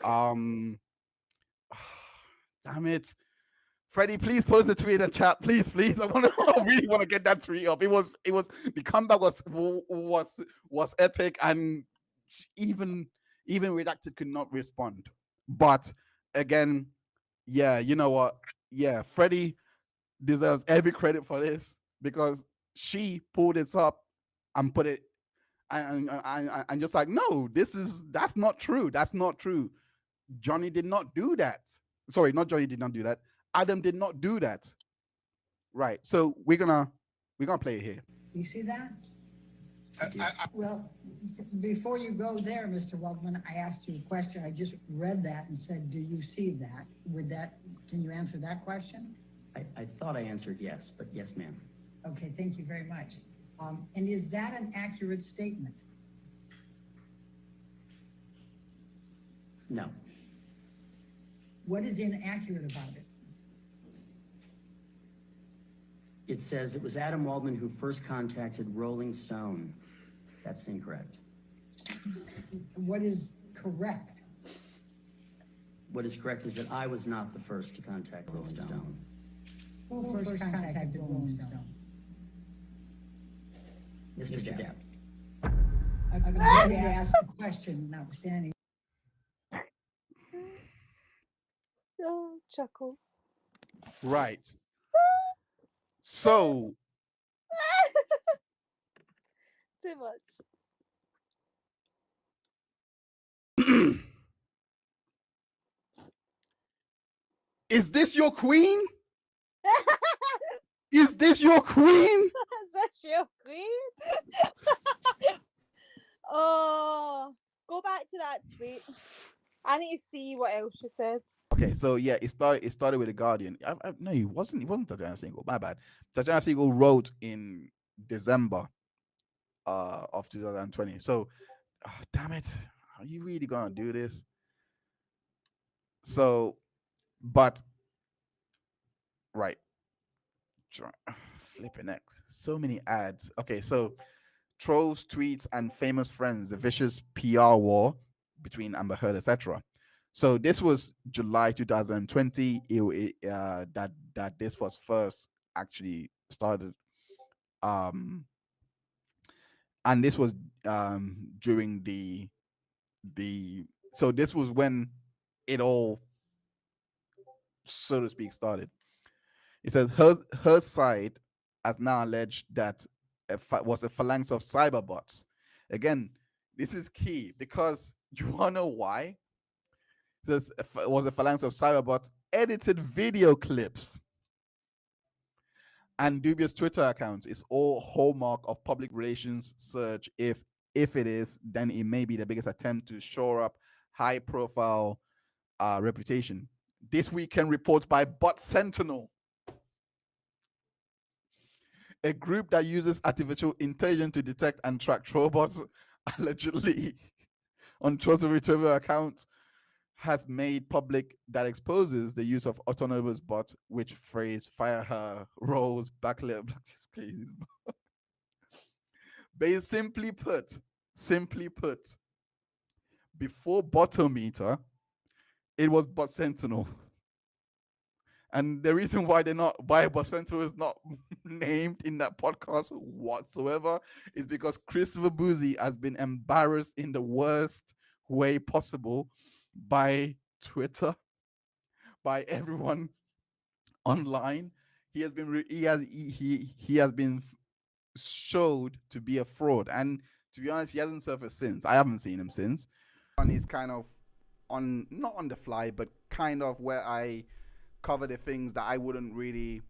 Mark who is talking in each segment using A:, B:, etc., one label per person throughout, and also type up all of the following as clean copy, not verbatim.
A: Um, damn it, Freddie, please post the tweet in the chat, please, please. I really want to get that tweet up. It was the comeback was epic, and even even redacted could not respond. But again, yeah, you know what? Yeah, Freddie deserves every credit for this because she pulled this up and put it and just like, no, that's not true. That's not true. Johnny did not do that. Sorry, not Johnny did not do that. Adam did not do that. Right. So we're gonna play it here.
B: You see that? Well, before you go there, Mr. Waldman, I asked you a question. I just read that and said, do you see that? Can you answer that question?
C: I thought I answered yes, but yes, ma'am.
B: Okay, thank you very much. And is that an accurate statement?
C: No.
B: What is inaccurate about it?
C: It says it was Adam Waldman who first contacted Rolling Stone. That's incorrect.
B: What is correct?
C: What is correct is that I was not the first to contact Rolling Stone.
B: Who first contacted Rolling Stone?
C: Mr. Depp.
B: I'm going to ask the question, notwithstanding.
D: Oh, chuckle.
A: Right. So
D: Too much.
A: is this your queen? Is this your queen?
D: Is that your queen? Oh, go back to that tweet. I need to see what else she said.
A: Okay, so yeah, it started with the Guardian. No, it wasn't Tatiana Single. My bad. Tatiana Single wrote in December of 2020. So damn it, are you really gonna do this? So, but right, flipping next. So many ads. Okay, so trolls, tweets, and famous friends, a vicious PR war between Amber Heard, etc. So this was July 2020. That this was first actually started, and this was during the so this was when it all, so to speak, started. It says her side has now alleged that was a phalanx of cyberbots. Again, this is key because you wanna know why? It says it was a phalanx of cyberbots edited video clips and dubious Twitter accounts. It's all hallmark of public relations search. If it is, then it may be the biggest attempt to shore up high profile reputation. This weekend reports by Bot Sentinel, a group that uses artificial intelligence to detect and track trollbots allegedly on Twitter accounts, has made public that exposes the use of autonomous bots, which phrase fire her rolls backlit black displays. But simply put, before Botometer, it was Bot Sentinel. And the reason why Bot Sentinel is not named in that podcast whatsoever is because Christopher Boozy has been embarrassed in the worst way possible by Twitter, by everyone online. He has been he has been showed to be a fraud, and to be honest, he hasn't surfaced since. I haven't seen him since. And he's kind of on, not on the fly, but kind of where I cover the things that I wouldn't really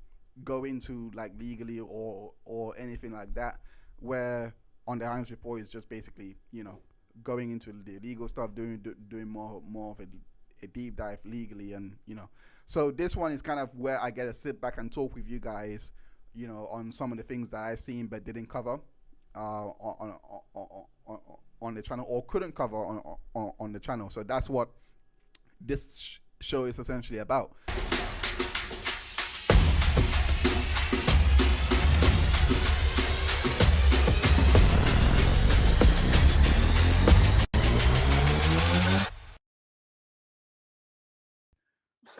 A: go into like legally or anything like that, where on the Himes report is just basically, going into the legal stuff, doing more of a deep dive legally, and so this one is kind of where I get to sit back and talk with you guys, on some of the things that I've seen but didn't cover on the channel, or couldn't cover on the channel. So that's what this show is essentially about.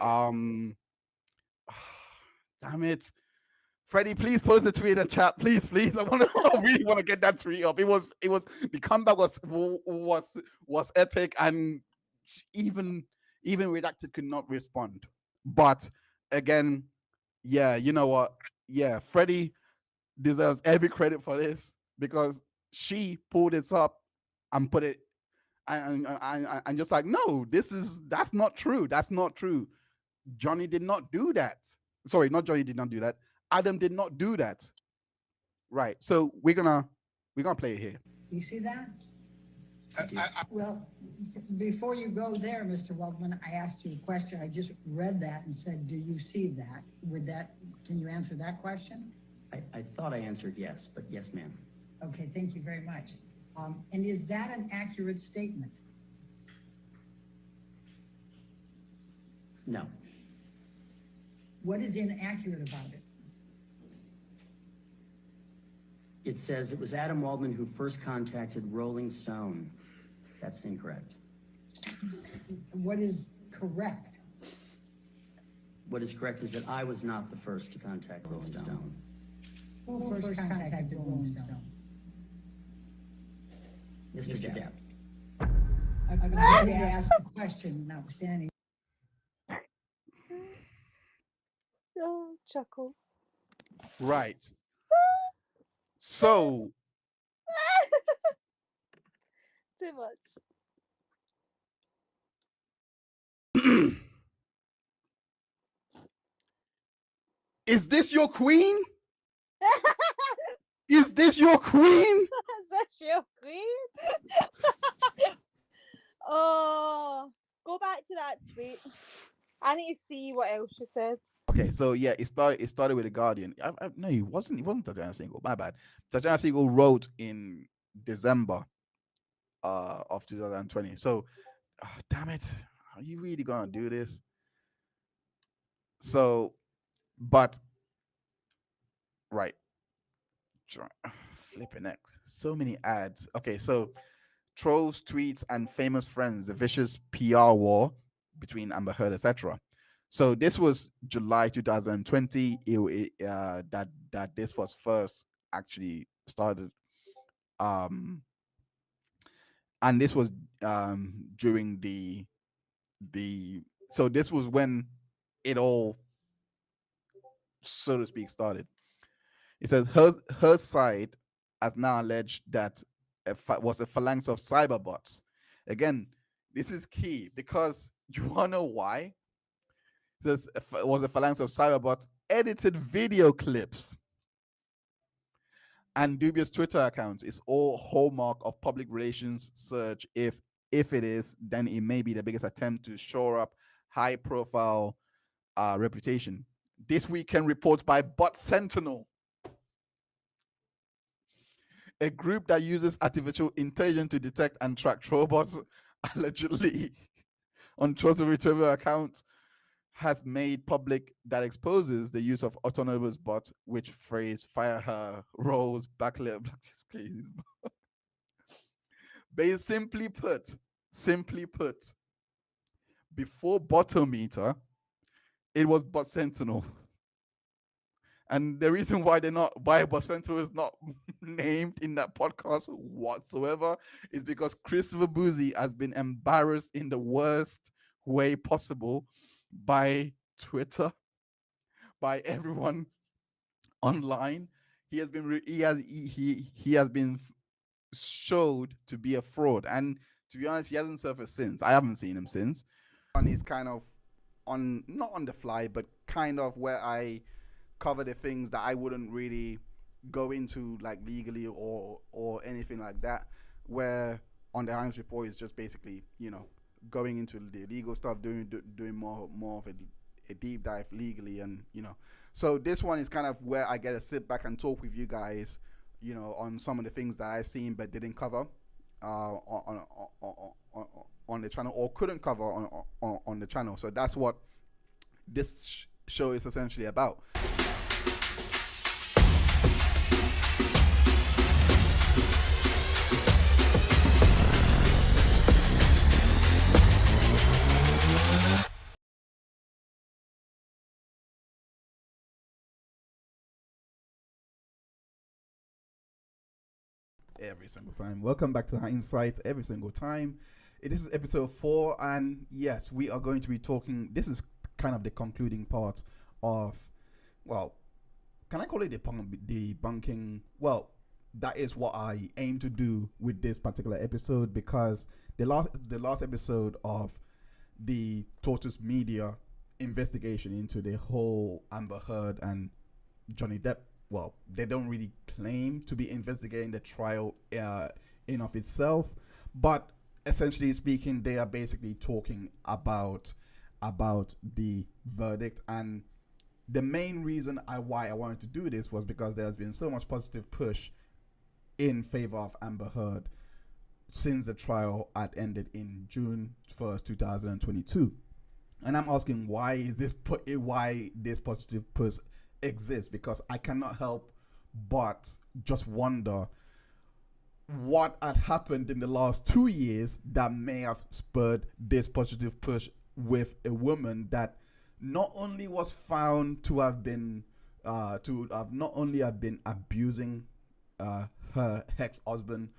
A: Um, damn it. Freddie, please post the tweet in the chat, please. I really want to get that tweet up. It was the comeback was epic, and even redacted could not respond. But again, yeah, you know what? Yeah, Freddie deserves every credit for this because she pulled this up and put it and just like, no, that's not true. That's not true. Johnny did not do that. Sorry, not Johnny did not do that. Adam did not do that. Right. So we're gonna play it here.
B: You see that? Well, before you go there, Mr. Waldman, I asked you a question. I just read that and said, do you see that? Can you answer that question?
C: I thought I answered yes, but yes, ma'am.
B: Okay, thank you very much. And is that an accurate statement?
C: No.
B: What is inaccurate about it?
C: It says it was Adam Waldman who first contacted Rolling Stone. That's incorrect.
B: What is correct?
C: What is correct is that I was not the first to contact Rolling Stone.
B: Who first contacted Rolling Stone?
C: Mr. Depp.
B: I'm going to ask the question, notwithstanding.
D: Oh, chuckle.
A: Right. So
D: Too much.
A: is this your queen? Is this your queen?
D: Is that your queen? Oh, go back to that tweet. I need to see what else she said.
A: Okay, so yeah, it started with the Guardian. No, it wasn't Tatiana Single. My bad. Tatiana Single wrote in December of 2020. So, damn it, are you really gonna do this? So, but right, flipping it. So many ads. Okay, so trolls, tweets, and famous friends. The vicious PR war between Amber Heard, etc. So this was July 2020. That this was first actually started, and this was during the so this was when it all, so to speak, started. It says her side has now alleged that was a phalanx of cyberbots. Again, this is key because you wanna know why? It says it was a phalanx of cyberbots edited video clips and dubious Twitter accounts. It's all hallmark of public relations search. If it is, then it may be the biggest attempt to shore up high profile reputation. This weekend reports by Bot Sentinel, a group that uses artificial intelligence to detect and track trollbots allegedly on Twitter accounts, has made public that exposes the use of autonomous bots, which phrase fire her roles backlit. But simply put, before Botometer, it was Bot Sentinel. And the reason why Bot Sentinel is not named in that podcast whatsoever is because Christopher Boozy has been embarrassed in the worst way possible by Twitter, by everyone online. He has been he has been showed to be a fraud, and to be honest, he hasn't surfaced since. I haven't seen him since. And he's kind of on, not on the fly, but kind of where I cover the things that I wouldn't really go into like legally or anything like that, where on the Himes Report is just basically, you know, going into the legal stuff, doing more of a deep dive legally, and you know, so this one is kind of where I get to sit back and talk with you guys, you know, on some of the things that I've seen but didn't cover on the channel, or couldn't cover on the channel. So that's what this show is essentially about. every single time. Welcome back to Hindsight every single time. This is episode 4, and yes, we are going to be talking. This is kind of the concluding part of, well, can I call it debunking? Well, that is what I aim to do with this particular episode, because the last episode of the Tortoise Media investigation into the whole Amber Heard and Johnny Depp, well, they don't really claim to be investigating the trial in of itself, but essentially speaking, they are basically talking about the verdict. And the main reason why I wanted to do this was because there has been so much positive push in favor of Amber Heard since the trial had ended in June 1st, 2022. And I'm asking, why this positive push exists, because I cannot help but just wonder what had happened in the last 2 years that may have spurred this positive push with a woman that not only was found to have been not only have been abusing her ex-husband,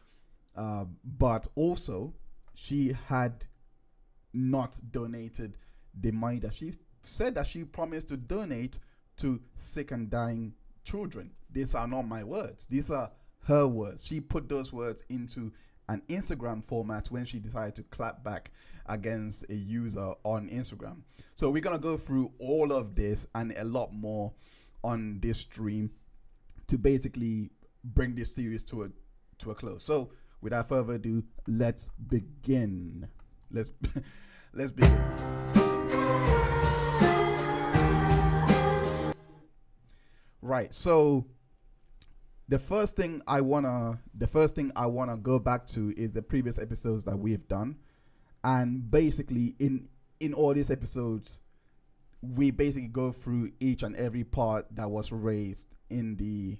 A: but also she had not donated the money that she said that she promised to donate to sick and dying children. These are not my words. These are her words. She put those words into an Instagram format when she decided to clap back against a user on Instagram. So we're going to go through all of this and a lot more on this stream to basically bring this series to a close. So without further ado, let's begin. Let's begin. Right. So the first thing I wanna go back to is the previous episodes that we've done, and basically in all these episodes, we basically go through each and every part that was raised in the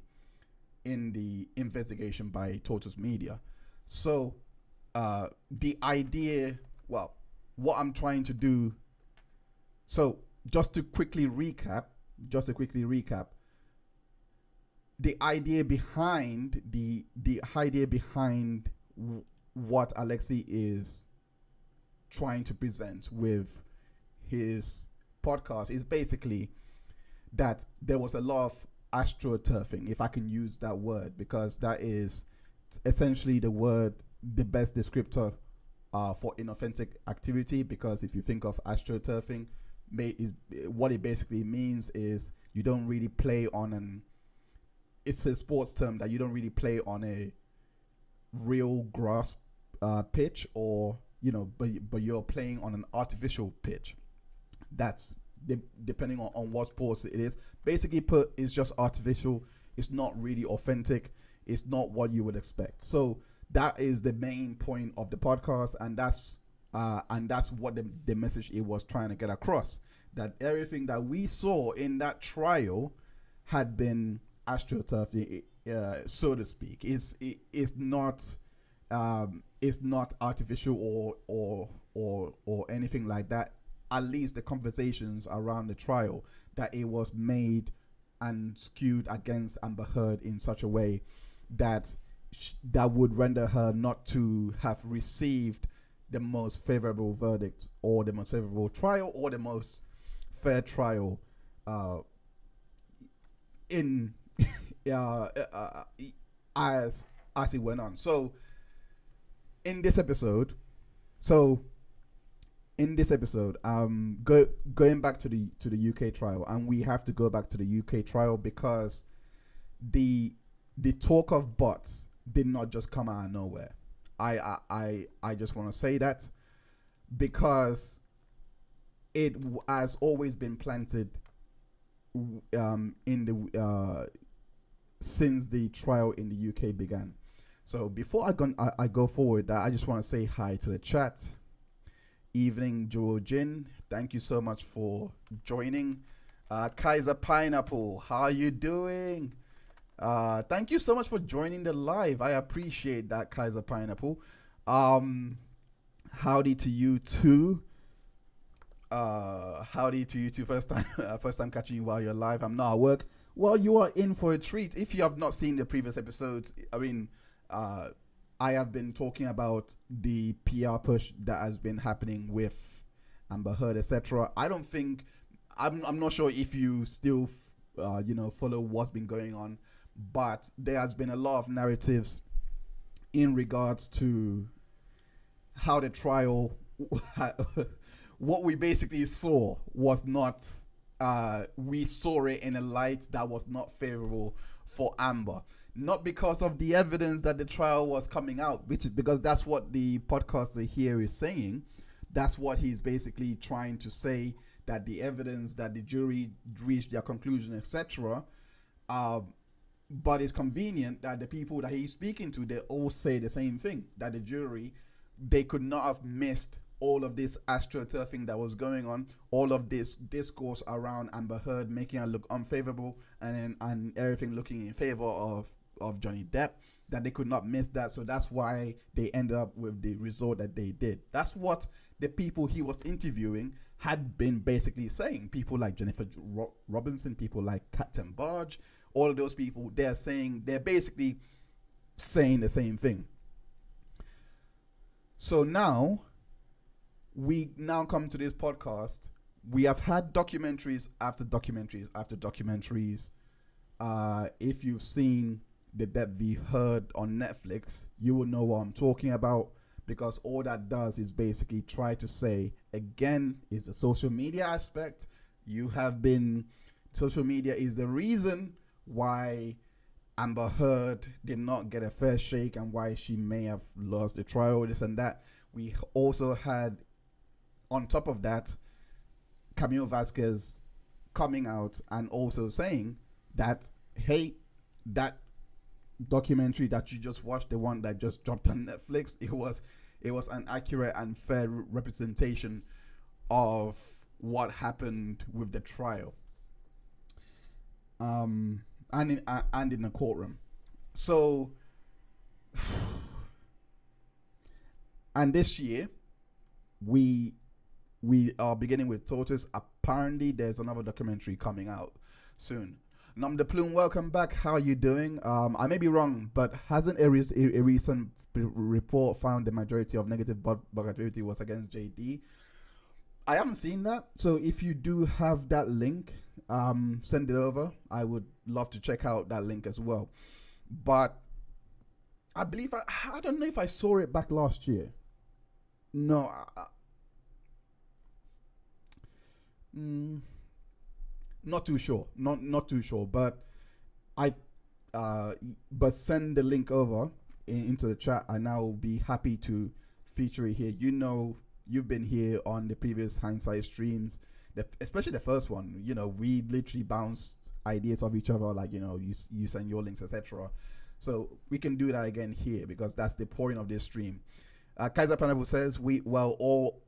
A: investigation by Tortoise Media. So the idea, well, what I'm trying to do. So just to quickly recap. The idea behind what Alexei is trying to present with his podcast is basically that there was a lot of astroturfing, if I can use that word, because that is essentially the best descriptor for inauthentic activity. Because if you think of astroturfing, what it basically means is you don't really play on it's a sports term that you don't really play on a real grass pitch, or but you're playing on an artificial pitch. That's depending on what sports it is. Basically put, it's just artificial. It's not really authentic. It's not what you would expect. So that is the main point of the podcast, and that's what the message it was trying to get across, that everything that we saw in that trial had been astroturf, so to speak. It's not artificial or anything like that. At least the conversations around the trial, that it was made and skewed against Amber Heard in such a way that that would render her not to have received the most favorable verdict, or the most favorable trial, or the most fair trial in as it went on. So in this episode, going back to the UK trial, and we have to go back to the UK trial because the talk of bots did not just come out of nowhere. I just want to say that, because it has always been planted since the trial in the UK began. So before I go forward, I just want to say hi to the chat. Evening, Joel Jin, thank you so much for joining. Kaiser Pineapple, how are you doing? Thank you so much for joining the live. I appreciate that, Kaiser Pineapple. Howdy to you too. First time catching you while you're live. I'm not at work. Well, you are in for a treat. If you have not seen the previous episodes, I mean,
E: I have been talking about the PR push that has been happening with Amber Heard, etc. I don't think I'm not sure if you still follow what's been going on, but there has been a lot of narratives in regards to how the trial what we basically saw was not we saw it in a light that was not favorable for Amber, not because of the evidence that the trial was coming out, which is because that's what the podcaster here is saying. That's what he's basically trying to say, that the evidence that the jury reached their conclusion, etc. But it's convenient that the people that he's speaking to, they all say the same thing, that the jury, they could not have missed all of this astroturfing that was going on, all of this discourse around Amber Heard making her look unfavorable, and everything looking in favor of Johnny Depp, that they could not miss that. So that's why they ended up with the result that they did. That's what the people he was interviewing had been basically saying. People like Jennifer Robinson, people like Captain Barge, all of those people, they're basically saying the same thing. So now, we now come to this podcast. We have had documentaries after documentaries after documentaries. If you've seen the Depp v. Heard on Netflix, you will know what I'm talking about, because all that does is basically try to say, again, is the social media aspect. Social media is the reason why Amber Heard did not get a fair shake and why she may have lost the trial, this and that. We also had, on top of that, Camille Vasquez coming out and also saying that, hey, that documentary that you just watched, the one that just dropped on Netflix, it was an accurate and fair representation of what happened with the trial, and in the courtroom. So, and this year we are beginning with Tortoise. Apparently there's another documentary coming out soon. Nom de Plume, welcome back. How are you doing? I may be wrong, but hasn't a recent report found the majority of negative bug activity was against JD? I haven't seen that. So if you do have that link, send it over. I would love to check out that link as well. But I believe, I don't know if I saw it back last year. No. Not too sure. Not too sure. But but send the link over into the chat, and I will be happy to feature it here. You know, you've been here on the previous Hindsight streams, especially the first one. You know, we literally bounced ideas off each other, like, you know, you send your links, etc. So we can do that again here, because that's the point of this stream. Kaiser Pineapple says, all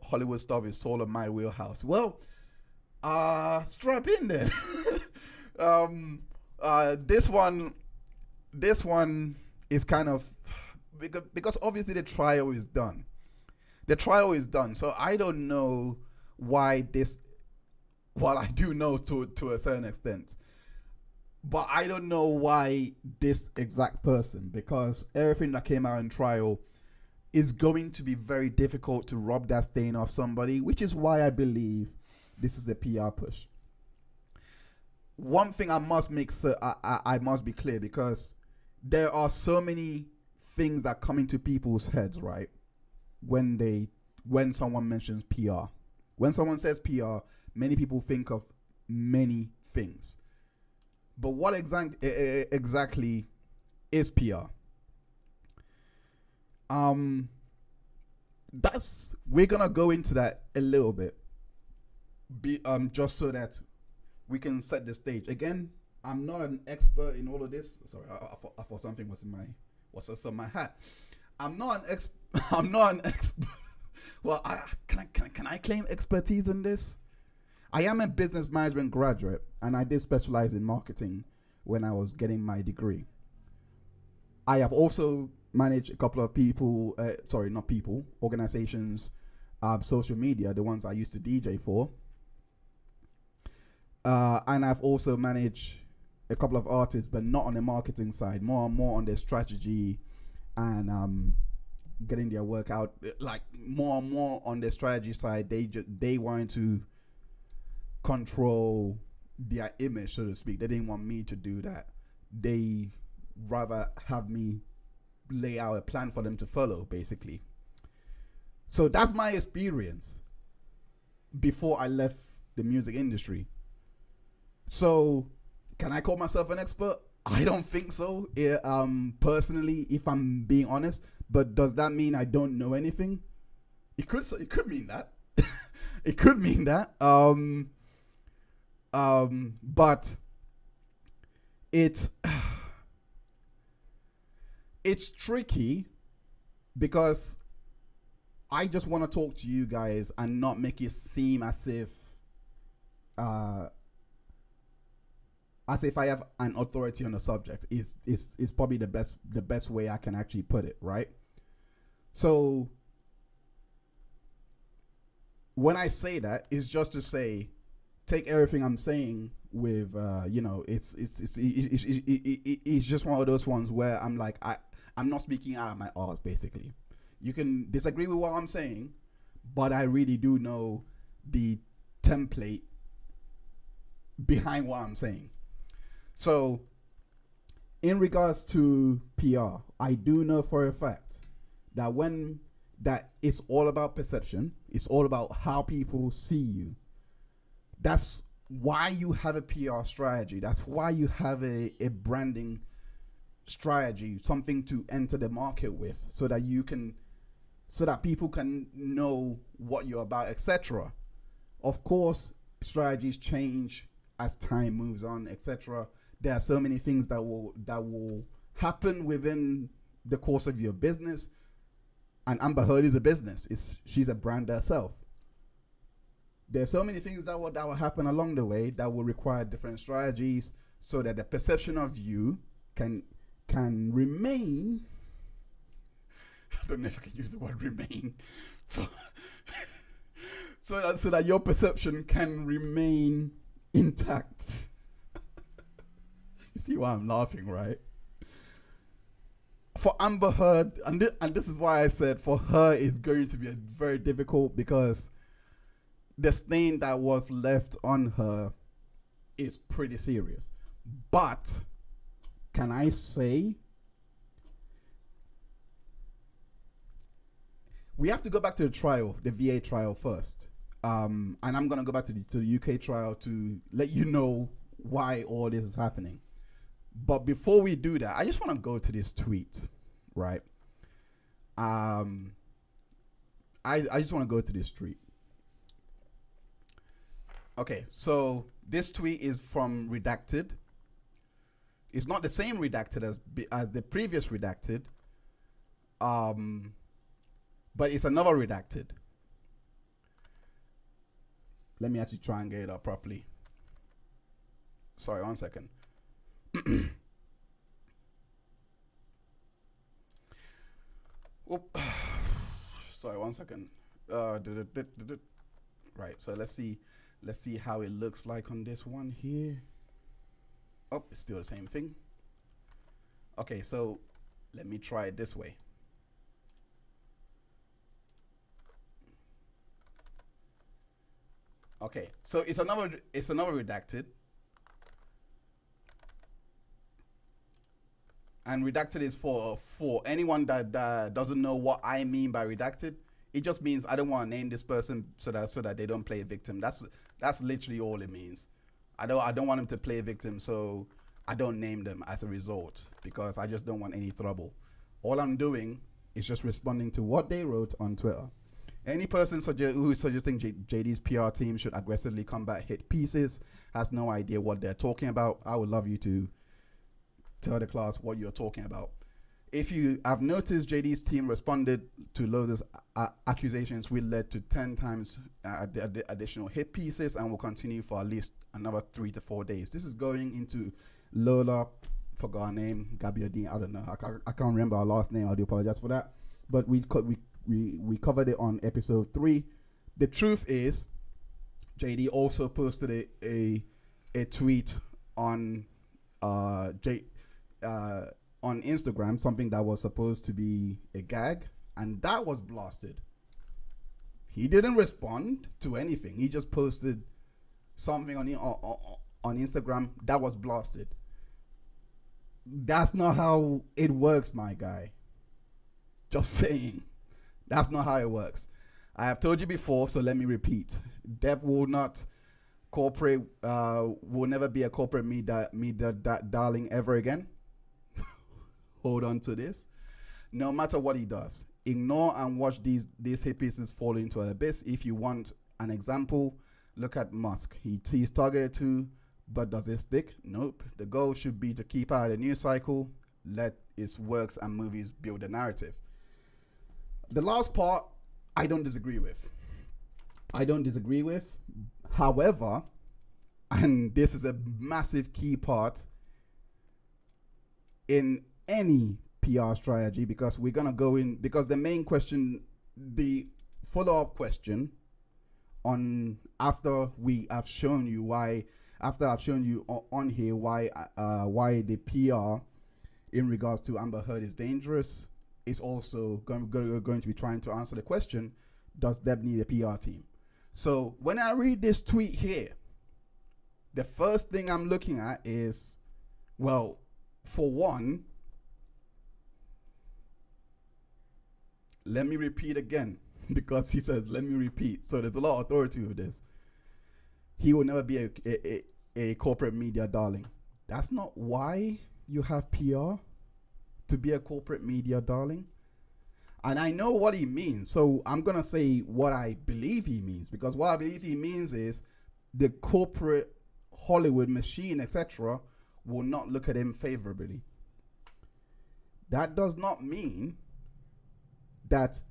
E: Hollywood stuff is all of my wheelhouse. Well, strap in then. This one is kind of, because obviously the trial is done. So I don't know why this, well, I do know to a certain extent, but I don't know why this exact person, because everything that came out in trial is going to be very difficult to rub that stain off somebody, which is why I believe this is a PR push. One thing I must make I must be clear, because there are so many things that come into people's heads, right? When someone mentions PR. When someone says PR, many people think of many things. But what exactly is PR? We're gonna go into that a little bit. Just so that we can set the stage. Again, I'm not an expert in all of this. Sorry, I thought something was in my hat. I'm not an expert. Well, can I claim expertise in this? I am a business management graduate, and I did specialize in marketing when I was getting my degree. I have also managed a couple of organizations, social media, the ones I used to DJ for. And I've also managed a couple of artists, but not on the marketing side, more on the strategy and getting their work out, like more and more on the strategy side. They wanted to control their image, so to speak. They didn't want me to do that. They rather have me lay out a plan for them to follow, basically. So that's my experience before I left the music industry. So can I call myself an expert? I don't think so, personally, if I'm being honest. But does that mean I don't know anything? It could mean that. It could mean that. But it's tricky because I just want to talk to you guys and not make it seem as if I have an authority on the subject. Is probably the best way I can actually put it, right? So when I say that, it's just to say, take everything I'm saying with it's just one of those ones where I'm like, I'm not speaking out of my arse, basically. You can disagree with what I'm saying, but I really do know the template behind what I'm saying. So in regards to PR, I do know for a fact that it's all about perception. It's all about how people see you. That's why you have a PR strategy. That's why you have a branding strategy, something to enter the market with, so that people can know what you're about, etc. Of course, strategies change as time moves on, etc. There are so many things that will happen within the course of your business. And Amber Heard is a business. She's a brand herself. There's so many things that will happen along the way that will require different strategies, so that the perception of you can remain. I don't know if I can use the word remain. so that your perception can remain intact. You see why I'm laughing, right? For Amber Heard, and this is why I said for her it's going to be very difficult, because the stain that was left on her is pretty serious. But can I say, we have to go back to the trial, the VA trial first. And I'm going to go back to the UK trial to let you know why all this is happening. But before we do that, I just want to go to this tweet, right? I just want to go to this tweet. Okay, so this tweet is from Redacted. It's not the same Redacted as the previous Redacted, but it's another Redacted. Let me actually try and get it up properly. Sorry, 1 second. Sorry, 1 second. Right, so let's see how it looks like on this one here. Oh, it's still the same thing. Okay, so let me try it this way. Okay, so it's another Redacted. And Redacted is for anyone that doesn't know what I mean by Redacted. It just means I don't want to name this person so that they don't play a victim. That's literally all it means. I don't want them to play a victim, so I don't name them as a result, because I just don't want any trouble. All I'm doing is just responding to what they wrote on Twitter. Any person who is suggesting JD's PR team should aggressively combat hit pieces has no idea what they're talking about. I would love you to tell the class what you're talking about. If you have noticed, JD's team responded to Loda's accusations, which led to 10 times additional hit pieces, and will continue for at least another 3 to 4 days. This is going into Lola, forgot her name, Gabiadine, I don't know. I can't remember her last name. I do apologize for that. But we covered it on episode 3. The truth is, JD also posted a tweet on on Instagram something that was supposed to be a gag, and that was blasted. He didn't respond to anything. He just posted something on Instagram that was blasted. That's not how it works, my guy. Just saying. That's not how it works. I have told you before, so let me repeat. Depp will never be a corporate media darling ever again. Hold on to this. No matter what he does, ignore and watch these hippies fall into an abyss. If you want an example, look at Musk. He's targeted to, but does it stick? Nope. The goal should be to keep out of the news cycle, let its works and movies build a narrative. The last part, I don't disagree with. However, and this is a massive key part in any PR strategy, because we're going to go in, because the main question, the follow-up question on after I've shown you on here why the PR in regards to Amber Heard is dangerous, is also going to be trying to answer the question, does Depp need a PR team? So when I read this tweet here, the first thing I'm looking at is, well, for one, let me repeat again, because he says, let me repeat. So there's a lot of authority with this. He will never be a corporate media darling. That's not why you have PR, to be a corporate media darling. And I know what he means. So I'm going to say what I believe he means, because what I believe he means is the corporate Hollywood machine, etc., will not look at him favorably. That does not mean that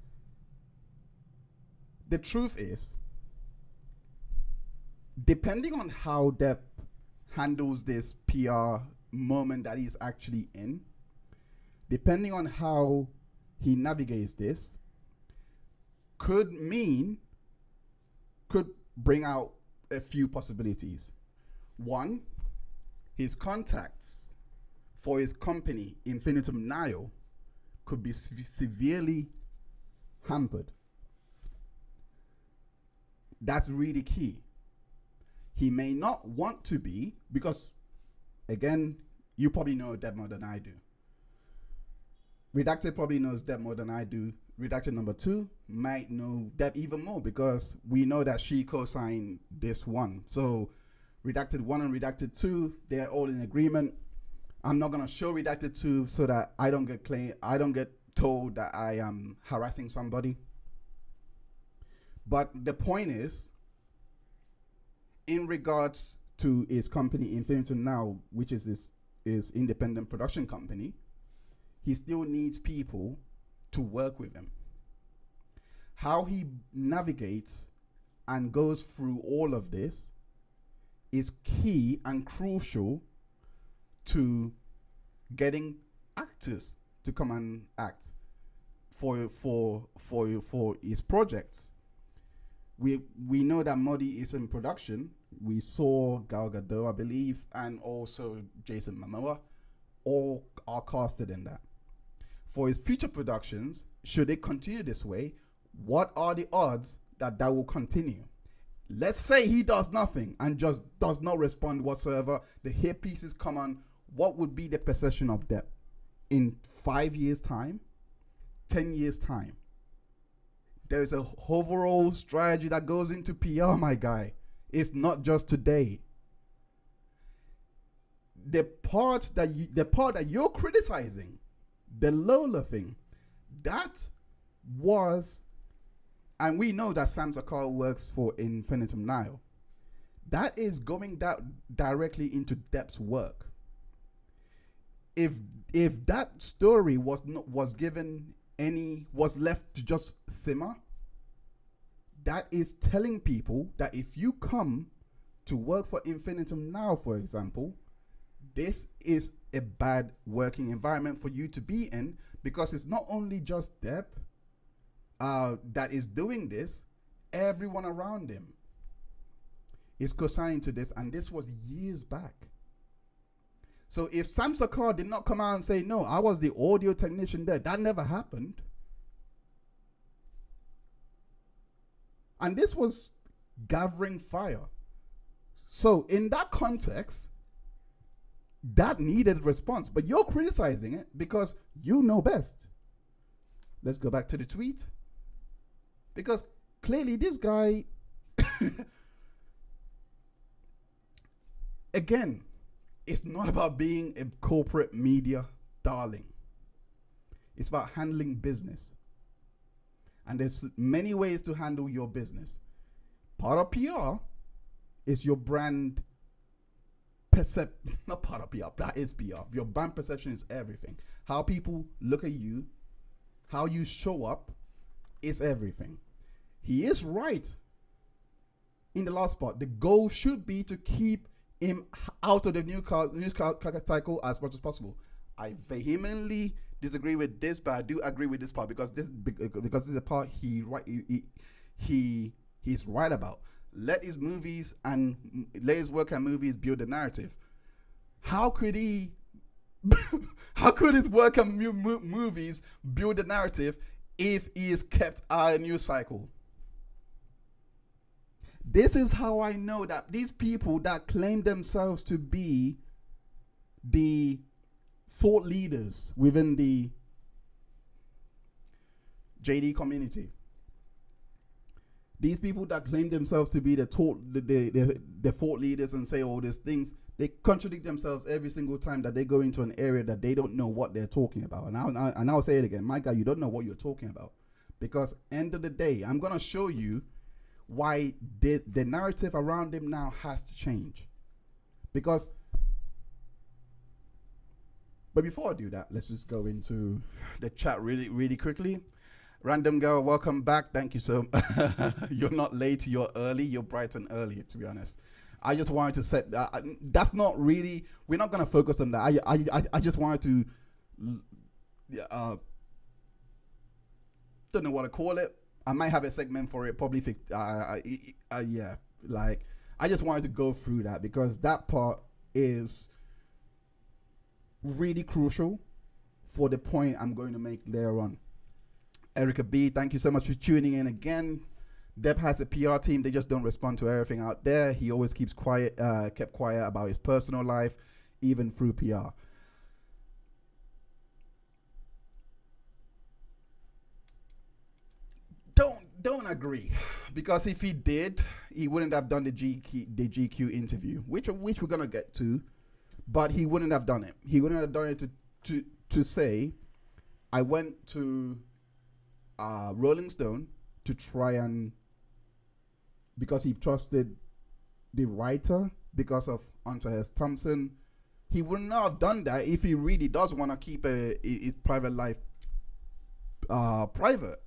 E: the truth is, depending on how Depp handles this PR moment that he's actually in, depending on how he navigates this, could bring out a few possibilities. One, his contacts for his company, Infinitum Nihil, could be severely hampered. That's really key. He may not want to be, because, again, you probably know Depp more than I do. Redacted probably knows Depp more than I do. Redacted number 2 might know Depp even more, because we know that she co-signed this one. So Redacted 1 and Redacted 2, they're all in agreement. I'm not gonna show Redacted 2 so that I don't get told that I am harassing somebody. But the point is, in regards to his company Infinitum Now, which is his independent production company, he still needs people to work with him. How he navigates and goes through all of this is key and crucial to getting actors to come and act for his projects. We know that Modi is in production. We saw Gal Gadot, I believe, and also Jason Momoa, all are casted in that. For his future productions, should it continue this way, what are the odds that will continue? Let's say he does nothing and just does not respond whatsoever. The hit pieces come on. What would be the perception of Depp in 5 years' time, 10 years' time? There's a overall strategy that goes into PR, my guy. It's not just today. The part that you're criticizing, the Lola thing, that was, and we know that Sam Sakar works for Infinitum Nihil. That is going directly into Depp's work. If that story was left to just simmer, that is telling people that if you come to work for Infinitum Now, for example, this is a bad working environment for you to be in, because it's not only just Depp that is doing this, everyone around him is co-signing to this, and this was years back. So if Sam Sakar did not come out and say, no, I was the audio technician there, that never happened. And this was gathering fire. So in that context, that needed response. But you're criticizing it because you know best. Let's go back to the tweet. Because clearly this guy, again, it's not about being a corporate media darling. It's about handling business. And there's many ways to handle your business. Part of PR is your brand not part of PR, that is PR. Your brand perception is everything. How people look at you, how you show up is everything. He is right in the last part. The goal should be to keep him out of the news cycle as much as possible. I vehemently disagree with this, but I do agree with this part because this is the part he's right about. Let his work and movies build a narrative. How could his work and movies build a narrative if he is kept out of the news cycle? This is how I know that these people that claim themselves to be the thought leaders within the JD community, these people that claim themselves to be the thought leaders and say all these things, they contradict themselves every single time that they go into an area that they don't know what they're talking about. And I'll say it again, my guy, you don't know what you're talking about. Because end of the day, I'm going to show you why the narrative around him now has to change. But before I do that, let's just go into the chat really, really quickly. Random girl, welcome back. Thank you so much. You're not late, you're early. You're bright and early, to be honest. I just wanted to set that's not really, we're not going to focus on that. I just wanted to don't know what to call it. I might have a segment for it, probably yeah, like I just wanted to go through that because that part is really crucial for the point I'm going to make later on. Erica B, thank you so much for tuning in again. Depp has a PR team. They just don't respond to everything out there. He always kept quiet about his personal life, even through PR. Don't agree, because if he did, he wouldn't have done the GQ interview, which we're gonna get to, but he wouldn't have done it. He wouldn't have done it to say, I went to Rolling Stone to try and, because he trusted the writer because of Hunter S. Thompson. He would not have done that if he really does want to keep his private life private.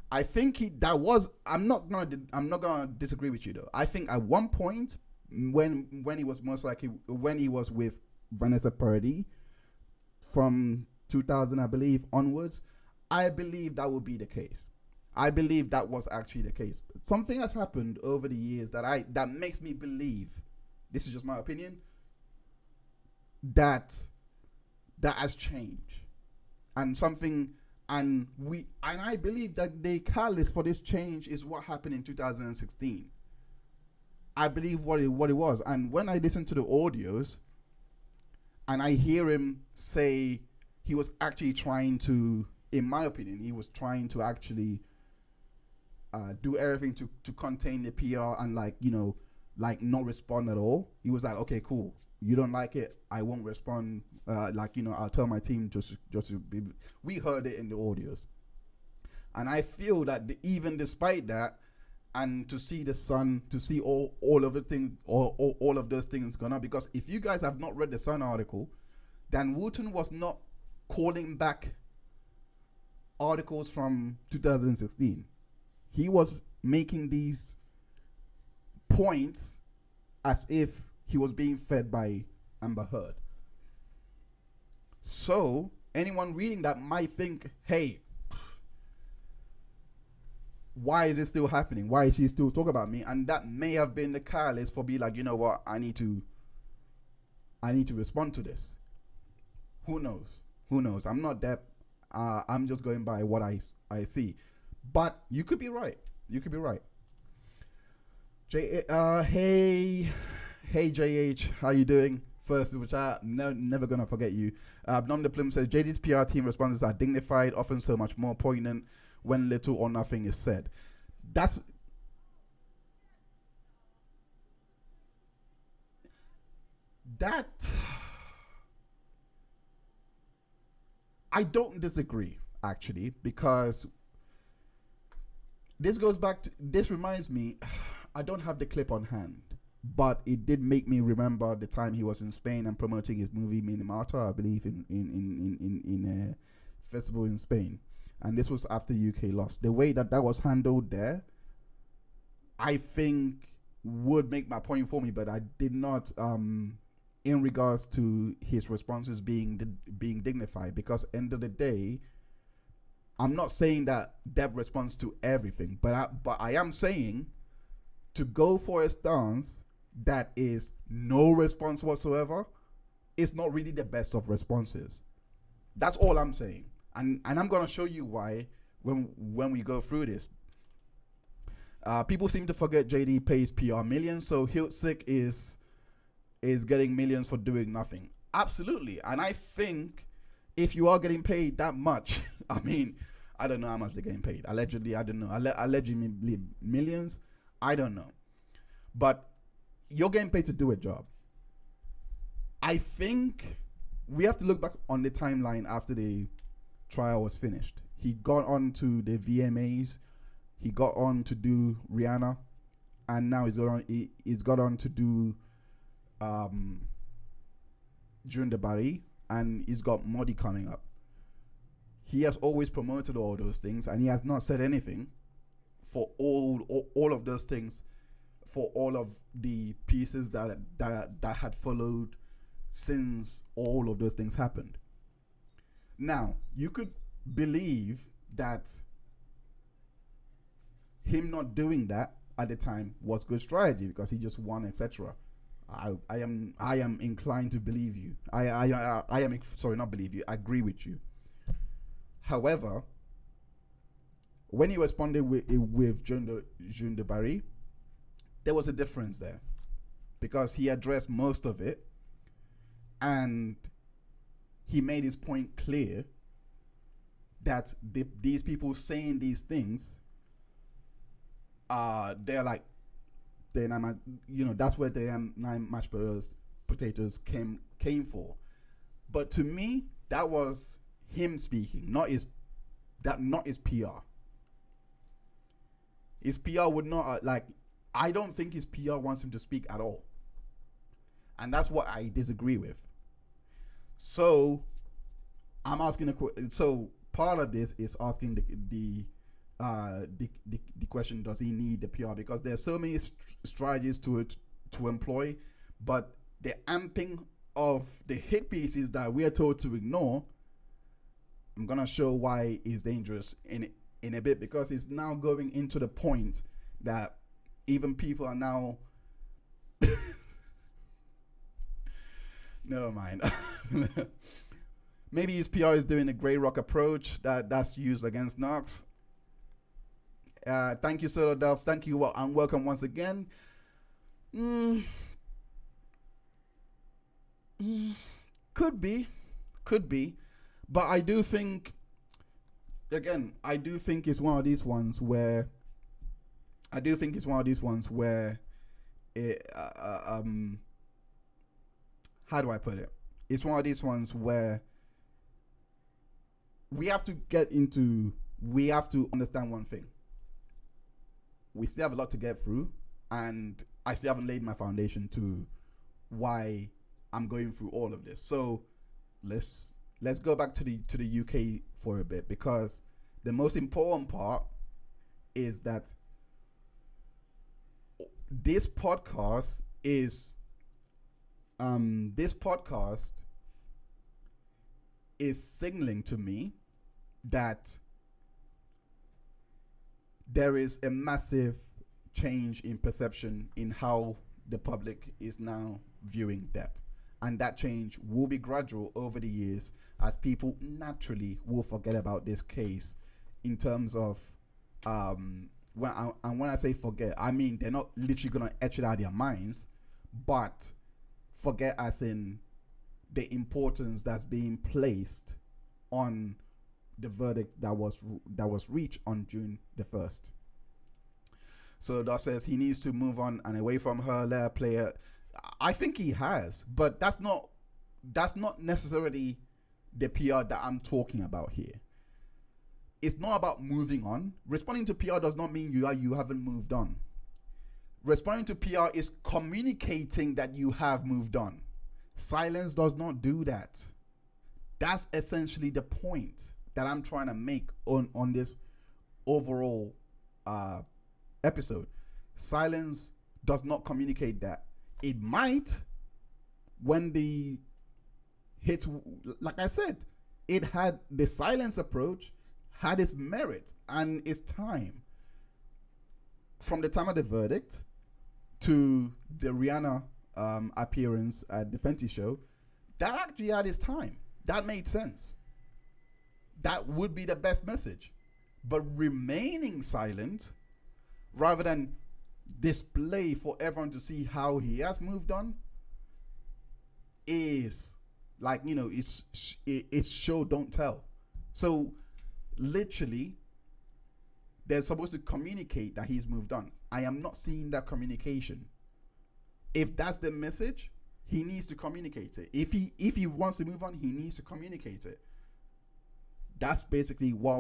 E: I think I'm not gonna disagree with you though. I think at one point when he was when he was with Vanessa Paradis from 2000, I believe, onwards, I believe that would be the case. I believe that was actually the case. Something has happened over the years that makes me believe, this is just my opinion, that has changed. And I believe that the catalyst for this change is what happened in 2016. I believe what it was. And when I listen to the audios and I hear him say he was actually trying to, in my opinion, he was trying to actually do everything to contain the PR and not respond at all. He was like, okay, cool. You don't like it, I won't respond. I'll tell my team just to be. We heard it in the audios, and I feel that even despite that, and to see the Sun, to see all of the things, all of those things gone up. Because if you guys have not read the Sun article, Dan Wootton was not calling back articles from 2016. He was making these points as if he was being fed by Amber Heard. So anyone reading that might think, hey, why is this still happening? Why is she still talking about me? And that may have been the catalyst for be like, you know what, I need to respond to this. Who knows? Who knows? I'm not Depp. I'm just going by what I see. But you could be right. You could be right. Hey JH, how you doing? First, which I never gonna forget you. Nom de Plume says JD's PR team responses are dignified, often so much more poignant when little or nothing is said. That I don't disagree, actually, because this reminds me, I don't have the clip on hand, but it did make me remember the time he was in Spain and promoting his movie Minimata, I believe, in a festival in Spain. And this was after UK lost. The way that was handled there, I think would make my point for me, but I did not, in regards to his responses being dignified, because end of the day, I'm not saying that Depp responds to everything, but I am saying to go for a stance that is no response whatsoever is not really the best of responses. That's all I'm saying, and I'm gonna show you why when we go through this. People seem to forget JD pays PR millions, so Hiltzik is getting millions for doing nothing. Absolutely, and I think if you are getting paid that much, I mean, I don't know how much they're getting paid. Allegedly, I don't know. Allegedly millions, I don't know. But you're getting paid to do a job. I think we have to look back on the timeline after the trial was finished. He got on to the VMAs. He got on to do Rihanna. And now he's got on to do June the Barry. And he's got Modi coming up. He has always promoted all those things, and he has not said anything for all of those things, for all of the pieces that had followed since all of those things happened. Now, you could believe that him not doing that at the time was good strategy because he just won, etc. I am inclined to believe you. I am sorry, not believe you. I agree with you. However, when he responded with June de Barry, there was a difference there because he addressed most of it and he made his point clear that these people saying these things, they're like, that's where the nine mashed potatoes came for. But to me, that was him speaking, not his PR. His PR would not I don't think his PR wants him to speak at all, and that's what I disagree with. So I'm asking so part of this is asking the question: does he need the PR? Because there's so many strategies to employ, but the amping of the hit pieces that we are told to ignore. I'm gonna show why it's dangerous in a bit, because it's now going into the point that even people are now never mind. Maybe his PR is doing a grey rock approach that's used against Knox. Thank you, Sir Duff. Thank you and welcome once again. Could be. But I do think, again, it's one of these ones where how do I put it? It's one of these ones where we have to understand one thing. We still have a lot to get through, and I still haven't laid my foundation to why I'm going through all of this. So let's go back to the UK for a bit, because the most important part is that this podcast is signaling to me that there is a massive change in perception in how the public is now viewing Depp. and that change will be gradual over the years as people naturally will forget about this case. In terms of when I say forget, I mean they're not literally gonna etch it out of their minds, but forget as in the importance that's being placed on the verdict that was reached on June the 1st. So that says he needs to move on and away from her, let her play it. I think he has, but that's not necessarily the PR that I'm talking about here. It's not about moving on. Responding to PR does not mean you haven't moved on. Responding to PR is communicating that you have moved on. Silence does not do that. That's essentially the point that I'm trying to make on this overall episode. Silence does not communicate that. It might when the hits, like I said, it had the silence approach had its merit and its time. From the time of the verdict to the Rihanna appearance at the Fenty show, that actually had its time. That made sense. That would be the best message. But remaining silent rather than display for everyone to see how he has moved on is like, it's show don't tell. So literally they're supposed to communicate that he's moved on. I am not seeing that communication. If that's the message, he needs to communicate it. If he wants to move on, he needs to communicate it. That's basically what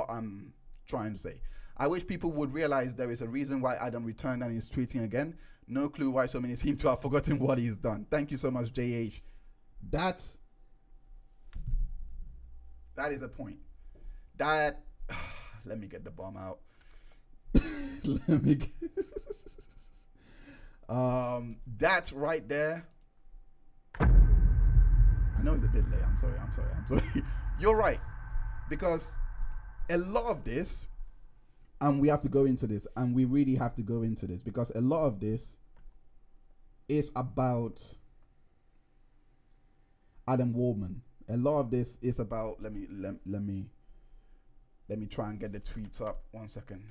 E: I'm trying to say. I wish people would realize there is a reason why Adam returned and is tweeting again. No clue why so many seem to have forgotten what he's done. Thank you so much, JH. That is a point. That let me get the bomb out. Let me get that right there. I know it's a bit late. I'm sorry. You're right. Because a lot of this, and we have to go into this, and we really have to go into this, because a lot of this is about Adam Waldman. A lot of this is about, let me try and get the tweets up. 1 second.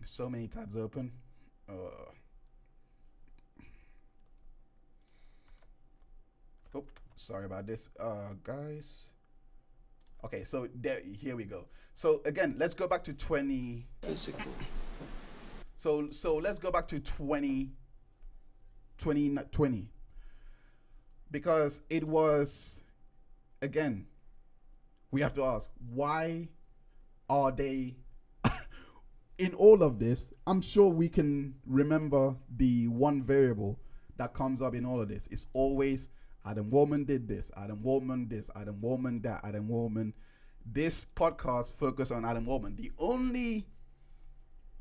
E: So many tabs open. Oh, sorry about this, guys. Okay, so here we go. So again, let's go back to 20. So let's go back to 2020, because it was, again, we have to ask, why are they in all of this? I'm sure we can remember the one variable that comes up in all of this. It's always Adam Waldman did this, Adam Waldman this, Adam Waldman that, Adam Waldman. This podcast focused on Adam Waldman. The only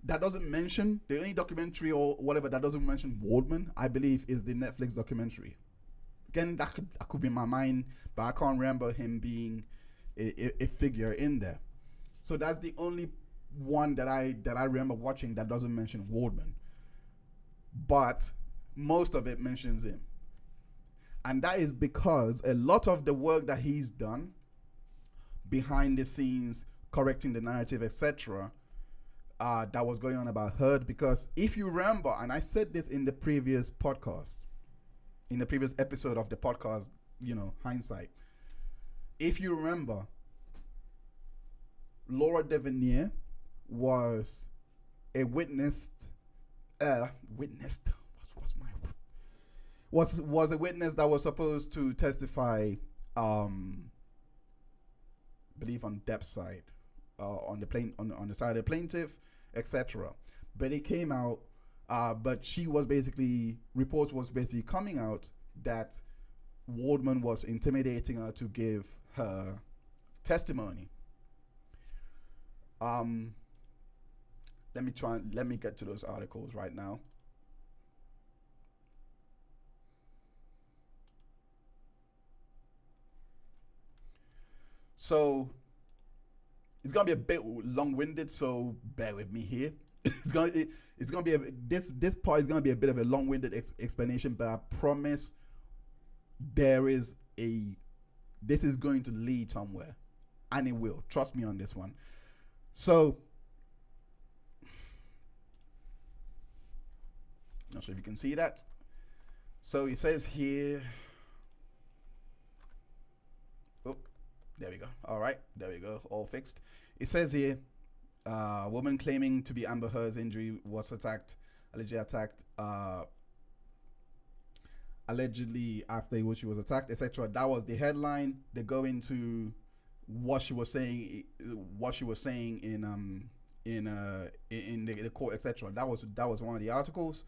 E: documentary or whatever that doesn't mention Waldman, I believe, is the Netflix documentary. Again, that could be in my mind, but I can't remember him being a figure in there. So that's the only one that I remember watching that doesn't mention Waldman. But most of it mentions him. And that is because a lot of the work that he's done behind the scenes, correcting the narrative, etc., that was going on about Heard. Because if you remember, and I said this in the previous podcast, in the previous episode of the podcast, hindsight. If you remember, Laura Devenier was a was a witness that was supposed to testify, believe on Depp's side, on the side of the plaintiff, etc. But it came out, but reports was basically coming out that Waldman was intimidating her to give her testimony. Let me get to those articles right now. So it's gonna be a bit long-winded, so bear with me here. it's gonna be this part is gonna be a bit of a long-winded explanation, but I promise this is going to lead somewhere, and it will. Trust me on this one. So, not sure if you can see that. So it says here. Oh, there we go. All right, there we go. All fixed. It says here, woman claiming to be Amber Heard's injury was allegedly attacked after she was attacked, etc. That was the headline. They go into what she was saying in the court, etc. That was one of the articles.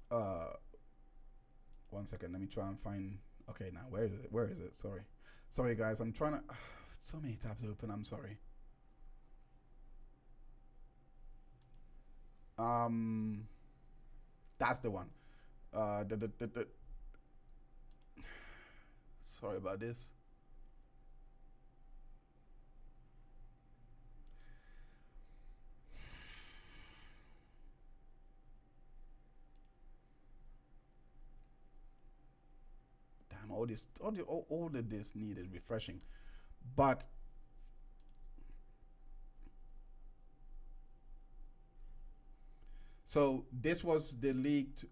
E: One second, let me try and find. Okay, now where is it? Sorry guys, I'm trying to. So many tabs open. I'm sorry. That's the one. Sorry about this. Damn, all of this needed refreshing, but so this was the leaked.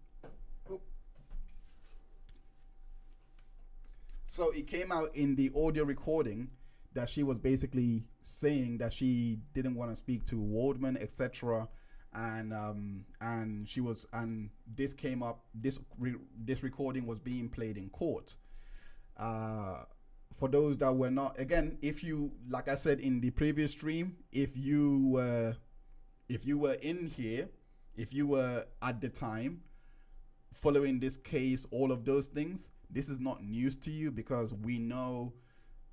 E: So it came out in the audio recording that she was basically saying that she didn't want to speak to Waldman, etc. And she was, and this came up. This recording was being played in court. For those that were not, again, if you, like I said in the previous stream, if you were in here, if you were at the time following this case, all of those things, this is not news to you, because we know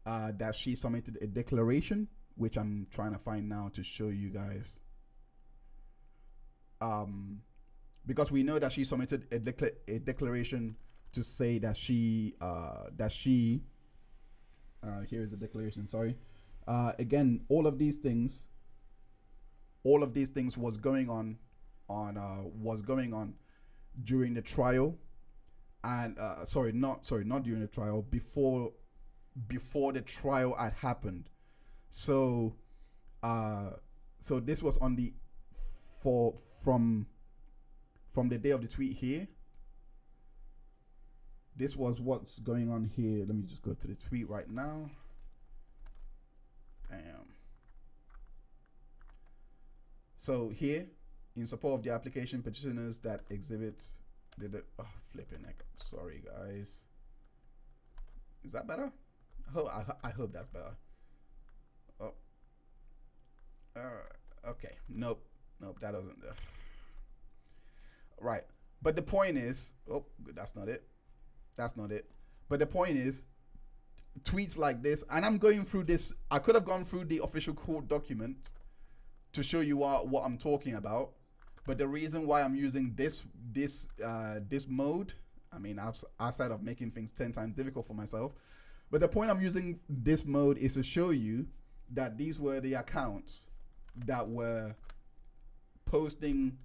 E: that she submitted a declaration, which I'm trying to find now to show you guys. Because we know that she submitted a declaration to say that here's the declaration, sorry. Again, all of these things was going on during the trial, and not during the trial, before the trial had happened. So this was on the from the day of the tweet here. This was what's going on here. Let me just go to the tweet right now. Bam. So here, in support of the application, petitioners that exhibit flipping heck. Sorry guys. Is that better? I hope that's better. Oh. Okay. Nope, that doesn't. Right. But the point is, that's not it. But the point is, tweets like this, and I'm going through this. I could have gone through the official court document to show you what I'm talking about. But the reason why I'm using this mode, I mean, outside of making things 10 times difficult for myself, but the point I'm using this mode is to show you that these were the accounts that were posting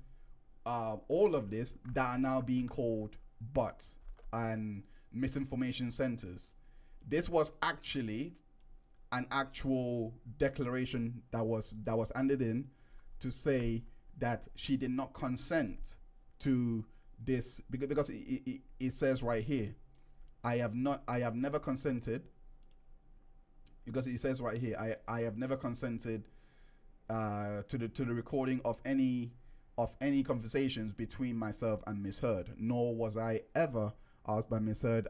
E: all of this that are now being called bots and misinformation centers. This was actually an actual declaration that was handed in to say that she did not consent to this, because it says right here, I have never consented, because it says right here, I have never consented to the recording of any conversations between myself and Miss Heard, nor was I ever asked by Miss Heard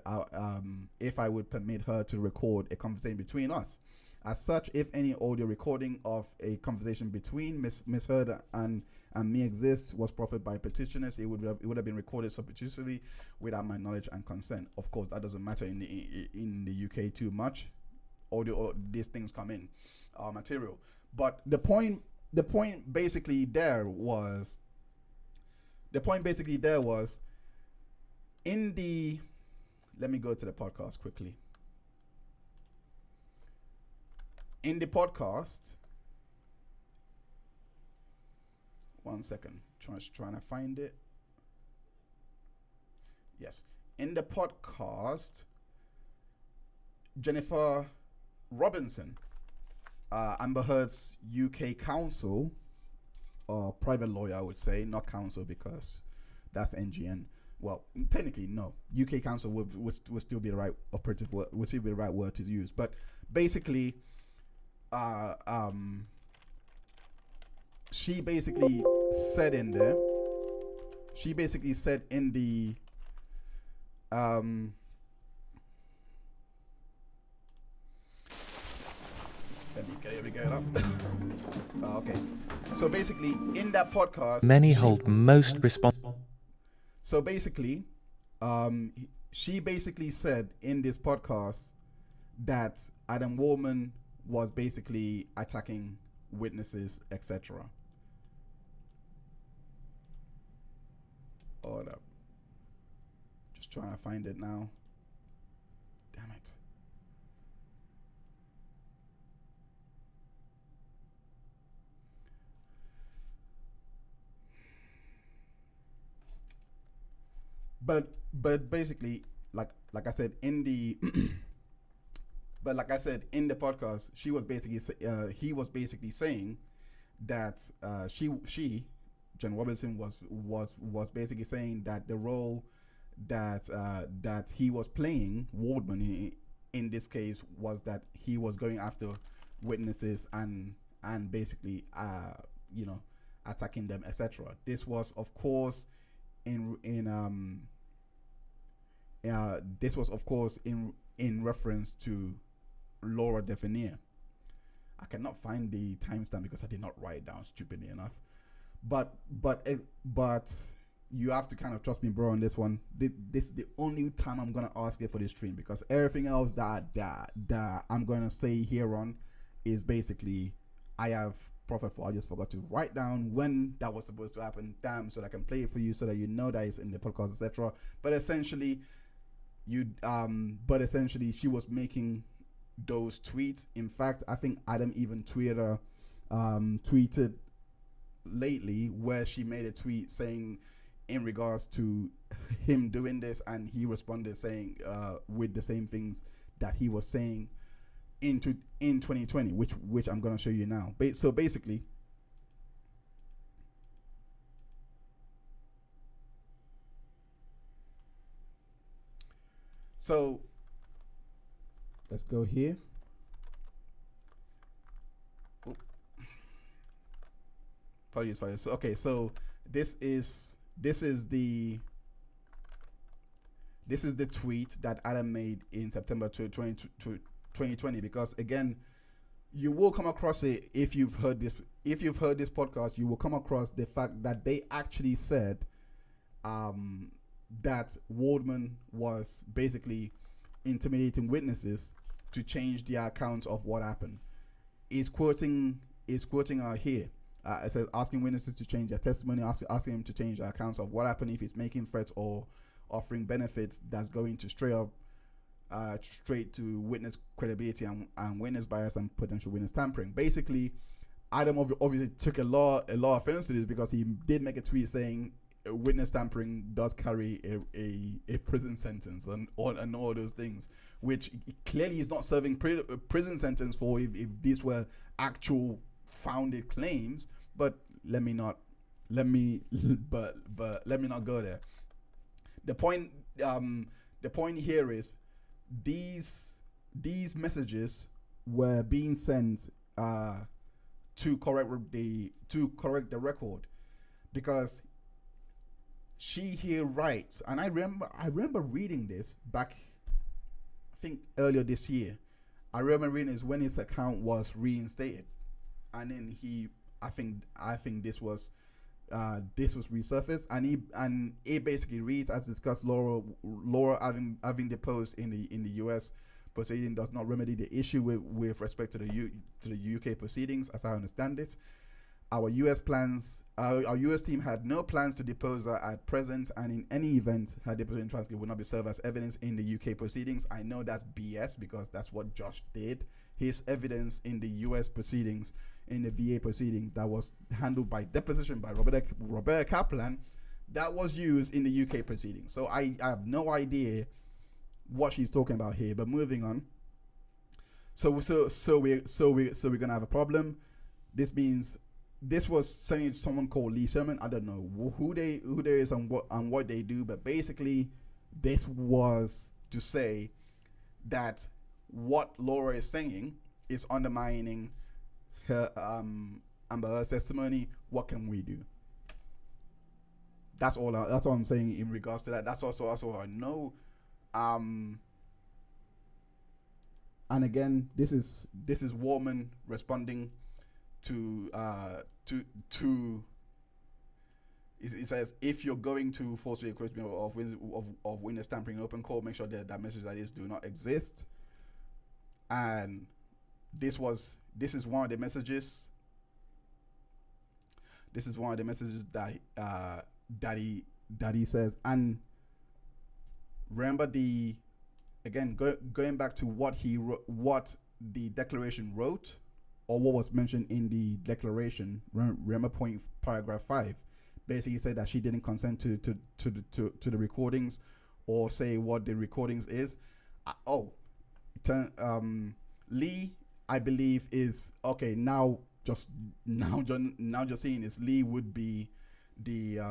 E: if I would permit her to record a conversation between us. As such, if any audio recording of a conversation between Miss Heard and me exists, was proffered by petitioners, it would have been recorded surreptitiously without my knowledge and consent. Of course, that doesn't matter in the UK too much. Audio, these things come in material. But the point basically there was in the, let me go to the podcast quickly. In the podcast, 1 second. Trying to find it. Yes. In the podcast, Jennifer Robinson, Amber Heard's UK counsel, or private lawyer, I would say, not counsel because that's NGN. Well, technically, no. UK counsel would still be the right operative word, would still be the right word to use. But basically, she basically said in there, let me get it up. Okay. So basically, in that podcast,
F: Many hold most responsible.
E: So basically, she basically said in this podcast that Adam Waldman was basically attacking witnesses, etc. Hold up. Just trying to find it now. Damn it. But basically, like I said in the but like I said in the podcast, he was basically saying that Jen Robinson was basically saying that the role that he was playing, Waldman in this case, was that he was going after witnesses and basically attacking them, etc. This was of course in reference to Laura Definier. I cannot find the timestamp because I did not write it down, stupidly enough. But you have to kind of trust me, bro, on this one. This is the only time I'm gonna ask it for this stream, because everything else that I'm gonna say here on is basically I have profit for. I just forgot to write down when that was supposed to happen. Damn, so that I can play it for you so that you know that it's in the podcast, etc. But essentially, she was making those tweets. In fact, I think Adam even tweeted lately where she made a tweet saying in regards to him doing this, and he responded saying with the same things that he was saying in 2020, which I'm gonna show you now. So basically, so let's go here. Apologies for this. Okay, so this is the tweet that Adam made in September 2020, because again, you will come across it if you've heard this podcast. You will come across the fact that they actually said that Waldman was basically intimidating witnesses to change their accounts of what happened. Is quoting here. It says asking witnesses to change their testimony, asking them to change their accounts of what happened if it's making threats or offering benefits that's going to straight to witness credibility and witness bias and potential witness tampering. Basically, Adam obviously took a lot of offense to this, because he did make a tweet saying witness tampering does carry a prison sentence and all those things, which clearly is not serving prison sentence for if these were actual founded claims. But let me not go there. The point here is these messages were being sent to correct the record, because she here writes, and I remember reading this back, I think earlier this year. I remember reading this when his account was reinstated, and then I think this was resurfaced, and it basically reads, as discussed, Laura having deposed in the US proceeding does not remedy the issue with respect to the UK proceedings, as I understand it. Our US team had no plans to depose her at present, and in any event, her deposition transcript will not be served as evidence in the UK proceedings. I know that's BS, because that's what Josh did. His evidence in the US proceedings in the VA proceedings that was handled by deposition by Roberta Kaplan that was used in the UK proceedings. So I have no idea what she's talking about here. But moving on. So we're gonna have a problem. This means this was saying someone called Lee Sherman. I don't know who they is and what they do, but basically this was to say that what Laura is saying is undermining her Amber Heard's testimony. What can we do? That's all I'm saying in regards to that. That's also I know. And again, this is Waldman responding to it says, if you're going to forcefully accuse me of witness tampering open call, make sure that message like this do not exist. And this is one of the messages. This is one of the messages that he says. And remember going back to what the declaration wrote, or what was mentioned in the declaration. Remember paragraph 5. Basically said that she didn't consent to the recordings, or say what the recordings is. Lee, I believe, is okay now. Just seeing is Lee would be the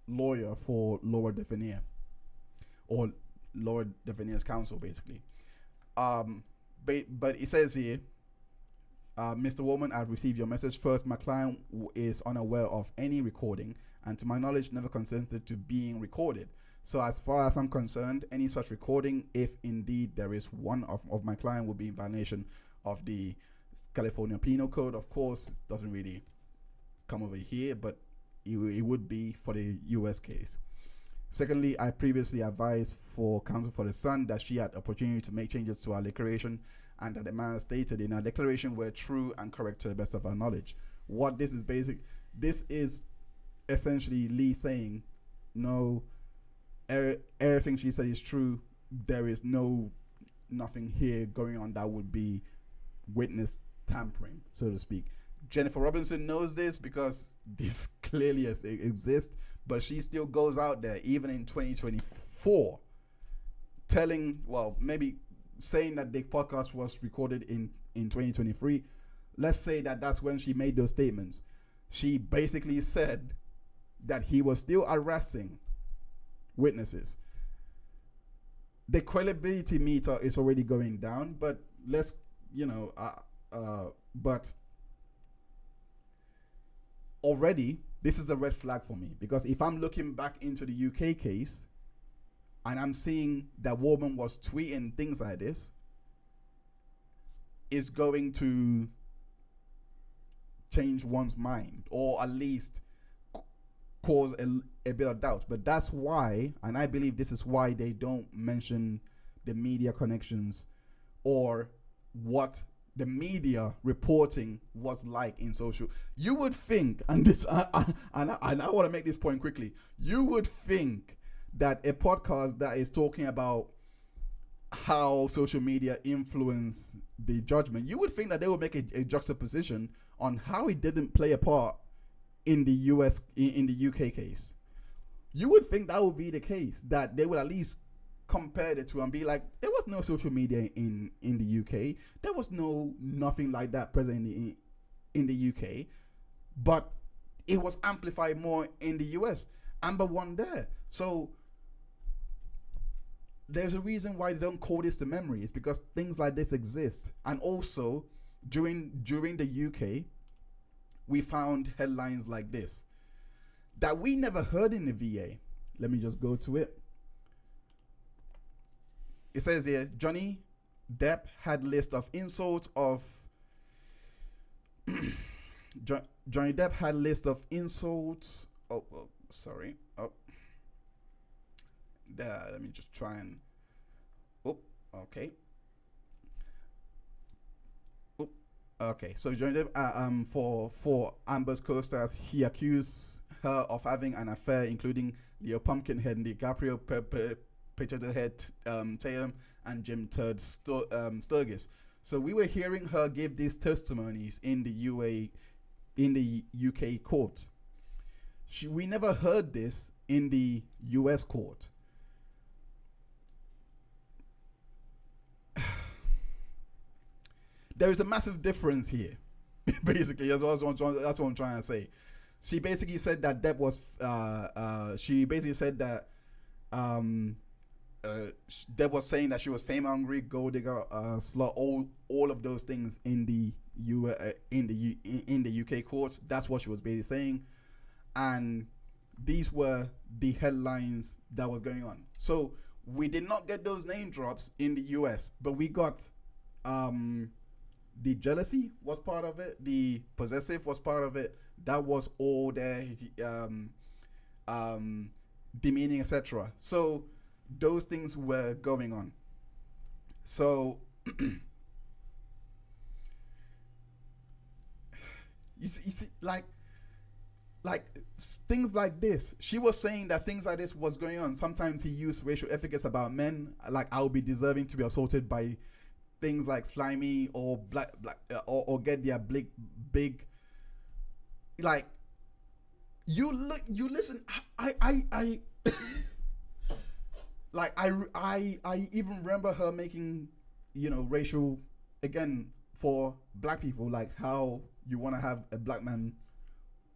E: lawyer for Laura Definier, or Laura Definier's counsel, basically. But it says here, Mr. Waldman, I've received your message. First, my client is unaware of any recording, and to my knowledge, never consented to being recorded. So as far as I'm concerned, any such recording, if indeed there is one of my client, will be in violation of the California Penal Code. Of course, it doesn't really come over here, but it would be for the US case. Secondly, I previously advised for counsel for the son that she had opportunity to make changes to our declaration, and that the matter stated in our declaration were true and correct to the best of our knowledge. What this is essentially Lee saying, no, everything she said is true. There is nothing here going on that would be witness tampering, so to speak. Jennifer Robinson knows this because this clearly exists, but she still goes out there even in 2024 maybe saying that the podcast was recorded in 2023. Let's say that that's when she made those statements. She basically said that he was still harassing witnesses. The credibility meter is already going down, but but already this is a red flag for me, because if I'm looking back into the UK case and I'm seeing that Waldman was tweeting things like this, is going to change one's mind, or at least cause a bit of doubt. But that's why, and I believe this is why, they don't mention the media connections or what the media reporting was like in social. You would think, and this, and I want to make this point quickly, you would think that a podcast that is talking about how social media influence the judgment, you would think that they would make a juxtaposition on how it didn't play a part in the in the UK case. You would think that would be the case, that they would at least compare the two and be like, there was no social media in the UK. There was nothing like that present in the UK, but it was amplified more in the US. Amber won there. So there's a reason why they don't call this to memory. It's because things like this exist. And also during the UK, we found headlines like this that we never heard in the VA. Let me just go to it. It says here, Johnny Depp had list of insults of Johnny Depp had list of insults. Sorry. There, let me just try and. Okay. Okay. So Johnny Depp, for Amber's co-stars, he accused her of having an affair, including Leo Pumpkinhead and DiCaprio, Potato Head Tatum, and Jim Turd Sturgis. So we were hearing her give these testimonies in the UK court. We never heard this in the US court. There is a massive difference here. Basically, that's what I'm trying to say. She basically said that Depp was. She basically said that Depp was saying that she was fame hungry, gold digger, slut, all of those things in the UK courts. That's what she was basically saying, and these were the headlines that was going on. So we did not get those name drops in the US, but we got the jealousy was part of it, the possessive was part of it. That was all there, demeaning, etc. So those things were going on. So you see, like things like this. She was saying that things like this was going on. Sometimes he used racial epithets about men, like I would be deserving to be assaulted by things like slimy or black or get their big. Like you listen. I like I even remember her making, racial, again, for black people, like how you want to have a black man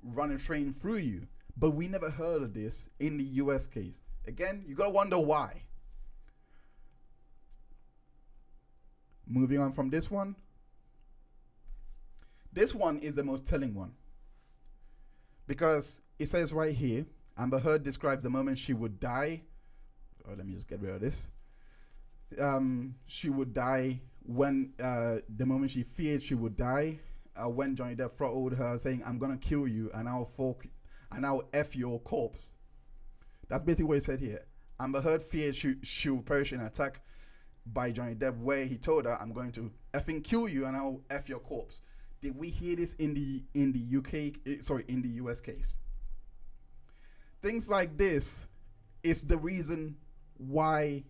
E: run a train through you. But we never heard of this in the US case. Again, you gotta wonder why. Moving on from this one. This one is the most telling one. Because it says right here, Amber Heard describes the moment she would die. Oh, let me just get rid of this. She would die when, the moment she feared she would die, when Johnny Depp throttled her, saying, "I'm gonna kill you and I'll F your corpse." That's basically what he said here. Amber Heard feared she would perish in an attack by Johnny Depp, where he told her, "I'm going to effing kill you and I'll F your corpse." Did we hear this in the US case? Things like this is the reason why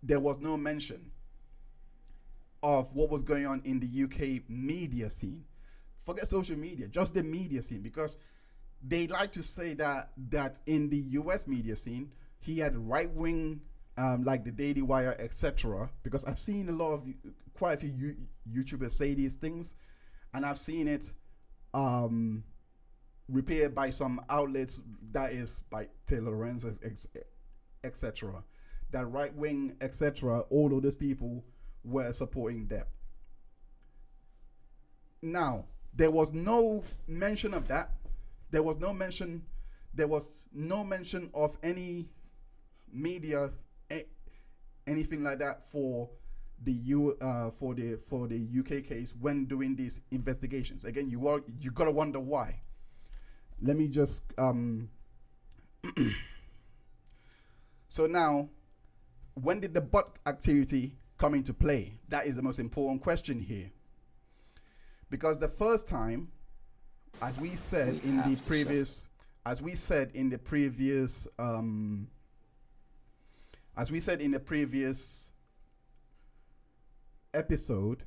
E: there was no mention of what was going on in the UK media scene. Forget social media, just the media scene, because they like to say that in the US media scene, he had right-wing, like the Daily Wire, etc. Because I've seen quite a few YouTubers say these things, and I've seen it repeated by some outlets, that is by Taylor Lorenz, etc. That right-wing, etc. All of those people were supporting Depp. Now, there was no mention of that. There was no mention of any media, anything like that for the UK case when doing these investigations. Again, you gotta wonder why. Let me just so now, when did the bot activity come into play? That is the most important question here. Because the first time, as we said in the previous episode,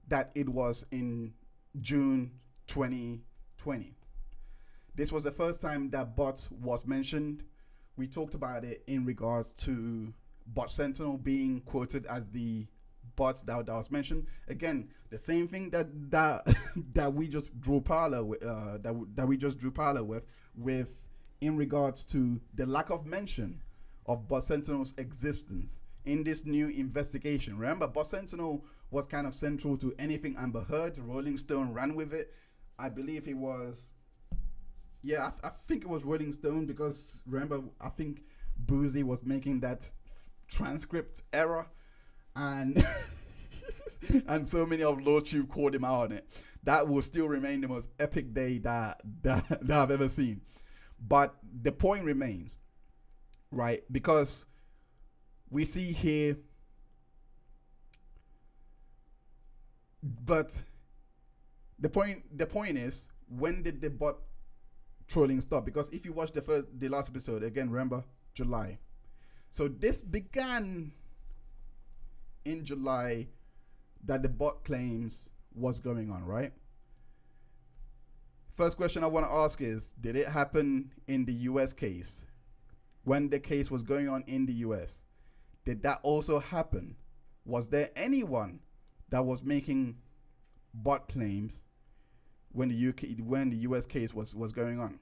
E: that it was in June 2020. This was the first time that bot was mentioned. We talked about it in regards to Bot Sentinel being quoted as the bots that was mentioned. Again, the same thing that we just drew parallel with, with in regards to the lack of mention of Bot Sentinel's existence in this new investigation. Remember, Bot Sentinel was kind of central to anything Amber Heard. Rolling Stone ran with it. I believe it was, I think it was Rolling Stone, because remember, I think Boozy was making that transcript error, and and so many of LordTube called him out on it. That will still remain the most epic day that I've ever seen. But the point remains, right? Because we see here, but the point is, when did the bot trolling stop? Because if you watch the last episode, again, remember, July. So this began in July that the bot claims was going on, right? First question I want to ask is, did it happen in the US case? When the case was going on in the US, did that also happen? Was there anyone that was making bot claims when the US case was going on?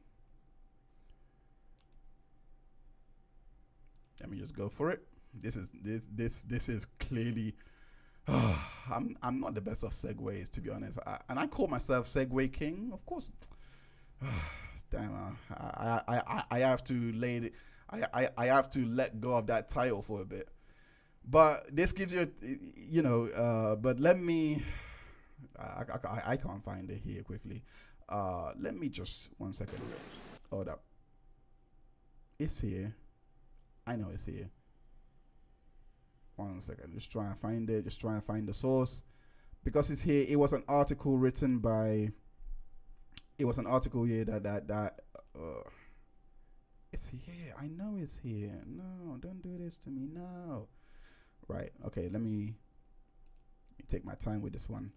E: Let me just go for it. This is clearly I'm not the best of segues, to be honest. And I call myself Segway King, of course. Damn, I have to I have to let go of that title for a bit. But this gives you, but let me, I can't find it here quickly. Let me just, 1 second. Hold up. It's here. I know it's here. 1 second. Just try and find it. Just try and find the source. Because it's here. It was an article written by, it was an article here that it's here. I know it's here. No, don't do this to me. No. Right. Okay. Let me take my time with this one.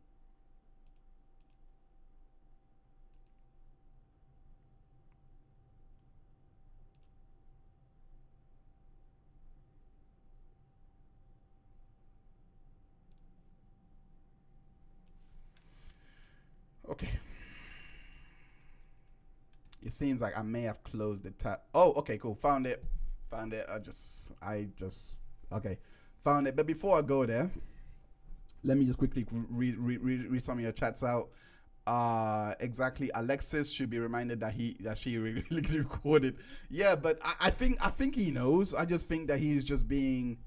E: Okay. It seems like I may have closed the tab. Oh, okay, cool. Found it. Okay. Found it. But before I go there, let me just quickly read some of your chats out. Exactly. Alexis should be reminded that she really recorded. Yeah, but I think he knows. I just think that he's just being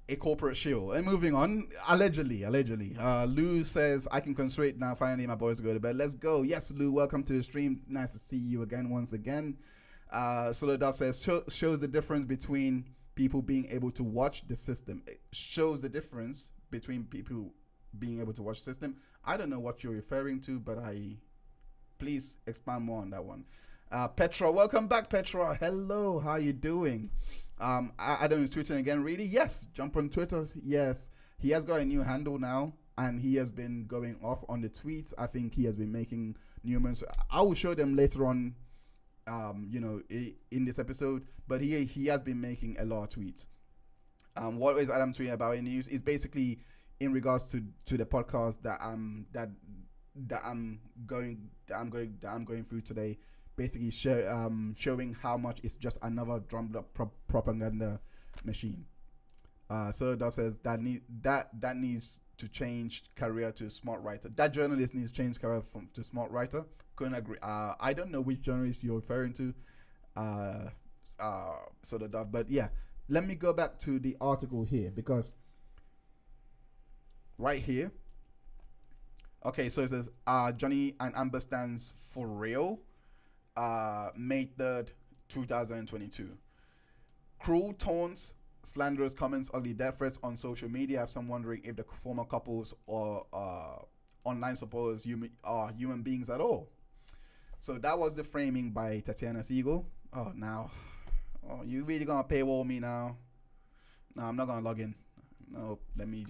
E: a corporate shill. And moving on, allegedly. Lou says, I can concentrate now. Finally, my boys go to bed. Let's go. Yes, Lou, welcome to the stream. Nice to see you again, once again. Solar Dove says, shows the difference between people being able to watch the system. It shows the difference between people being able to watch the system. I don't know what you're referring to, but please expand more on that one. Petra, welcome back, Petra. Hello, how you doing? Adam is tweeting again. Really? Yes. Jump on Twitter. Yes. He has got a new handle now, and he has been going off on the tweets. I think he has been making numerous. I will show them later on, in this episode. But he has been making a lot of tweets. What is Adam tweeting about in news? Is basically in regards to the podcast that I'm going through today. Basically showing how much it's just another drummed up propaganda machine. So that says that needs to change career to smart writer. That journalist needs to change career to smart writer. Couldn't agree. I don't know which journalist you're referring to. But yeah, let me go back to the article here, because right here. Okay, so it says Johnny and Amber stands for real. May 3rd, 2022. Cruel taunts, slanderous comments, ugly death threats on social media have some wondering if the former couples or online supporters are human beings at all. So that was the framing by Tatiana Siegel. Oh, you really gonna paywall me now? No, I'm not gonna log in. No, give me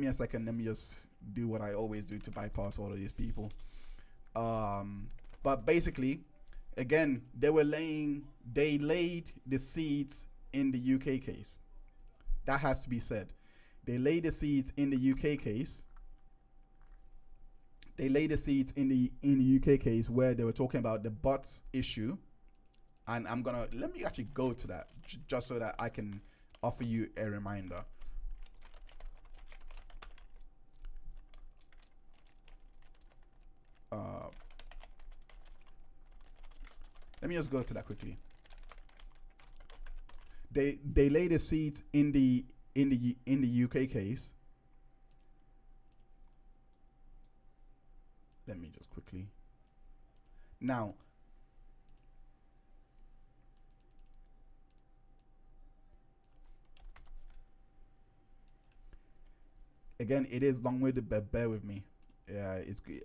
E: a second. Let me just do what I always do to bypass all of these people. But basically, again, they laid the seeds in the UK case. That has to be said. They laid the seeds in the UK case. They laid the seeds in the UK case where they were talking about the bots issue. And let me actually go to that just so that I can offer you a reminder. Let me just go to that quickly. They lay the seeds in the UK case. Let me just quickly. Now, again, it is long-winded, but bear with me. Yeah, it's yeah.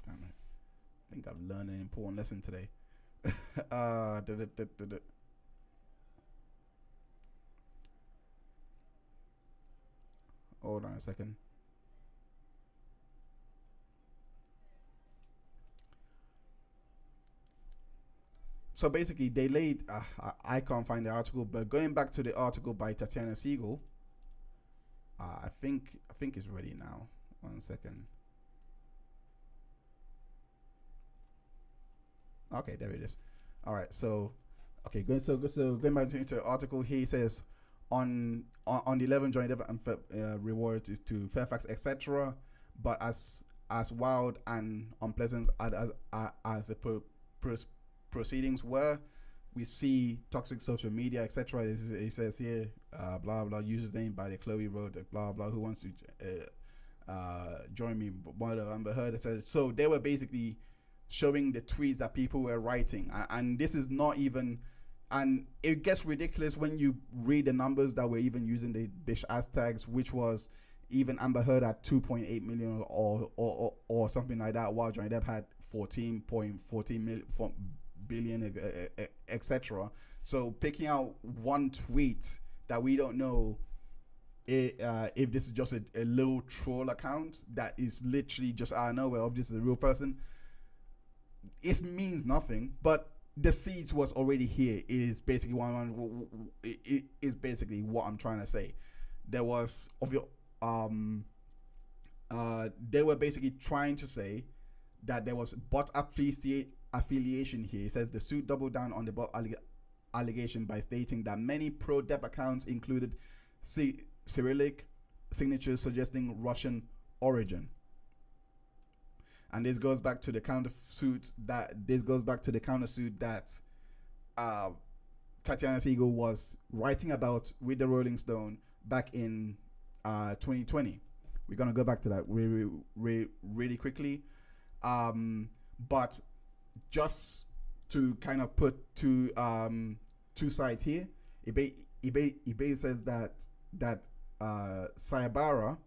E: Damn it. think I've learned an important lesson today. Hold on a second. So basically, they laid. I can't find the article, but going back to the article by Tatiana Siegel, I think it's ready now. 1 second. Okay, there it is. All right, so okay, going back into the article, he says on the 11 Johnny Depp and reward to Fairfax, etc. But as wild and unpleasant as the proceedings were, we see toxic social media, etc. He says here, blah blah, username by the Chloe Road, blah blah. Who wants to join me? One of Amber Heard, etc. So they were basically showing the tweets that people were writing, and this is not even, and it gets ridiculous when you read the numbers that were even using the hashtags, which was even Amber Heard at 2.8 million or something like that, while Johnny Depp had 14.14 billion, etc. So picking out one tweet that we don't know if this is just a little troll account that is literally just out of nowhere, if this is a real person, it means nothing. But the seeds was already here is basically what I'm trying to say. There was they were basically trying to say that there was bot affiliation here. It says the suit doubled down on the bot allegation by stating that many pro-Depp accounts included Cyrillic signatures suggesting Russian origin. And this goes back to the countersuit that Tatiana Siegel was writing about with the Rolling Stone back in 2020. We're gonna go back to that really quickly, but just to kind of put two sides here, eBay says that Sayabara,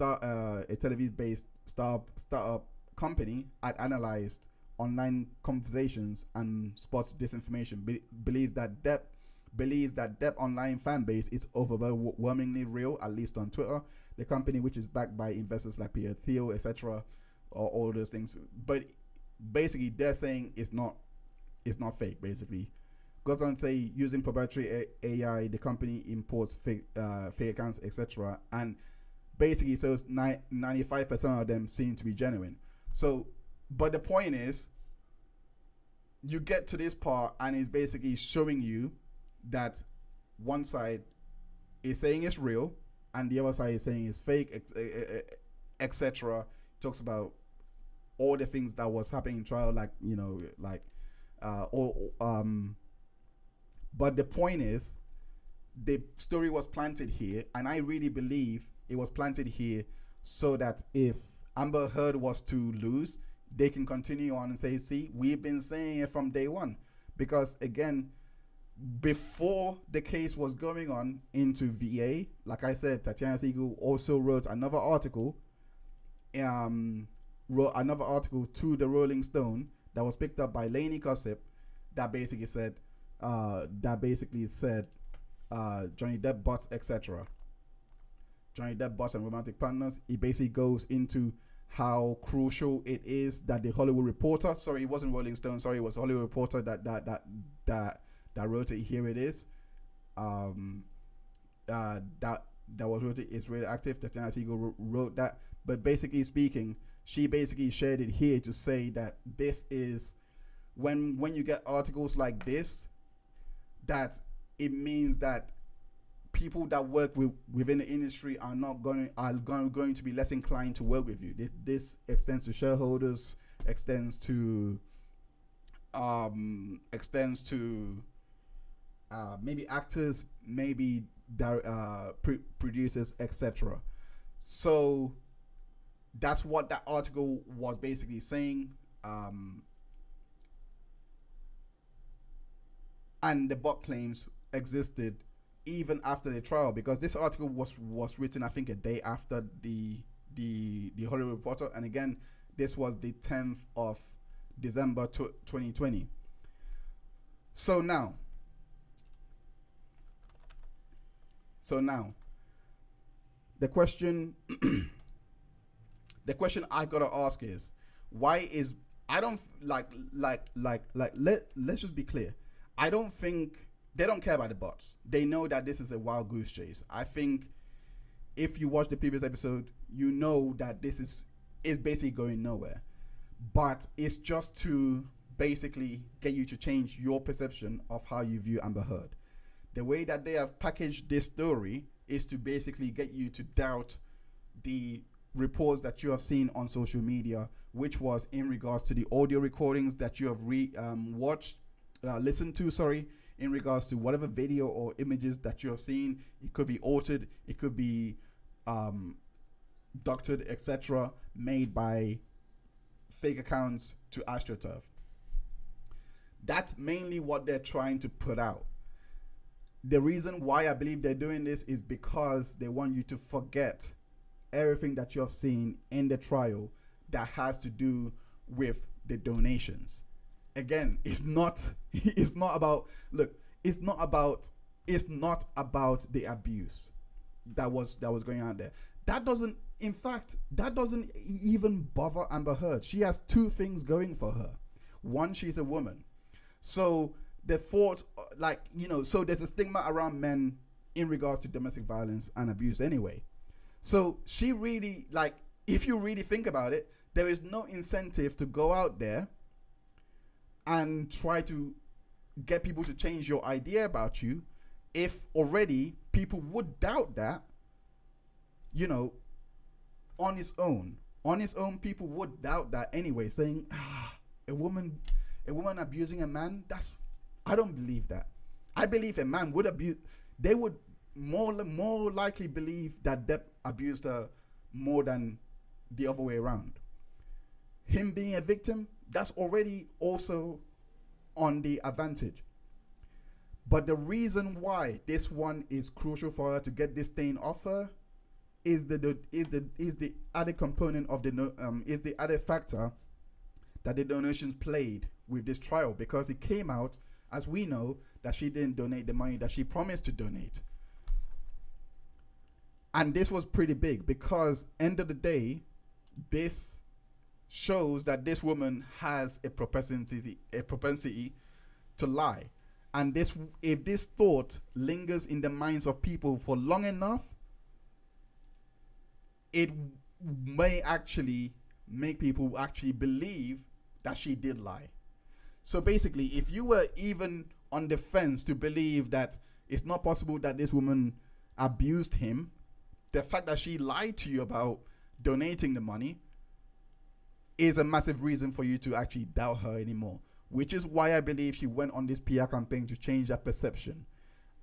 E: a Tel Aviv-based startup company, had analyzed online conversations and spots disinformation. Believes that Depp online fan base is overwhelmingly real, at least on Twitter. The company, which is backed by investors like Pierre Thiel, etc., or all those things. But basically, they're saying it's not fake. Basically, goes on to say using proprietary AI, the company imports fake accounts, etc. And basically, so 95% of them seem to be genuine. So, but the point is, you get to this part and it's basically showing you that one side is saying it's real and the other side is saying it's fake, etc. Talks about all the things that was happening in trial, but the point is, the story was planted here, and I really believe it was planted here so that if Amber Heard was to lose, they can continue on and say, see, we've been saying it from day one. Because again, before the case was going on into VA, like I said, Tatiana Siegel also wrote another article to the Rolling Stone that was picked up by Lainey Gossip that basically said Johnny Depp bots, etc. Johnny Depp bots and romantic partners. It basically goes into how crucial it is that the Hollywood Reporter, sorry, it wasn't Rolling Stone, sorry, it was Hollywood Reporter that wrote it. Here it is. That was wrote it. It's radioactive. Tatiana Siegel wrote that. But basically speaking, she basically shared it here to say that this is when you get articles like this, that it means that people that work within the industry are going to be less inclined to work with you. This extends to shareholders, extends to maybe actors, maybe producers, etc. So that's what that article was basically saying. And the bot claims existed even after the trial, because this article was written, I think, a day after the Hollywood Reporter. And again, this was the 10th of December 2020. So now, the question the question I gotta ask is, why is I don't let's just be clear. I don't think they don't care about the bots. They know that this is a wild goose chase. I think if you watch the previous episode, you know that this is basically going nowhere. But it's just to basically get you to change your perception of how you view Amber Heard. The way that they have packaged this story is to basically get you to doubt the reports that you have seen on social media, which was in regards to the audio recordings that you have listened to, in regards to whatever video or images that you have seen. It could be altered, it could be doctored, etc., made by fake accounts to AstroTurf. That's mainly what they're trying to put out. The reason why I believe they're doing this is because they want you to forget everything that you have seen in the trial that has to do with the donations. Again, it's not about the abuse that was going on there. That doesn't even bother Amber Heard. She has two things going for her. One, she's a woman. So the thought, so there's a stigma around men in regards to domestic violence and abuse anyway. So she really, if you really think about it, there is no incentive to go out there and try to get people to change your idea about you if already people would doubt that, on its own. On its own, people would doubt that anyway, saying, a woman abusing a man, I don't believe that. I believe a man would abuse, they would more likely believe that Depp abused her more than the other way around. Him being a victim, that's already also on the advantage. But the reason why this one is crucial for her to get this stain off her is the added component of is the added factor that the donations played with this trial, because it came out, as we know, that she didn't donate the money that she promised to donate. And this was pretty big because, end of the day, this shows that this woman has a propensity to lie. And if this thought lingers in the minds of people for long enough, it may actually make people actually believe that she did lie. So basically, if you were even on the fence to believe that it's not possible that this woman abused him, the fact that she lied to you about donating the money is a massive reason for you to actually doubt her anymore, which is why I believe she went on this PR campaign to change that perception.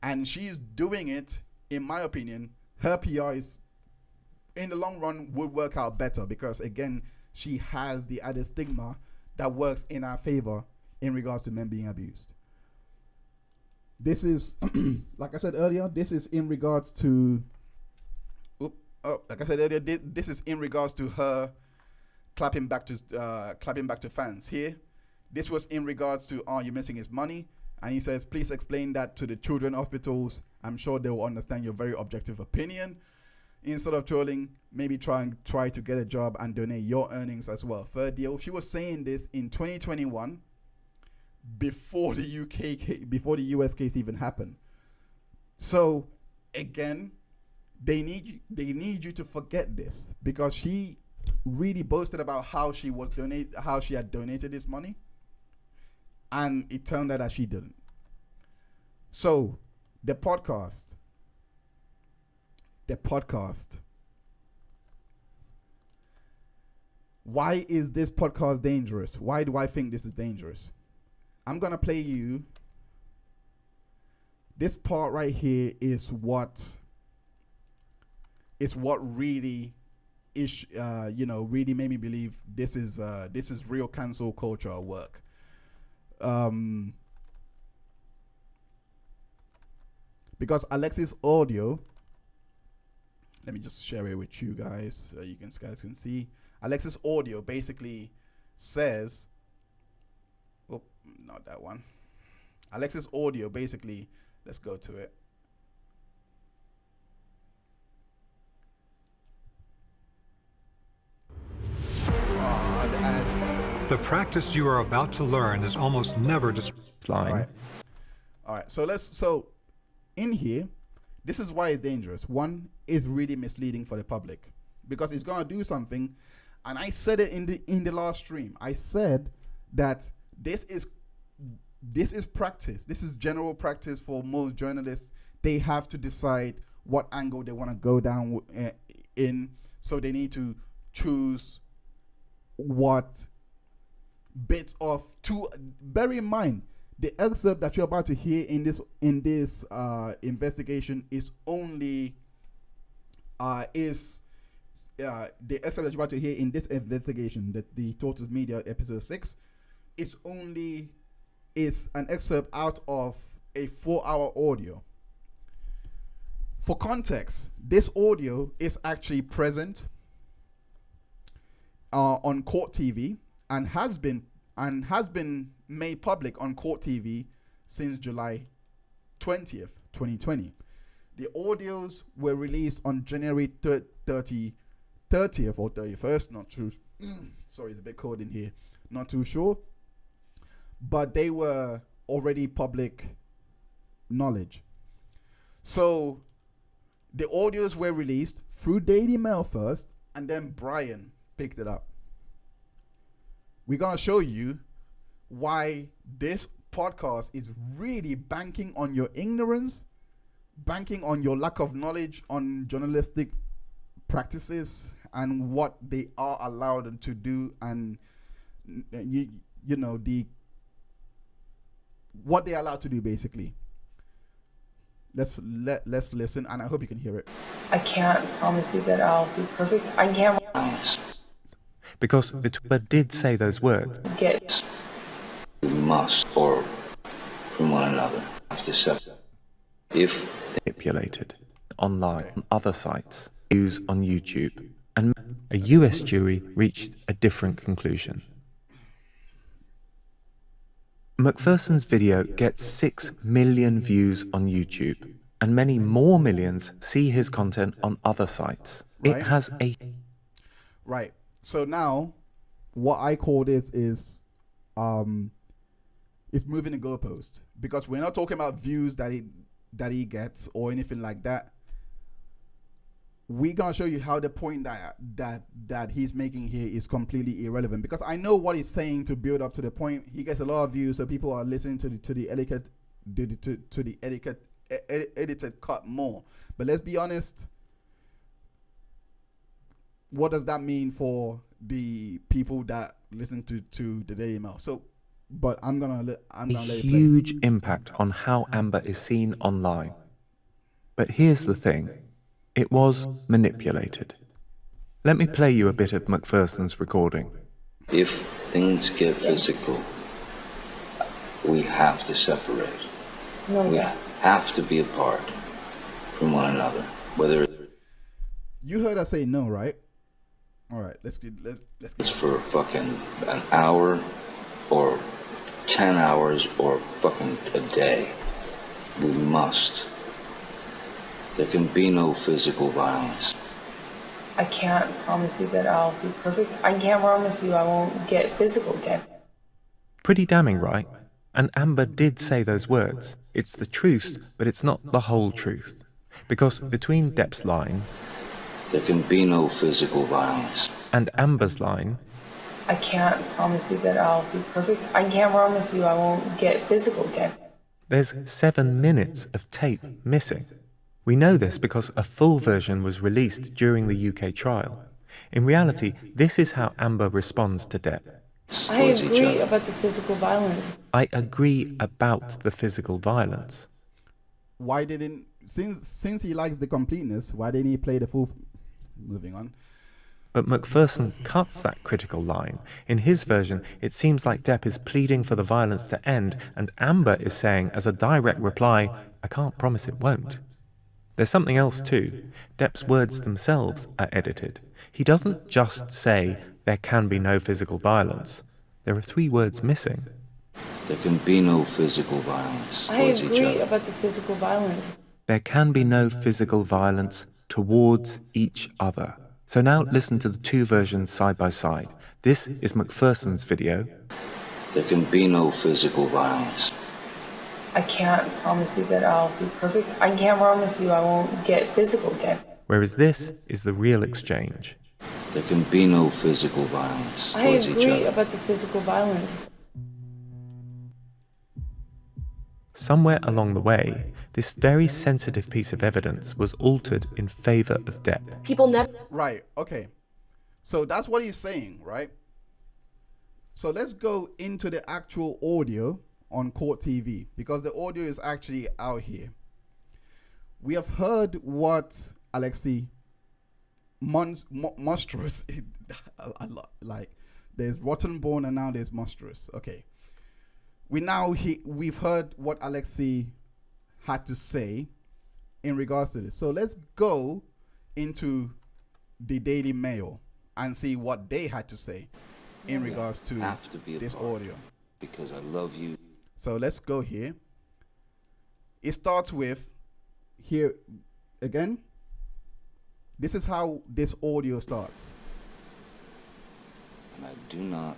E: And she's doing it, in my opinion, her PR is, in the long run, would work out better because, again, she has the added stigma that works in our favor in regards to men being abused. This is, like I said earlier, this is in regards to, this is in regards to her clapping back to fans here. This was in regards to, you're missing his money. And he says, please explain that to the children hospitals. I'm sure they will understand your very objective opinion. Instead of trolling, maybe try to get a job and donate your earnings as well. Third deal. She was saying this in 2021, before the US case even happened. So again, they need you to forget this, because she really boasted about how she had donated this money, and it turned out that she didn't. So the podcast. Why is this podcast dangerous? Why do I think this is dangerous? I'm gonna play you. This part right here is what really is really made me believe this is real cancel culture at work. Because Alexis audio, let me just share it with you guys so you guys can see. Alexis audio basically says not that one. Alexis audio, basically. Let's go to it. The ads.
G: The practice you are about to learn is almost never
F: line.
E: All right. So in here, this is why it's dangerous. One, is really misleading for the public because it's gonna do something. And I said it in the last stream. I said that this is practice. This is general practice for most journalists. They have to decide what angle they want to go down in. So they need to choose what bits of to bear in mind. The excerpt that you're about to hear in this investigation is only the excerpt that you're about to hear in this investigation, that the Tortoise Media episode 6, is an excerpt out of a 4-hour audio. For context, this audio is actually present on Court TV and has been made public on Court TV since July 20th, 2020. The audios were released on January 30th or 31st, not too sorry, it's a bit cold in here, not too sure, but they were already public knowledge. So the audios were released through Daily Mail first, and then Brian picked it up. We're gonna show you why this podcast is really banking on your ignorance, banking on your lack of knowledge on journalistic practices and what they are allowed to do, and you know what they're allowed to do, basically. Let's listen, and I hope you can hear it.
H: I can't promise you that I'll be perfect. I can't
F: Because but did say those words.
H: get
I: We must borrow from one another. If
F: Manipulated online on other sites, views on YouTube, and a US jury reached a different conclusion. McPherson's video gets 6 million views on YouTube, and many more millions see his content on other sites.
E: Right.
F: It has a
E: Right. So now, what I call this is moving the goalpost, because we're not talking about views that he gets or anything like that. We're gonna show you how the point that he's making here is completely irrelevant, because I know what he's saying to build up to the point. He gets a lot of views, so people are listening to the edited cut more. But let's be honest, what does that mean for the people that listen to the Daily Mail? So, but I'm gonna let it play.
F: huge impact on how Amber is seen online. But here's the thing. It was manipulated. Let me play you a bit of McPherson's recording.
I: if things get physical, we have to separate.
H: no,
I: We have to be apart from one another. Whether
E: You heard us say no, right? All right, let's get
I: it's for fucking an hour or 10 hours or fucking a day, we must. There can be no physical violence.
H: I can't promise you that I'll be perfect. I can't promise you I won't get physical again.
F: Pretty damning, right? And Amber did say those words. It's the truth, but it's not the whole truth. Because between Depp's line
I: There can be no physical violence.
F: and Amber's line,
H: I can't promise you that I'll be perfect. I can't promise you I won't get physical again.
F: there's 7 minutes of tape missing. We know this because a full version was released during the UK trial. In reality, this is how Amber responds to Depp.
H: I
I: Towards each
H: agree
I: other.
H: about the physical violence.
F: I agree about the physical violence.
E: Why didn't, since he likes the completeness, why didn't he play the full? Moving on.
F: But McPherson cuts that critical line. In his version, it seems like Depp is pleading for the violence to end, and Amber is saying as a direct reply, I can't promise it won't. There's something else too. Depp's words themselves are edited. He doesn't just say there can be no physical violence. There are 3 words missing.
I: There can be no physical violence
H: I
I: towards each
H: agree
I: other.
H: about the physical violence.
F: There can be no physical violence towards each other. So now listen to the two versions side by side. This is McPherson's video.
I: There can be no physical violence.
H: I can't promise you that I'll be perfect. I can't promise you I won't get physical again.
F: Whereas this is the real exchange.
I: There can be no physical violence
H: I
I: towards each
H: agree
I: other.
H: about the physical violence.
F: Somewhere along the way, this very sensitive piece of evidence was altered in favor of Depp.
J: People never.
E: Right. Okay. So that's what he's saying, right? So let's go into the actual audio on Court TV, because the audio is actually out here. We have heard what Alexei monstrous. Like there's rotten bone and now there's monstrous. Okay. We've heard what Alexei had to say in regards to this. So let's go into the Daily Mail and see what they had to say in regards to this audio.
I: Because I love you.
E: So let's go here. It starts with here again. This is how this audio starts.
I: And I do not.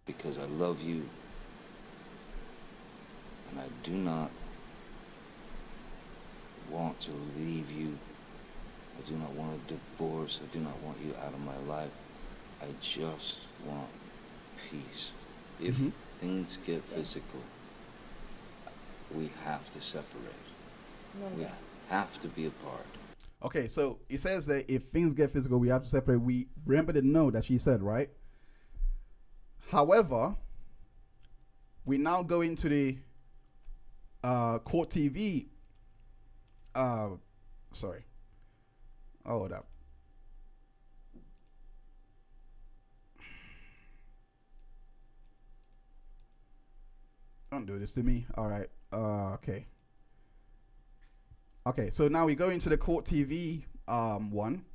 I: Because I love you. And I do not want to leave you. I do not want a divorce. I do not want you out of my life. I just want peace. If things get physical, we have to separate. We have to be apart.
E: Okay, so it says that if things get physical, we have to separate. We remember the no that she said, right? However, we now go into the Court TV. Sorry. Hold up. Don't do this to me. All right. Okay. Okay. So now we go into the Court TV one,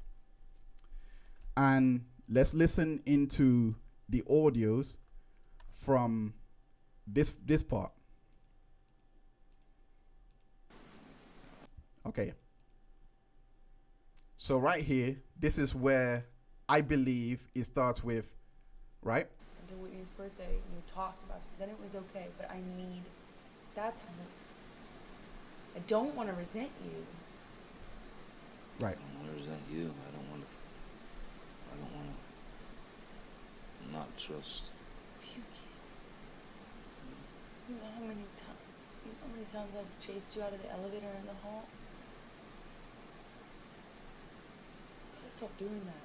E: and let's listen into the audios from this part. Okay. So right here, this is where I believe it starts with, right?
H: To Whitney's birthday, we talked about it. Then it was okay, but I need. I don't want to resent you.
E: Right.
I: I don't want to resent you. I don't want to not trust.
H: You know how many times I've chased you out of the elevator in the hall? Gotta stop doing that.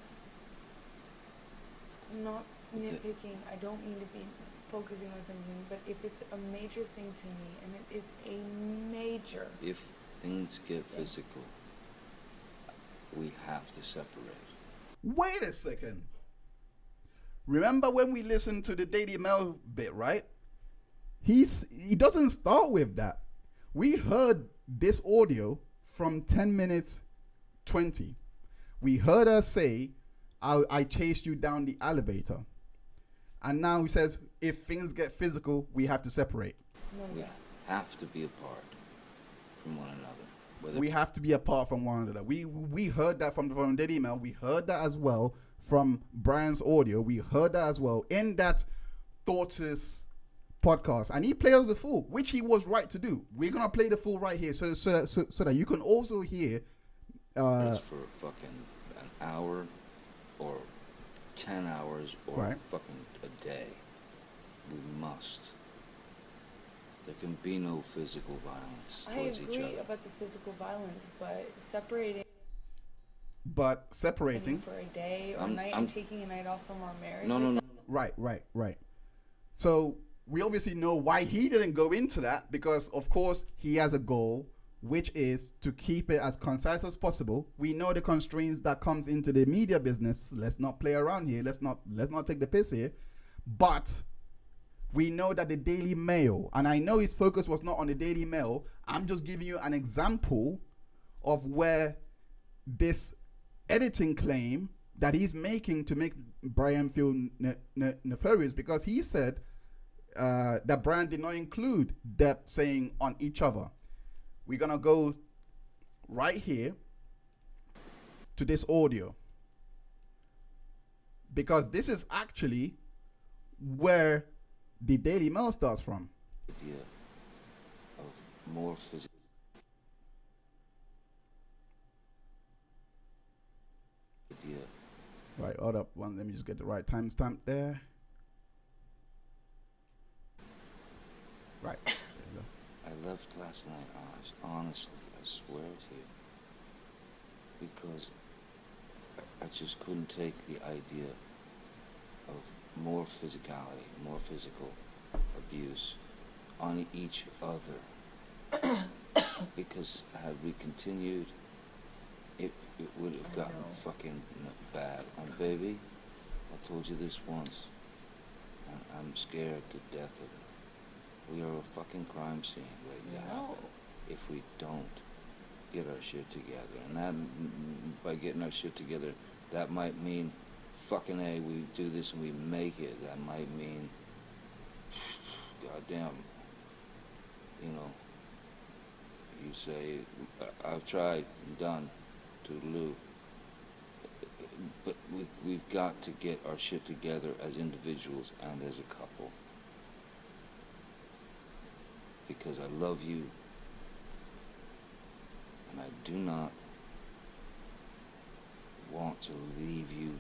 H: I'm not nitpicking. I don't mean to be focusing on something, but if it's a major thing to me, and it is a major.
I: If things get physical, we have to separate.
E: Wait a second. Remember when we listened to the Daily Mail bit, right? He doesn't start with that. We heard this audio from 10 minutes 20. We heard her say, I chased you down the elevator. And now he says, if things get physical, we have to separate.
I: We have to be apart from one another.
E: We have to be apart from one another. We heard that from the Daily Mail. We heard that as well from Brian's audio. We heard that as well in that Thoughts podcast. And he played us the fool, which he was right to do. We're going to play the fool right here so that you can also hear.
I: It's for fucking an hour or 10 hours or fucking a day. We must. There can be no physical violence towards each other.
H: I agree about the physical violence, but separating. For a day or night and taking a night off from our marriage.
I: No.
E: Right. So we obviously know why he didn't go into that, because of course he has a goal, which is to keep it as concise as possible. We know the constraints that comes into the media business. Let's not play around here. Let's not take the piss here. But we know that the Daily Mail, and I know his focus was not on the Daily Mail. I'm just giving you an example of where this editing claim that he's making to make Brian feel nefarious, because he said that Brian did not include Depp saying on each other. We're gonna go right here to this audio, because this is actually where the Daily Mail starts from.
I: Idea of more physical. Idea.
E: Right, hold up one. Let me just get the right timestamp there. Right. There you go.
I: I left last night, honestly, I swear to you, because I just couldn't take the idea of more physicality, more physical abuse on each other. Because had we continued, it would have gotten fucking bad. And baby, I told you this once, and I'm scared to death of it. We are a fucking crime scene waiting to happen if we don't get our shit together. And that, by getting our shit together, that might mean fucking A, we do this and we make it. That might mean, goddamn, you know, you say, I've tried and done, toodaloo. But we've got to get our shit together as individuals and as a couple. Because I love you, and I do not want to leave you.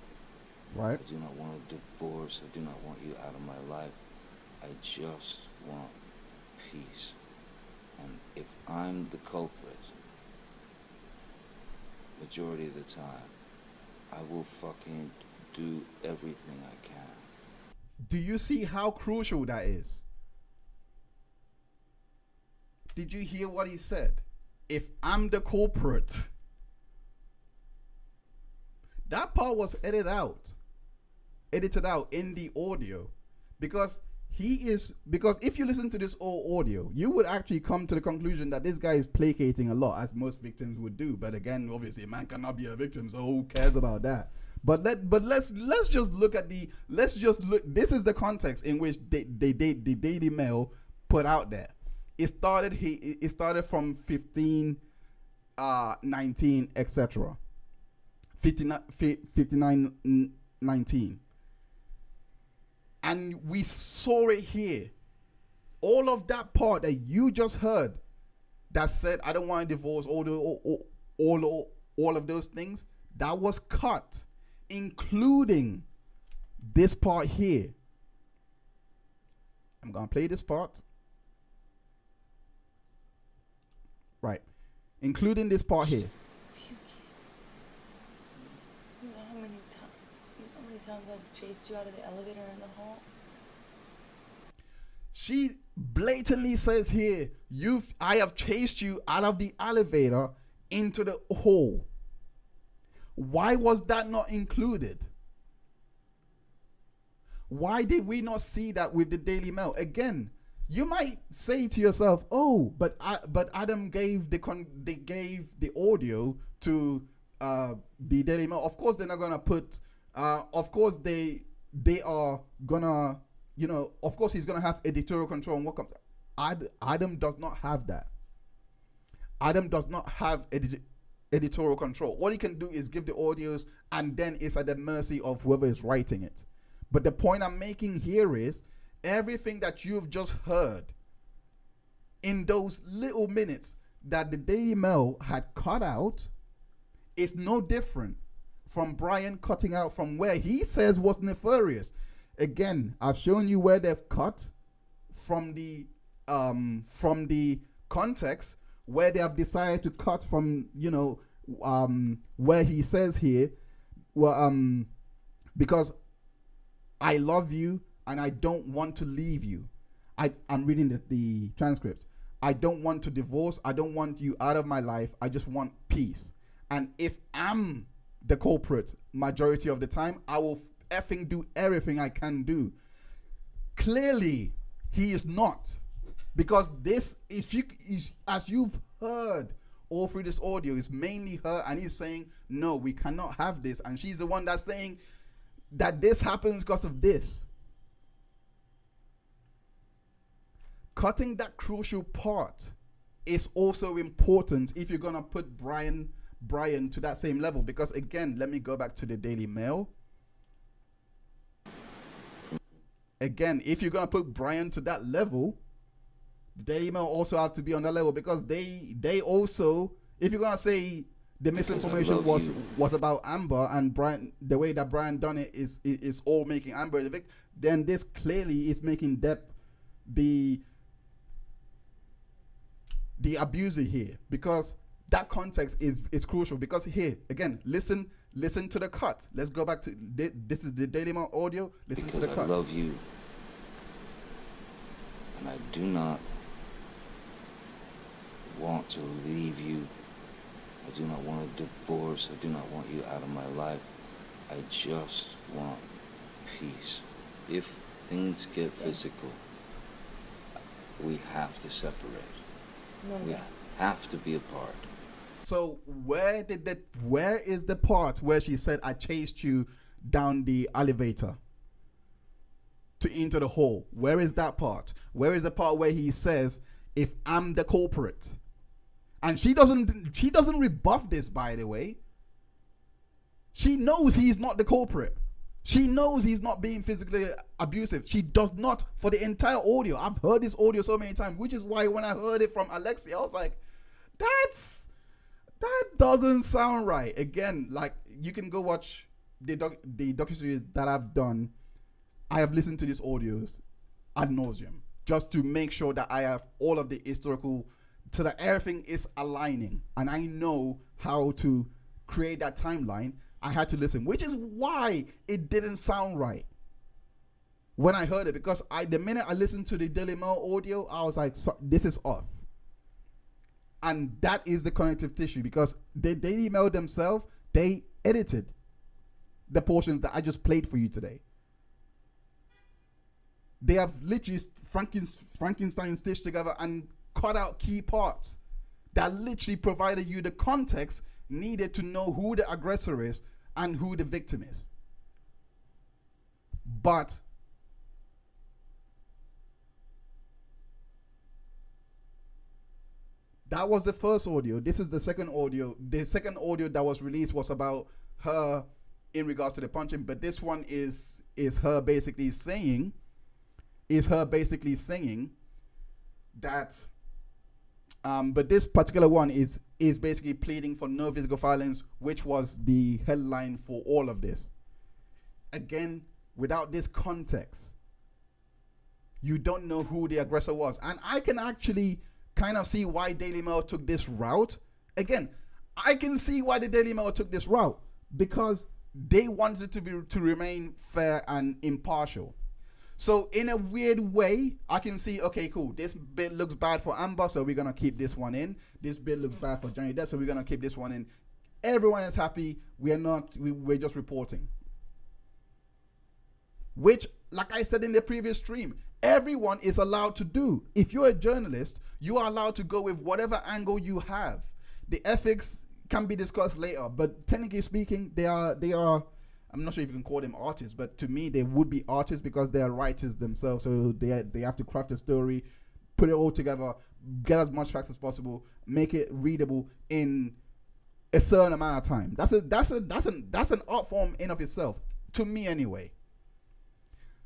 E: Right.
I: I do not want a divorce. I do not want you out of my life. I just want peace. And if I'm the culprit, majority of the time, I will fucking do everything I can.
E: Do you see how crucial that is? Did you hear what he said? If I'm the culprit. That part was edited out in the audio, because if you listen to this all audio, you would actually come to the conclusion that this guy is placating a lot, as most victims would do. But again, obviously, a man cannot be a victim, so who cares about that? But let's just look. This is the context in which the Daily Mail put out there. It started from 15, 19, etc. 59, 19. And we saw it here. All of that part that you just heard that said, I don't want a divorce, all of those things, that was cut, including this part here. I'm going to play this part. Right. Including this part here.
H: You know how many times I've chased you out of the elevator in the hall?
E: She blatantly says here, I have chased you out of the elevator into the hole. Why was that not included? Why did we not see that with the Daily Mail? Again, you might say to yourself, "Oh, but Adam gave the audio to the Daily Mail. Of course, they're not gonna put. Of course, they are gonna. You know, of course, he's gonna have editorial control on what comes. Adam does not have that. Adam does not have editorial control. All he can do is give the audios, and then it's at the mercy of whoever is writing it. But the point I'm making here is, everything that you've just heard in those little minutes that the Daily Mail had cut out is no different from Brian cutting out from where he says was nefarious. Again, I've shown you where they've cut from the context, where they have decided to cut from, where he says here, because I love you and I don't want to leave you. I'm reading the transcripts. I don't want to divorce. I don't want you out of my life. I just want peace. And if I'm the culprit majority of the time, I will effing do everything I can do. Clearly, he is not. Because this, as you've heard all through this audio is mainly her, and he's saying, no, we cannot have this. And she's the one that's saying that this happens because of this. Cutting that crucial part is also important if you're going to put Brian to that same level. Because again, let me go back to the Daily Mail. Again, if you're going to put Brian to that level, the Daily Mail also have to be on that level, because they also, if you're going to say the misinformation was about Amber and Brian, the way that Brian done it is all making Amber the victim, then this clearly is making Depp the abuser here, because that context is crucial. Because here again, listen to the cut. Let's go back to this is the Daily Mail audio. Listen to the cut.
I: I love you, and I do not want to leave you. I do not want a divorce. I do not want you out of my life. I just want peace. If things get physical, we have to separate. We have to be apart.
E: So where is the part where she said, I chased you down the elevator into the hall? Where is that part? Where is the part where he says, if I'm the culprit? And she doesn't rebuff this, by the way. She knows he's not the culprit. She knows he's not being physically abusive. She does not, for the entire audio. I've heard this audio so many times, which is why when I heard it from Alexia, I was like, that doesn't sound right. Again, like, you can go watch the docuseries that I've done. I have listened to these audios ad nauseum just to make sure that I have all of the historical, so that everything is aligning, and I know how to create that timeline. I had to listen, which is why it didn't sound right when I heard it, because the minute I listened to the Daily Mail audio, I was like, this is off. And that is the connective tissue, because the Daily Mail themselves, they edited the portions that I just played for you today. They have literally Frankenstein stitched together and cut out key parts that literally provided you the context needed to know who the aggressor is and who the victim is. But that was the first audio. This is the second audio. The second audio that was released was about her in regards to the punching, but this one is her basically saying that but this particular one is basically pleading for no physical violence, which was the headline for all of this. Again, without this context, you don't know who the aggressor was. And I can actually kind of see why Daily Mail took this route. Again, I can see why the Daily Mail took this route, because they wanted it to remain fair and impartial. So in a weird way, I can see, okay, cool, this bit looks bad for Amber, so we're going to keep this one in. This bit looks bad for Johnny Depp, so we're going to keep this one in. Everyone is happy. We're just reporting. Which, like I said in the previous stream, everyone is allowed to do. If you're a journalist, you are allowed to go with whatever angle you have. The ethics can be discussed later, but technically speaking, they are I'm not sure if you can call them artists, but to me, they would be artists because they are writers themselves. So they have to craft a story, put it all together, get as much facts as possible, make it readable in a certain amount of time. That's an art form in of itself, to me anyway.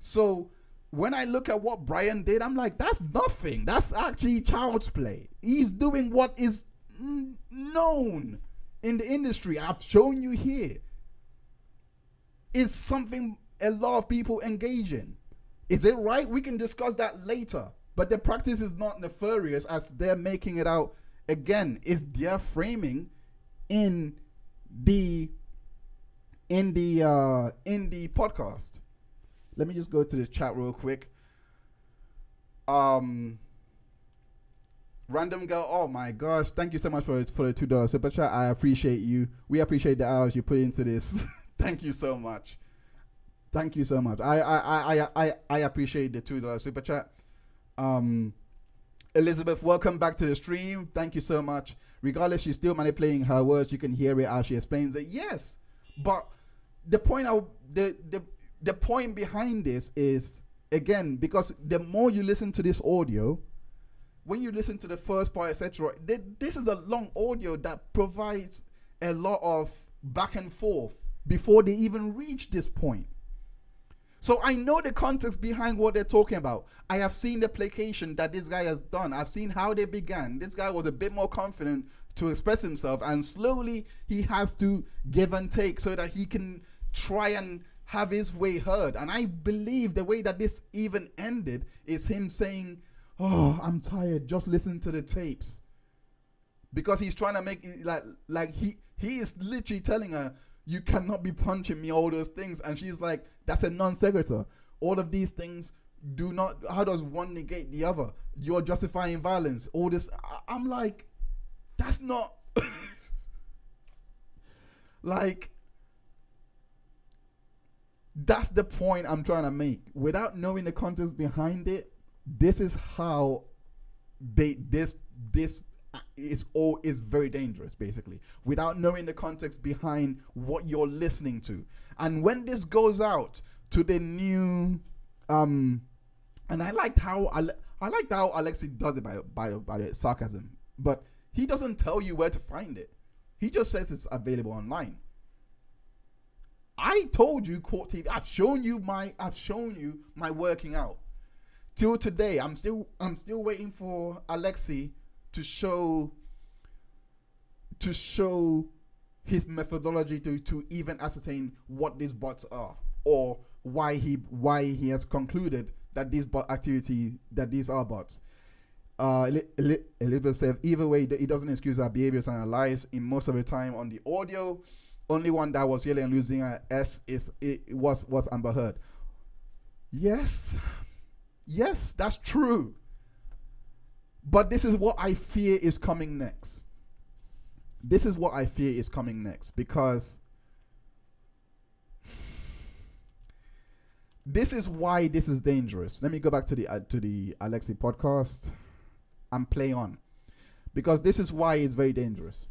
E: So when I look at what Brian did, I'm like, that's nothing. That's actually child's play. He's doing what is known in the industry. I've shown you here. Is something a lot of people engage in. Is it right? We can discuss that later. But the practice is not nefarious as they're making it out. Again, it's their framing in the podcast. Let me just go to the chat real quick. Random girl, oh my gosh, thank you so much for the $2 super chat. I appreciate you. We appreciate the hours you put into this. Thank you so much. Thank you so much. I appreciate the $2 super chat. Elizabeth, welcome back to the stream. Thank you so much. Regardless, she's still manipulating her words. You can hear it as she explains it. Yes, but the point the point behind this is, again, because the more you listen to this audio, when you listen to the first part, etc., this is a long audio that provides a lot of back and forth before they even reach this point. So I know the context behind what they're talking about. I have seen the placation that this guy has done. I've seen how they began. This guy was a bit more confident to express himself, and slowly he has to give and take so that he can try and have his way heard. And I believe the way that this even ended is him saying, "Oh, I'm tired, just listen to the tapes." Because he's trying to make it like he is literally telling her, "You cannot be punching me," all those things. And she's like, that's a non sequitur. All of these things do not, how does one negate the other? You're justifying violence. All this, I'm like, that's not, like, that's the point I'm trying to make. Without knowing the context behind it, this is how this is very dangerous, basically, without knowing the context behind what you're listening to. And when this goes out to the new and I liked how Alexei does it by the sarcasm, but he doesn't tell you where to find it. He just says it's available online. I told you Court TV. I've shown you my working out. Till today, I'm still waiting for Alexei to show his methodology to even ascertain what these bots are, or why he has concluded that these bot activity, that these are bots. Elizabeth says, either way, it doesn't excuse our behaviors and our lies. In most of the time on the audio, only one that was yelling and losing her S was Amber Heard. Yes, that's true. But this is what I fear is coming next. Because this is why this is dangerous. Let me go back to the Alexei podcast and play on, because this is why it's very dangerous.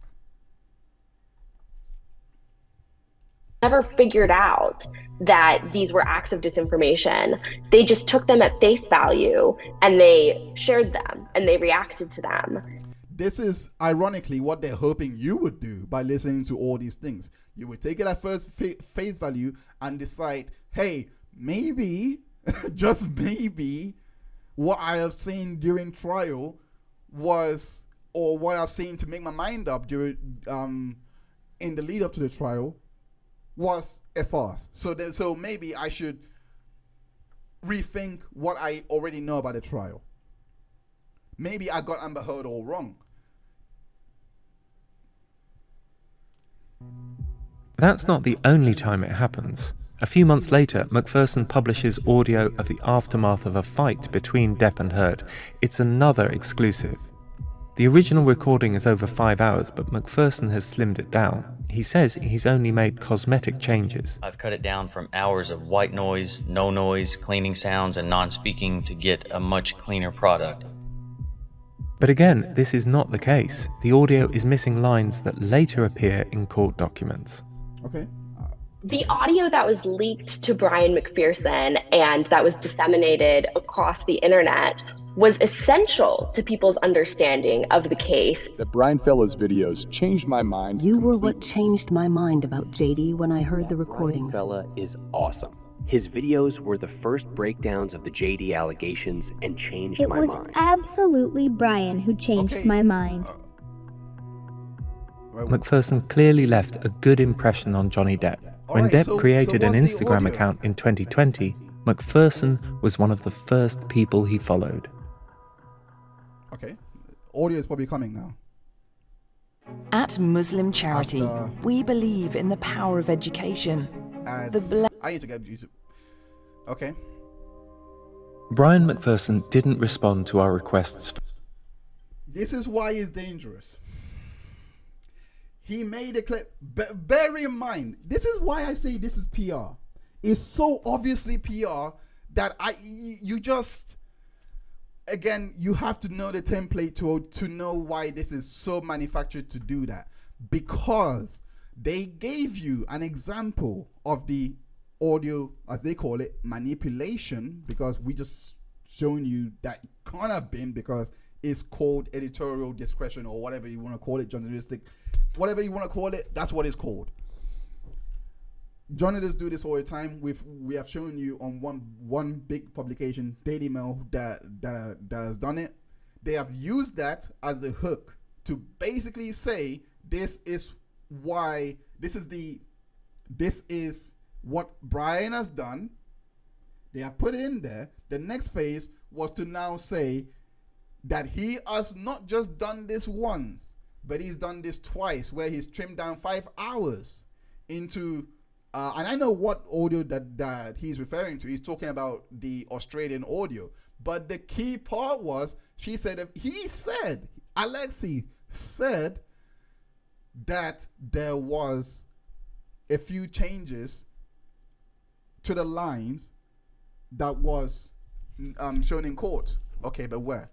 J: Never figured out that these were acts of disinformation. They just took them at face value and they shared them and they reacted to them.
E: This is ironically what they're hoping you would do by listening to all these things. You would take it at first face value and decide, hey, maybe, just maybe, what I have seen during trial was, or what I've seen to make my mind up during in the lead up to the trial, was a farce. So maybe I should rethink what I already know about the trial. Maybe I got Amber Heard all wrong.
F: That's not the only time it happens. A few months later, McPherson publishes audio of the aftermath of a fight between Depp and Heard. It's another exclusive. The original recording is over 5 hours, but McPherson has slimmed it down. He says he's only made cosmetic changes.
K: I've cut it down from hours of white noise, no noise, cleaning sounds, and non-speaking to get a much cleaner product.
F: But again, this is not the case. The audio is missing lines that later appear in court documents.
E: Okay.
J: The audio that was leaked to Brian McPherson and that was disseminated across the internet was essential to people's understanding of the case.
L: The Brian Fella's videos changed my mind.
M: You were what changed my mind about JD when I heard the recordings.
N: Brian Fella is awesome. His videos were the first breakdowns of the JD allegations and changed my mind.
O: It was absolutely Brian who changed my mind.
F: McPherson clearly left a good impression on Johnny Depp. When Depp created an Instagram account in 2020, McPherson was one of the first people he followed.
E: Okay. Audio is probably coming now.
P: At Muslim Charity, we believe in the power of education.
E: I need to get YouTube. Okay.
F: Brian McPherson didn't respond to our requests.
E: This is why it's dangerous. He made a clip. Bear in mind, this is why I say this is PR. It's so obviously PR that you just, again, you have to know the template to know why this is so manufactured to do that, because they gave you an example of the audio, as they call it, manipulation, because we just shown you that it can't have been, because it's called editorial discretion, or whatever you want to call it, journalistic, whatever you want to call it, that's what it's called. Journalists do this all the time. We have shown you on one big publication, Daily Mail, that has done it. They have used that as a hook to basically say this is what Brian has done. They have put it in there. The next phase was to now say that he has not just done this once, but he's done this twice, where he's trimmed down 5 hours into and I know what audio that he's referring to. He's talking about the Australian audio. But the key part was, Alexi said that there was a few changes to the lines that was shown in court. Okay, but where?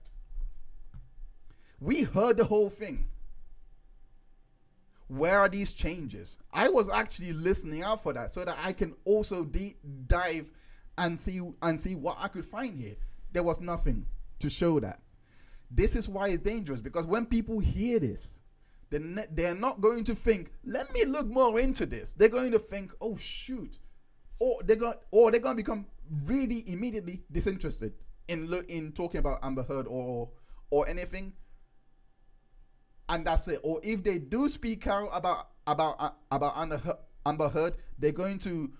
E: We heard the whole thing. Where are these changes? I was actually listening out for that so that I can also dive and see what I could find here. There was nothing to show that. This is why it's dangerous, because when people hear this, they're not going to think, let me look more into this. They're going to think, oh shoot, or they're going to become really immediately disinterested in talking about Amber Heard or anything. And that's it. Or if they do speak out about Amber Heard, they're going to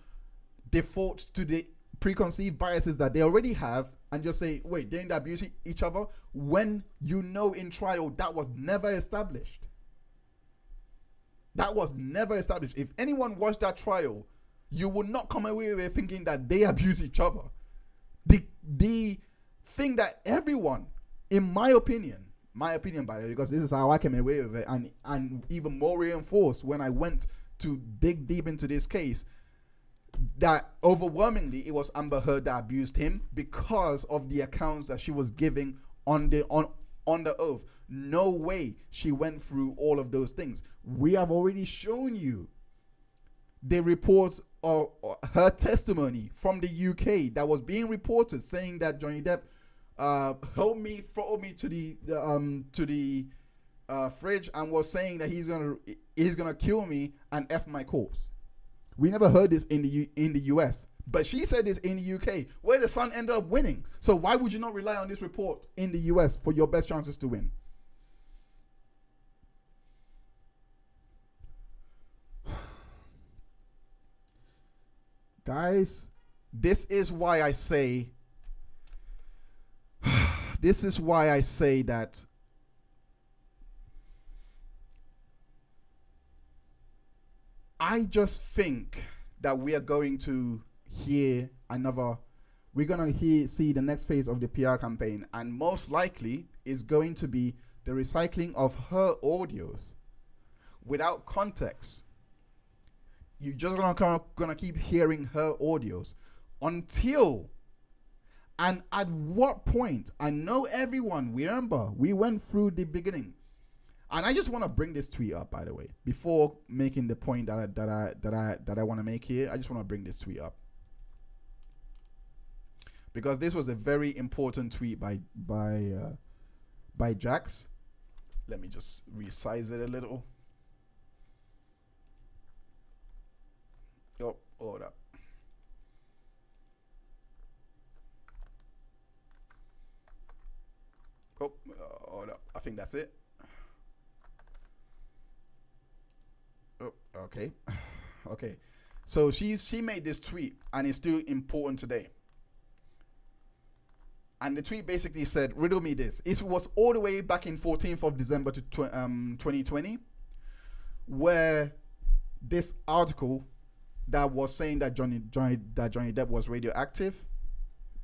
E: default to the preconceived biases that they already have and just say, wait, didn't they abuse each other? When you know in trial that was never established. That was never established. If anyone watched that trial, you would not come away with thinking that they abuse each other. The thing that everyone, in my opinion, by the way, because this is how I came away with it, and even more reinforced when I went to dig deep into this case, that overwhelmingly it was Amber Heard that abused him because of the accounts that she was giving on the oath. No way she went through all of those things. We have already shown you the reports of her testimony from the UK that was being reported, saying that Johnny Depp throw me to the fridge and was saying that he's gonna kill me and F my corpse. We never heard this in the US, but she said this in the UK, where the Sun ended up winning. So why would you not rely on this report in the US for your best chances to win? Guys, this is why I say that I just think that we are going to see the next phase of the PR campaign, and most likely is going to be the recycling of her audios without context. You're just gonna keep hearing her audios until, and at what point? I know everyone, remember, we went through the beginning. And I just want to bring this tweet up, by the way, before making the point that I want to make here. I just want to bring this tweet up because this was a very important tweet by Jax. Let me just resize it a little. Oh, hold up. Oh, hold up. I think that's it. Oh, okay. So she made this tweet, and it's still important today. And the tweet basically said, riddle me this. It was all the way back in 14th of December to 2020, where this article that was saying that Johnny Depp was radioactive,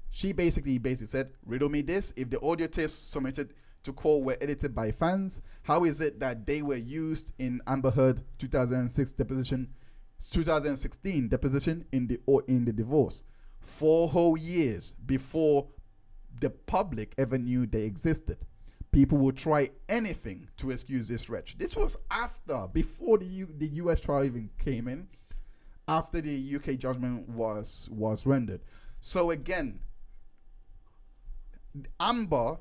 E: she basically said, riddle me this. If the audio tapes submitted to court were edited by fans, how is it that they were used in Amber Heard 2016 deposition in the divorce 4 whole years before the public ever knew they existed. People would try anything to excuse this wretch. This was before the US trial even came in, after the UK judgment was rendered. So again, Amber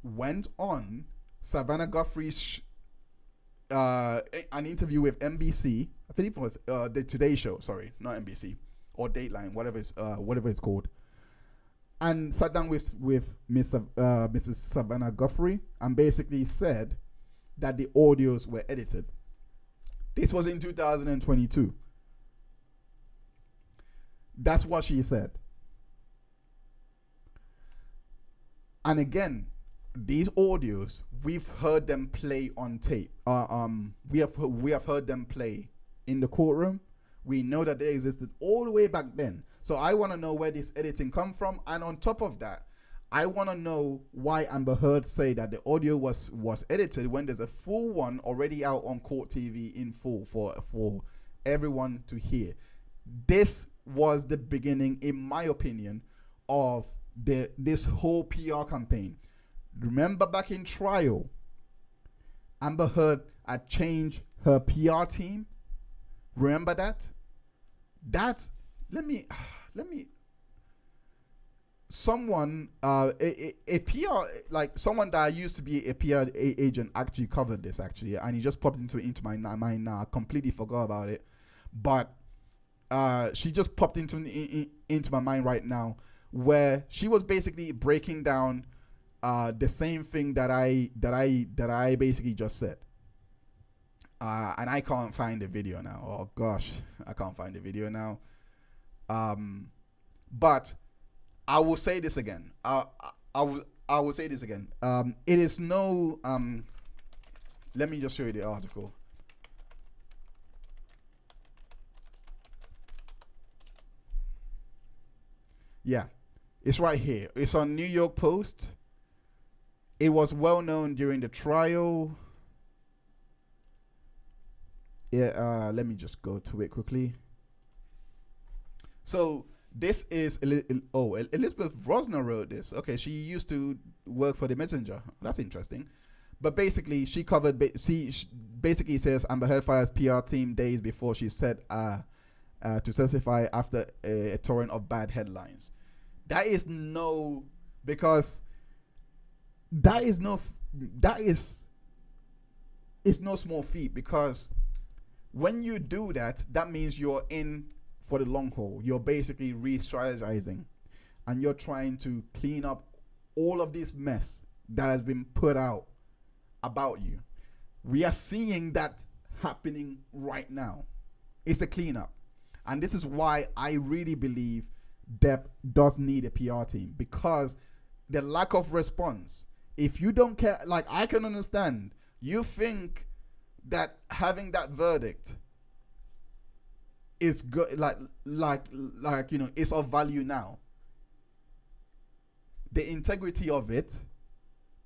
E: went on Savannah Guthrie's an interview with NBC. I think it was the Today Show. Sorry, not NBC or Dateline, whatever it's called. And sat down with Mrs. Savannah Guthrie and basically said that the audios were edited. This was in 2022. That's what she said. And again, these audios, we've heard them play on tape. We have heard them play in the courtroom. We know that they existed all the way back then. So I want to know where this editing come from, and on top of that, I want to know why Amber Heard say that the audio was edited when there's a full one already out on Court TV in full for everyone to hear. This was the beginning, in my opinion, of this whole PR campaign. Remember back in trial, Amber Heard had changed her PR team. Remember that? Someone a PR, like someone that used to be a PR agent actually covered this actually, and he just popped into my mind now. I completely forgot about it, but she just popped into my mind right now, where she was basically breaking down the same thing that I basically just said. And I can't find the video now. Oh gosh, I can't find the video now. But I will say this again. I will say this again. It is no. Let me just show you the article. Yeah, it's right here. It's on New York Post. It was well known during the trial. Yeah, let me just go to it quickly. So this is Elizabeth Rosner wrote this. Okay, she used to work for the Messenger. That's interesting. But basically, she covered. She basically says Amber Heard fires PR team days before she said to testify after a torrent of bad headlines. That is no small feat, because when you do that, that means you're in for the long haul. You're basically re-strategizing, and you're trying to clean up all of this mess that has been put out about you. We are seeing that happening right now. It's a cleanup. And this is why I really believe Depp does need a PR team, because the lack of response, if you don't care, like I can understand, you think that having that verdict is good, like you know, it's of value now. The integrity of it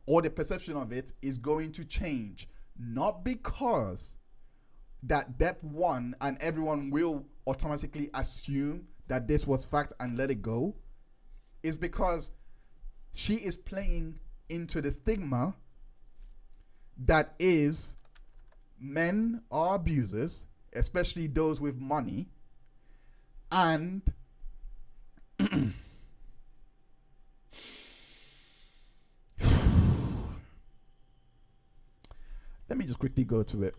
E: or the perception of it is going to change, not because that Depp won and everyone will automatically assume that this was fact and let it go. It's because she is playing into the stigma that is men are abusers, especially those with money, and let me just quickly go to it,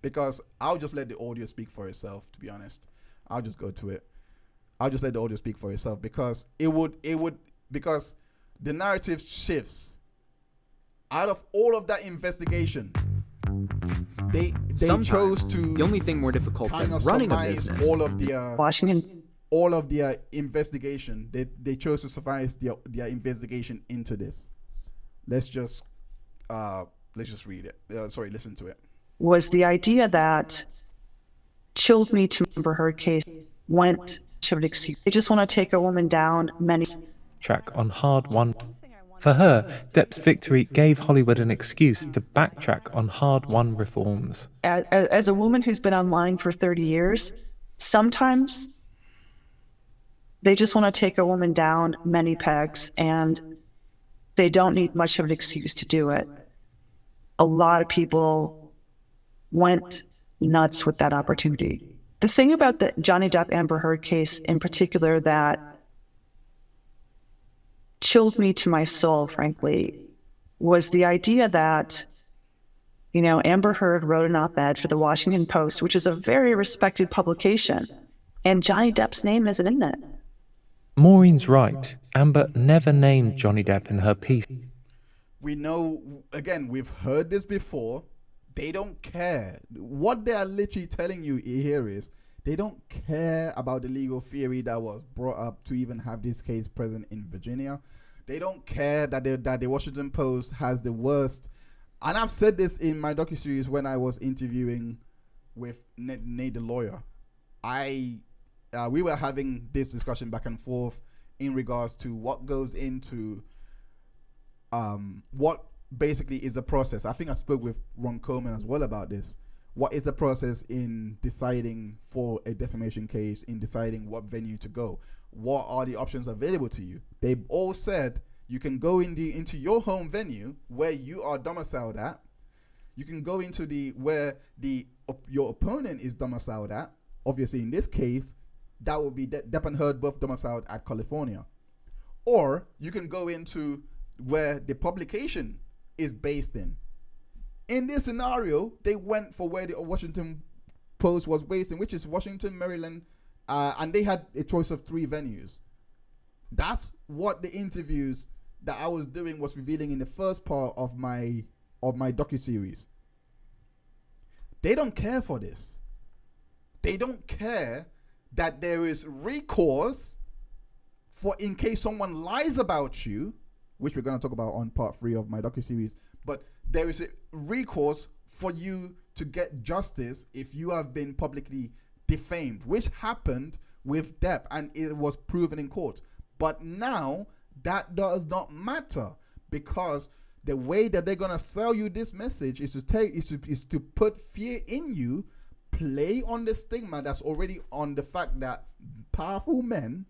E: because I'll just let the audio speak for itself, to be honest. I'll just go to it. I'll just let the audio speak for itself, because because the narrative shifts. Out of all of that investigation, they chose to,
Q: the only thing more difficult than running a business,
E: all of their
Q: Washington,
E: all of their investigation, they chose to surprise their investigation into this. Let's just read it. Listen to it.
R: Was the idea that chilled me to Amber Heard case went to an excuse. They just want to take a woman down many.
F: Track on hard won. For her, Depp's victory gave Hollywood an excuse to backtrack on hard-won reforms.
R: As a woman who's been online for 30 years, sometimes They just want to take a woman down many pegs, and they don't need much of an excuse to do it. A lot of people went nuts with that opportunity. The thing about the Johnny Depp Amber Heard case in particular that chilled me to my soul, frankly, was the idea that, you know, Amber Heard wrote an op-ed for the Washington Post, which is a very respected publication, and Johnny Depp's name isn't in it.
F: Maureen's right. Amber never named Johnny Depp in her piece.
E: We know, again, we've heard this before. They don't care. What they are literally telling you here is they don't care about the legal theory that was brought up to even have this case present in Virginia. They don't care that the Washington Post has the worst. And I've said this in my docuseries when I was interviewing with Nate the lawyer. We were having this discussion back and forth in regards to what goes into what basically is the process. I think I spoke with Ron Coleman as well about this. What is the process in deciding for a defamation case, in deciding what venue to go? What are the options available to you? They've all said you can go into your home venue where you are domiciled at. You can go into where your opponent is domiciled at. Obviously, in this case, that would be Depp and Heard both domiciled at California. Or you can go into where the publication is based in. In this scenario, they went for where the Washington Post was based in, which is Washington, Maryland, and they had a choice of 3 venues. That's what the interviews that I was doing was revealing in the first part of my docuseries. They don't care for this. They don't care that there is recourse for in case someone lies about you, which we're going to talk about on part 3 of my docuseries, but there is a recourse for you to get justice if you have been publicly defamed, which happened with Depp and it was proven in court. But now that does not matter, because the way that they're going to sell you this message is to put fear in you, play on the stigma that's already on the fact that powerful men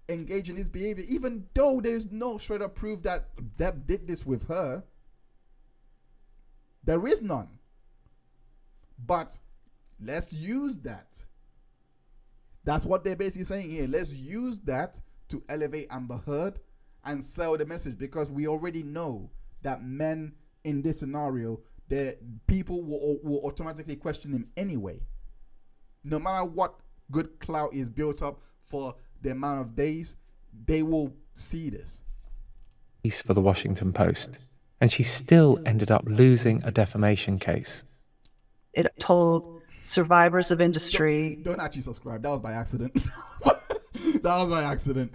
E: engage in this behavior, even though there's no straight up proof that Depp did this with her. There is none. But let's use that. That's what they're basically saying here. Let's use that to elevate Amber Heard and sell the message, because we already know that men in this scenario, people will automatically question him anyway. No matter what good clout is built up for the amount of days, they will see this.
F: Piece for the Washington Post, and she still ended up losing a defamation case.
R: It told survivors of industry.
E: Don't actually subscribe. That was by accident. That was by accident.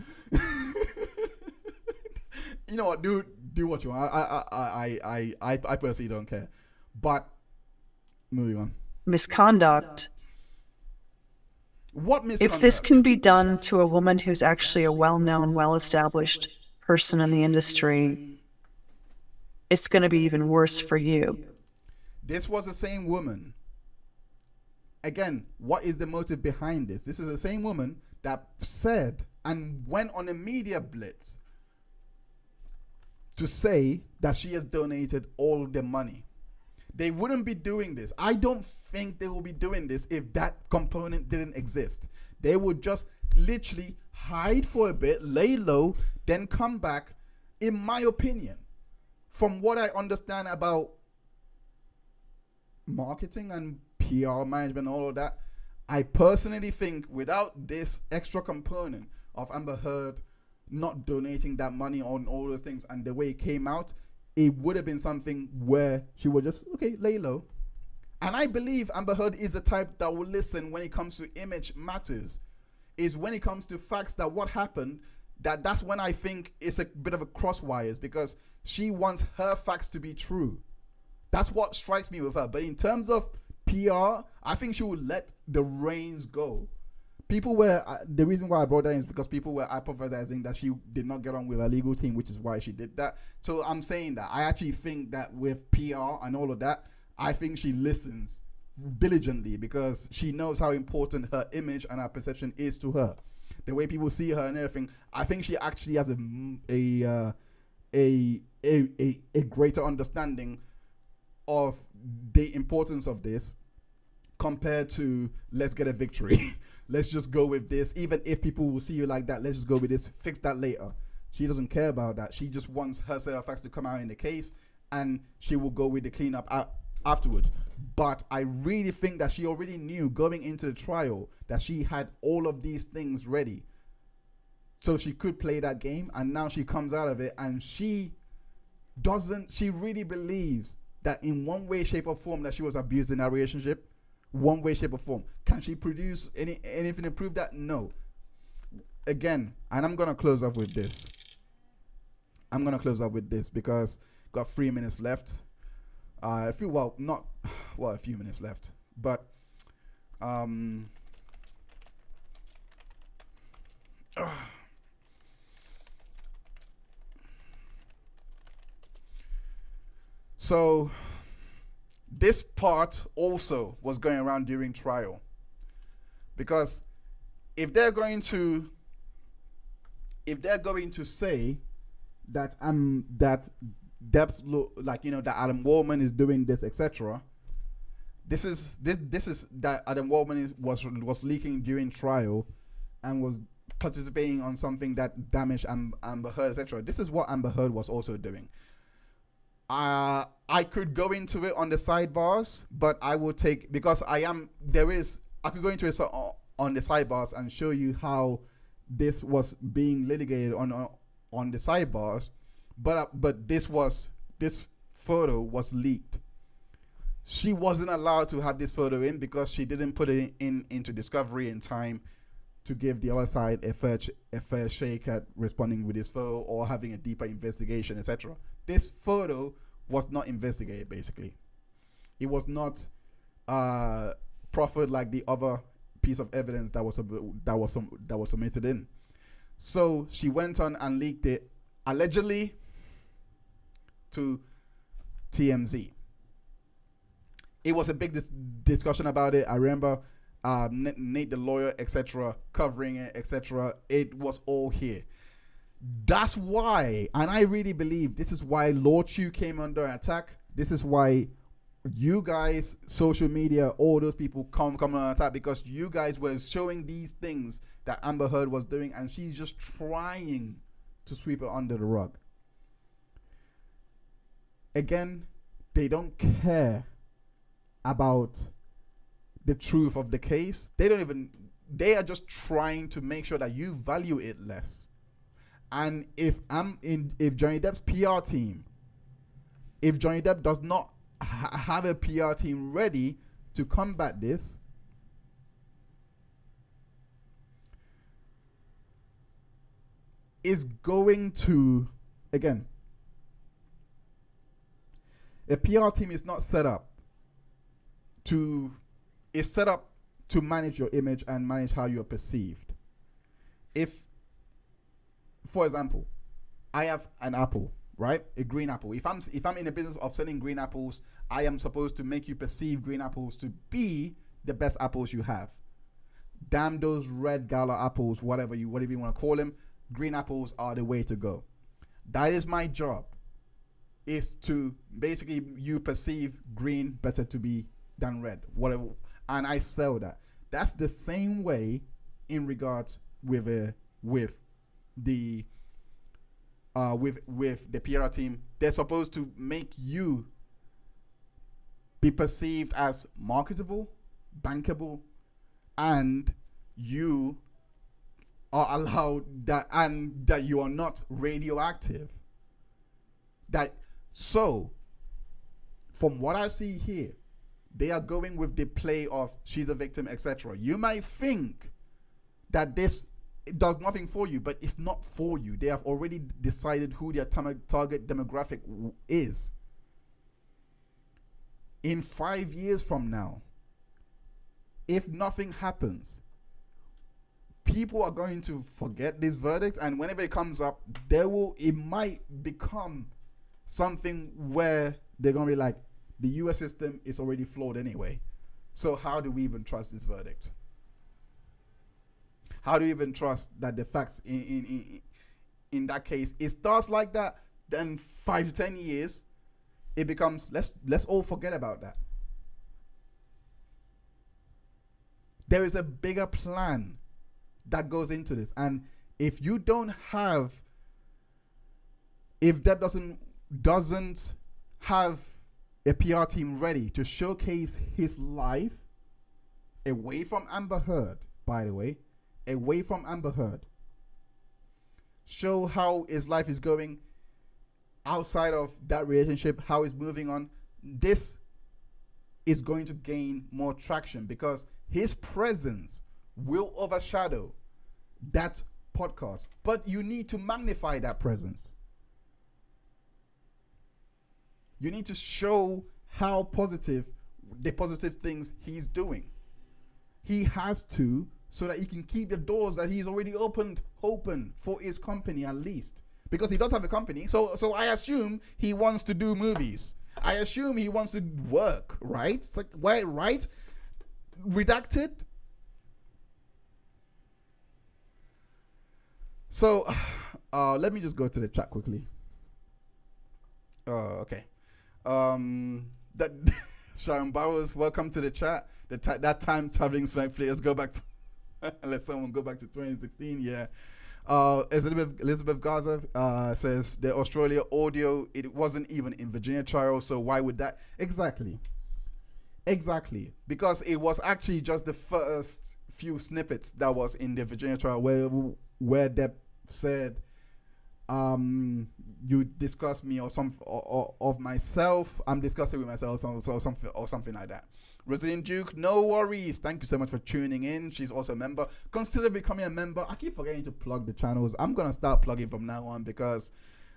E: You know what? Do what you want. I personally don't care. But moving on.
R: Misconduct.
E: What misconduct?
R: If this can be done to a woman who's actually a well-known, well-established person in the industry, it's going to be even worse for you.
E: This was the same woman. Again, what is the motive behind this? This is the same woman that said and went on a media blitz to say that she has donated all the money. They wouldn't be doing this. I don't think they will be doing this if that component didn't exist. They would just literally hide for a bit, lay low, then come back, in my opinion. From what I understand about marketing and PR management and all of that, I personally think without this extra component of Amber Heard not donating that money on all those things and the way it came out, it would have been something where she would just, okay, lay low. And I believe Amber Heard is the type that will listen when it comes to image matters. Is when it comes to facts that what happened, that's when I think it's a bit of a crosswires, because she wants her facts to be true. That's what strikes me with her. But in terms of PR, I think she would let the reins go. People were, the reason why I brought that in is because people were hypothesizing that she did not get on with her legal team, which is why she did that. So I'm saying that I actually think that with PR and all of that, I think she listens diligently because she knows how important her image and her perception is to her. the way people see her and everything, I think she actually has a greater understanding of the importance of this compared to let's get a victory. Let's just go with this. Even if people will see you like that, let's just go with this. Fix that later. She doesn't care about that. She just wants her set of facts to come out in the case, and she will go with the cleanup afterwards. But I really think that she already knew going into the trial that she had all of these things ready, so she could play that game. And now she comes out of it, and she really believes that in one way, shape, or form that she was abused in that relationship. One way, shape, or form. Can she produce anything to prove that? No. Again, and I'm gonna close off with this. Because got 3 minutes left. A few minutes left, but so this part also was going around during trial, because if they're going to say that Depp's that Adam Waldman is doing this, etc. This is that Adam Waldman was leaking during trial and was participating on something that damaged Amber Heard, etc. This is what Amber Heard was also doing. I could go into it on the sidebars, but I will take, because I could go into it on the sidebars and show you how this was being litigated on the sidebars. But this photo was leaked. She wasn't allowed to have this photo in because she didn't put it into discovery in time to give the other side a fair shake at responding with this photo or having a deeper investigation, etc. This photo was not investigated. Basically, it was not proffered like the other piece of evidence that was submitted in. So she went on and leaked it allegedly to TMZ. It was a big discussion about it. I remember Nate the lawyer, etc., covering it, etc. It was all here. That's why, and I really believe this is why Lord Chu came under attack. This is why you guys, social media, all those people come under attack, because you guys were showing these things that Amber Heard was doing, and she's just trying to sweep it under the rug. Again, they don't care about the truth of the case. They are just trying to make sure that you value it less. And if Johnny Depp's PR team, if Johnny Depp does not have a PR team ready to combat this, is going to, again, a PR team is not set up to manage your image and manage how you're perceived. If, for example, I have an apple, right? A green apple. If I'm in the business of selling green apples, I am supposed to make you perceive green apples to be the best apples you have. Damn those red gala apples, whatever you want to call them, green apples are the way to go. That is my job, is to basically you perceive green better to be than red, whatever, and I sell that. That's the same way in regards with the PR team. They're supposed to make you be perceived as marketable, bankable, and you are allowed that, and that you are not radioactive. So from what I see here, they are going with the play of she's a victim, etc. You might think that this does nothing for you, but it's not for you. They have already decided who their target demographic is. In 5 years from now, if nothing happens, people are going to forget this verdict, and whenever it comes up, it might become something where they're gonna be like, the US system is already flawed anyway, so how do we even trust this verdict? how do you even trust that the facts in that case? It starts like that, then 5 to 10 years, it becomes let's all forget about that. There is a bigger plan that goes into this, and if you don't have, if Depp doesn't have a PR team ready to showcase his life away from Amber Heard, by the way, away from Amber Heard, show how his life is going outside of that relationship, how he's moving on, this is going to gain more traction because his presence will overshadow that podcast. But you need to magnify that presence. You need to show how positive, the positive things he's doing. He has to, so that he can keep the doors that he's already opened open for his company at least. Because he does have a company, so I assume he wants to do movies. I assume he wants to work, right? It's like, why, right? Redacted. So, let me just go to the chat quickly. Okay. That Sharon Bowers, welcome to the chat. That time traveling players go back to let someone go back to 2016. Yeah. Elizabeth Garza says the Australia audio, it wasn't even in Virginia trial, so why would that? Exactly, because it was actually just the first few snippets that was in the Virginia trial where Depp said, you discuss me or of myself, I'm discussing with myself, or something like that. Rosalind Duke, no worries. Thank you so much for tuning in. She's also a member. Consider becoming a member. I keep forgetting to plug the channels. I'm gonna start plugging from now on because,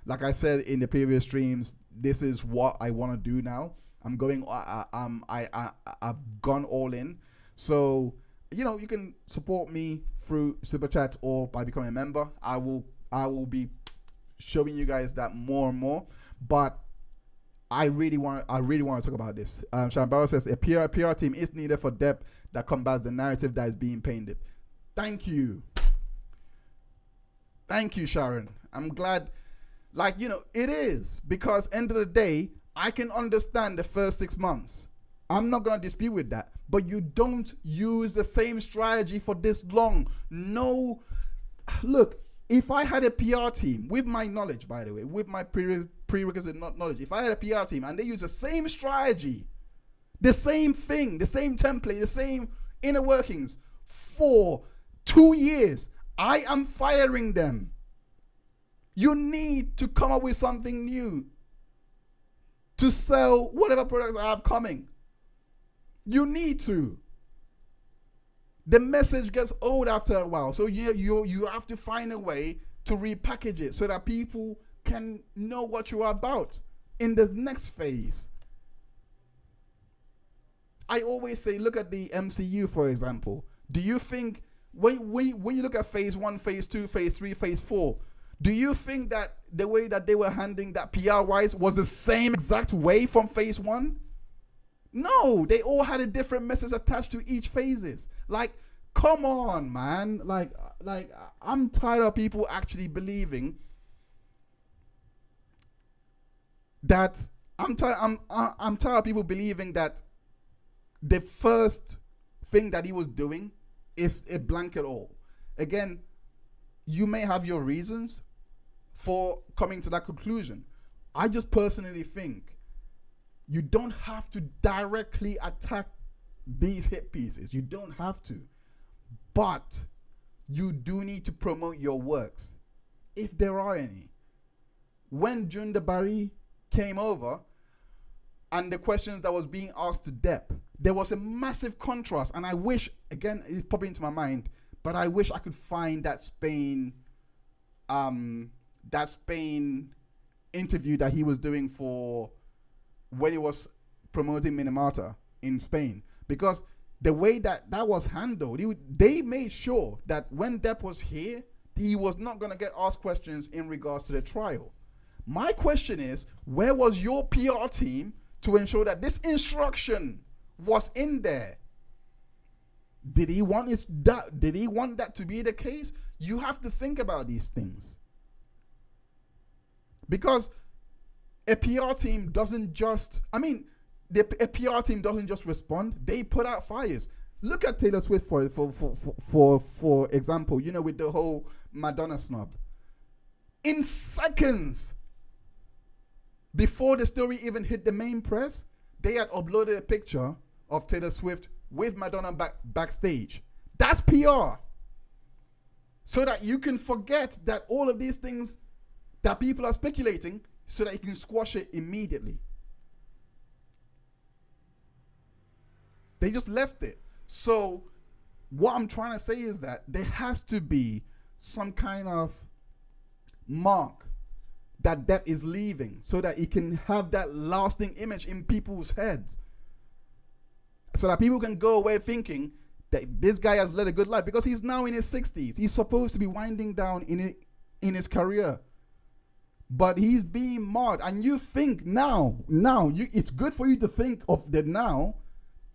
E: like I said in the previous streams, this is what I want to do now. I'm going. I've gone all in. So you can support me through super chats or by becoming a member. I will be showing you guys that more and more. But I really want to talk about this. Sharon Barrow says a PR team is needed for Depp that combats the narrative that is being painted. Thank you, Sharon. I'm glad. It is, because end of the day, I can understand the first 6 months. I'm not gonna dispute with that. But you don't use the same strategy for this long. No, look. If I had a PR team, with my knowledge, by the way, with my prerequisite knowledge, if I had a PR team and they use the same strategy, the same thing, the same template, the same inner workings for 2 years, I am firing them. You need to come up with something new to sell whatever products I have coming. You need to. The message gets old after a while. So you have to find a way to repackage it so that people can know what you are about in the next phase. I always say, look at the MCU, for example. Do you think, when you look at phase 1, phase 2, phase 3, phase 4, do you think that the way that they were handling that PR-wise was the same exact way from phase 1? No, they all had a different message attached to each phases. Come on, man. I'm tired of people actually believing that I'm tired of people believing that the first thing that he was doing is a blanket all. Again, you may have your reasons for coming to that conclusion. I just personally think you don't have to directly attack these hit pieces. You don't have to. But you do need to promote your works, if there are any. When Junda Barry came over and the questions that was being asked to Depp, there was a massive contrast. And I wish, again, it's popping into my mind, but I wish I could find that Spain interview that he was doing for when he was promoting Minamata in Spain. Because the way that was handled, they made sure that when Depp was here, he was not going to get asked questions in regards to the trial. My question is, where was your PR team to ensure that this instruction was in there? Did he want that to be the case? You have to think about these things. Because a PR team doesn't just, a PR team doesn't just respond, they put out fires. Look at Taylor Swift for example, with the whole Madonna snub. In seconds before the story even hit the main press, they had uploaded a picture of Taylor Swift with Madonna backstage. That's PR. So that you can forget that all of these things that people are speculating, so that you can squash it immediately. They just left it. So what I'm trying to say is that there has to be some kind of mark that Depp is leaving, so that he can have that lasting image in people's heads, so that people can go away thinking that this guy has led a good life, because he's now in his 60s. He's supposed to be winding down in his career, but he's being marred. And you think now it's good for you to think of the now,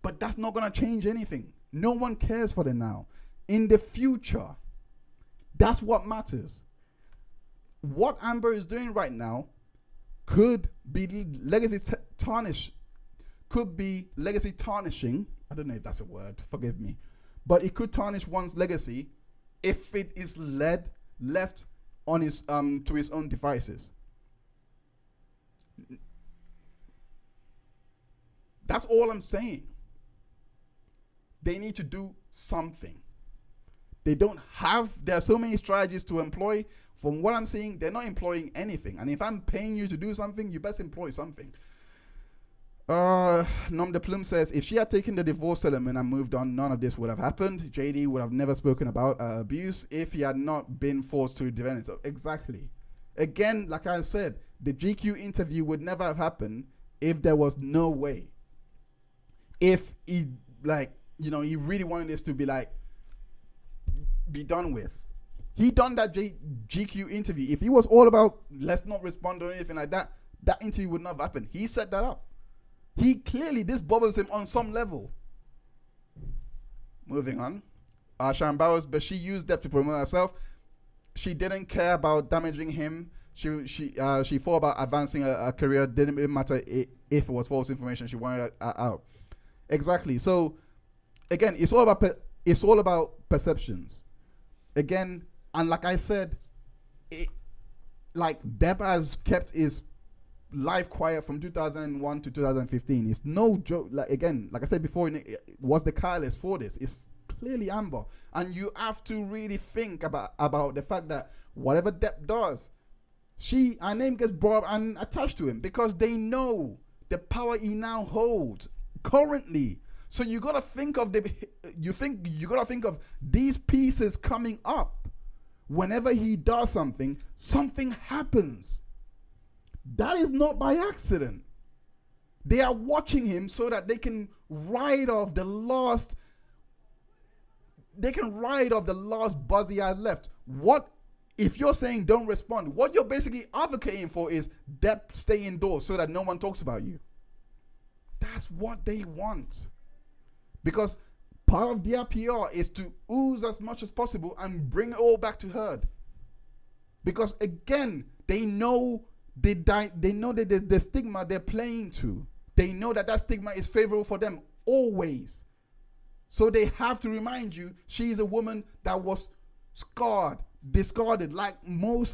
E: but that's not going to change anything. No one cares for the now. In the future, that's what matters. What Amber is doing right now could be legacy tarnishing. I don't know if that's a word, forgive me. But it could tarnish one's legacy if it is left on his to his own devices. That's all I'm saying. They need to do something. There are so many strategies to employ. From what I'm seeing, they're not employing anything. And if I'm paying you to do something, you best employ something. Nom de Plume says, if she had taken the divorce settlement and moved on, none of this would have happened. JD would have never spoken about abuse if he had not been forced to defend himself. Exactly. Again, like I said, the GQ interview would never have happened if there was no way. If he, he really wanted this to be done with. He done that GQ interview. If he was all about let's not respond or anything like that, that interview would not have happened. He set that up. This bothers him on some level. Moving on. Sharon Bowers, but she used Depp to promote herself. She didn't care about damaging him. She thought about advancing a career. Didn't even matter if it was false information. She wanted it out. Exactly. So again, it's all about perceptions. Again, and like I said, Depp has kept his life quiet from 2001 to 2015. It's no joke. Like I said before, was the catalyst for this? It's clearly Amber, and you have to really think about the fact that whatever Depp does, her name gets brought up and attached to him, because they know the power he now holds currently. So you gotta think of these pieces coming up. Whenever he does something happens. That is not by accident. They are watching him so that they can ride off the last buzz he has left. What if you're saying don't respond? What you're basically advocating for is Depp stay indoors so that no one talks about you. That's what they want. Because part of their PR is to ooze as much as possible and bring it all back to herd. Because again, they know the stigma they're playing to. They know that stigma is favorable for them always. So they have to remind you she's a woman that was scarred, discarded, like all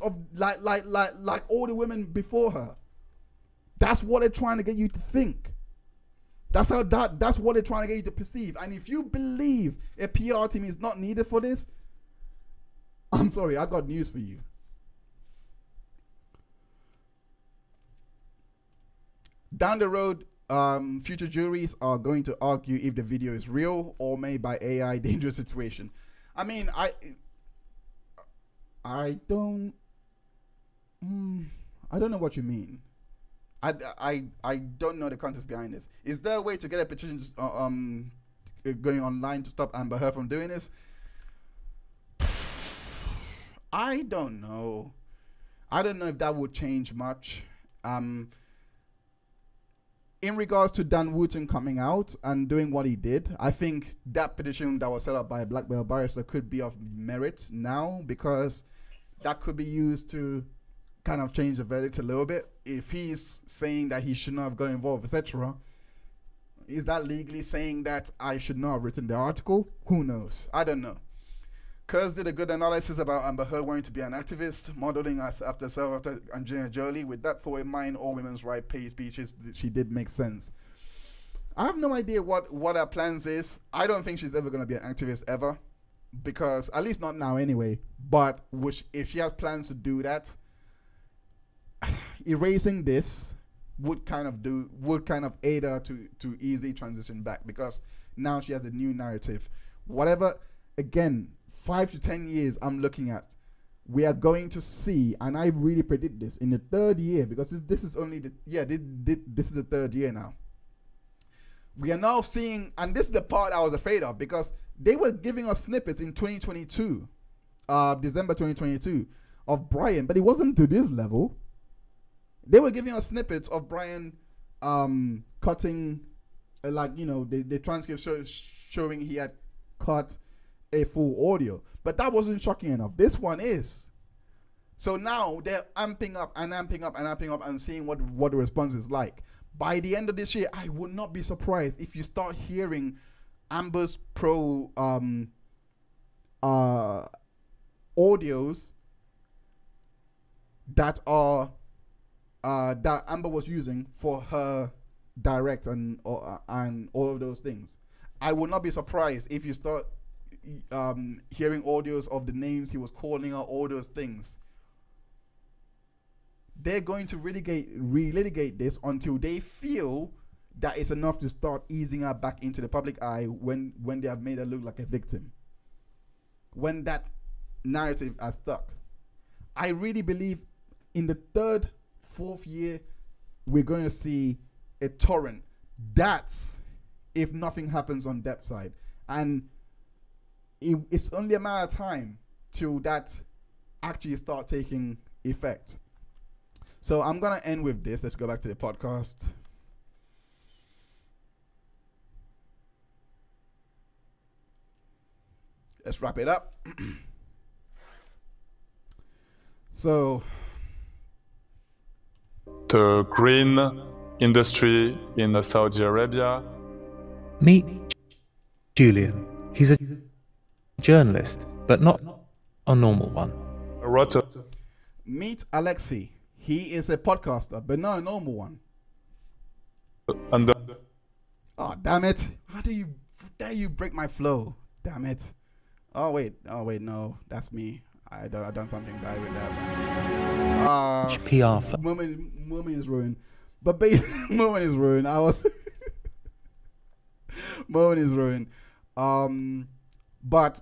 E: the women before her. That's what they're trying to get you to think. That's what they're trying to get you to perceive. And if you believe a PR team is not needed for this, I'm sorry, I got news for you. Down the road, future juries are going to argue if the video is real or made by AI. Dangerous situation. I mean, I don't know what you mean. I don't know the context behind this. Is there a way to get a petition going online to stop Amber Heard from doing this? I don't know. I don't know if that would change much. in regards to Dan Wooten coming out and doing what he did, I think that petition that was set up by a black belt barrister could be of merit now, because that could be used to kind of change the verdict a little bit. If he's saying that he should not have got involved, etc., is that legally saying that I should not have written the article? Who knows? I don't know. Kurz did a good analysis about Amber Heard wanting to be an activist, modeling us after herself after Angelina Jolie. With that thought in mind, all women's rights page speeches, she did make sense. I have no idea what her plans is. I don't think she's ever going to be an activist ever, because at least not now anyway. But if she has plans to do that, erasing this would kind of aid her to easily transition back, because now she has a new narrative. Whatever, again, 5 to 10 years I'm looking at, we are going to see, and I really predict this, in the third year, because this is only this is the third year now. We are now seeing, and this is the part I was afraid of, because they were giving us snippets in 2022, December 2022, of Brian, but it wasn't to this level. They were giving us snippets of Brian cutting, the transcript showing he had cut a full audio, but that wasn't shocking enough. This one is. So now they're amping up and amping up and amping up and seeing what the response is like. By the end of this year, I would not be surprised if you start hearing Amber's pro audios that are that Amber was using for her direct and all of those things. I would not be surprised if you start hearing audios of the names he was calling her, all those things. They're going to relitigate this until they feel that it's enough to start easing her back into the public eye when they have made her look like a victim. When that narrative has stuck. I really believe in the third, fourth year, we're going to see a torrent. That's if nothing happens on Depp's side. And it's only a matter of time till that actually start taking effect. So I'm going to end with this. Let's go back to the podcast. Let's wrap it up. So,
S: the green industry in Saudi Arabia.
F: Meet Julian. He's a journalist, but not a normal one.
E: Meet Alexei. He is a podcaster, but not a normal one. Oh, damn it. How dare you break my flow? Damn it. Oh, wait, no. That's me. I done something bad with that.
F: PR.
E: Moment is ruined. But moment is ruined. Moment is ruined. But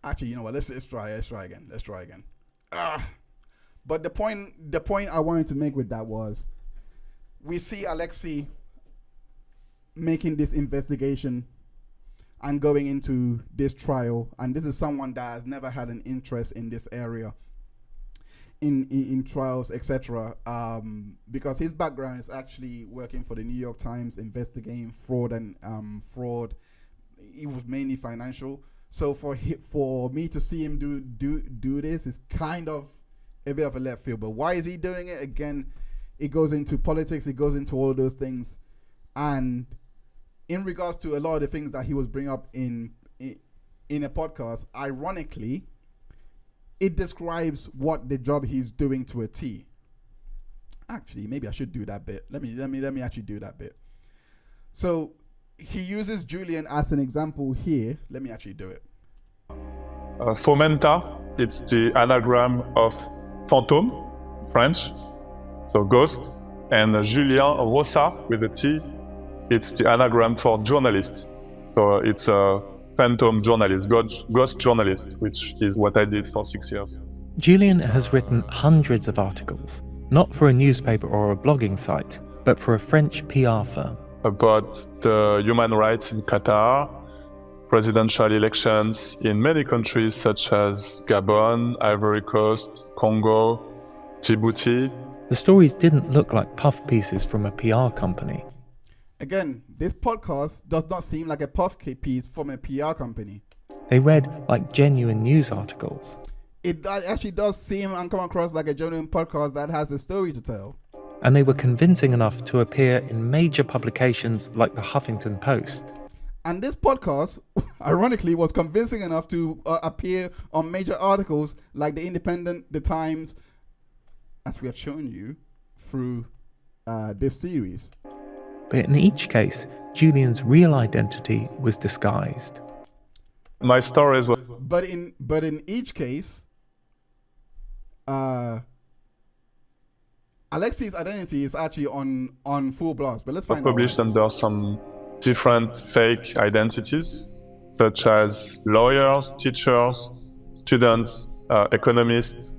E: actually, you know what? Let's try again. But the point I wanted to make with that was, we see Alexei making this investigation and going into this trial, and this is someone that has never had an interest in this area, in trials, etc. Because his background is actually working for the New York Times, investigating fraud and fraud. It was mainly financial. So for me to see him do this is kind of a bit of a left field. But why is he doing it? Again, it goes into politics. It goes into all those things, and in regards to a lot of the things that he was bringing up in a podcast, ironically, it describes what the job he's doing to a T. Actually, maybe I should do that bit. Let me actually do that bit. So he uses Julian as an example here. Let me actually do it.
S: Fomenta, it's the anagram of fantôme, French, so ghost, and Julien Rosa with a T, it's the anagram for journalist. So it's a phantom journalist, ghost journalist, which is what I did for 6 years.
F: Julian has written hundreds of articles, not for a newspaper or a blogging site, but for a French PR firm.
S: About the human rights in Qatar, presidential elections in many countries such as Gabon, Ivory Coast, Congo, Djibouti.
F: The stories didn't look like puff pieces from a PR company.
E: Again, this podcast does not seem like a puff piece from a PR company.
F: They read like genuine news articles.
E: It actually does seem and come across like a genuine podcast that has a story to tell.
F: And they were convincing enough to appear in major publications like the Huffington Post.
E: And this podcast, ironically, was convincing enough to appear on major articles like The Independent, The Times, as we have shown you through this series.
F: But in each case, Julian's real identity was disguised.
S: My stories were...
E: But in each case, Alexi's identity is actually on full blast. But let's find out.
S: Published under some different fake identities, such as lawyers, teachers, students, economists,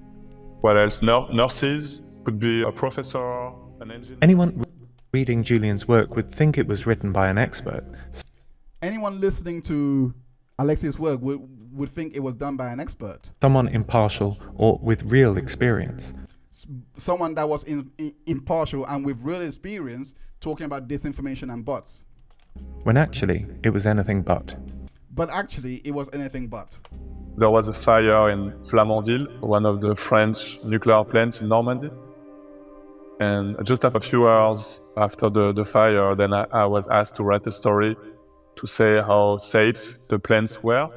S: what else? Nurses, could be a professor, an engineer.
F: Anyone reading Julian's work would think it was written by an expert.
E: Anyone listening to Alexi's work would think it was done by an expert.
F: Someone impartial or with real experience.
E: Someone that was impartial and with real experience talking about disinformation and bots.
F: When actually, it was anything but.
E: But actually, it was anything but.
S: There was a fire in Flamanville, one of the French nuclear plants in Normandy. And just a few hours after the fire, then I was asked to write a story to say how safe the plants were.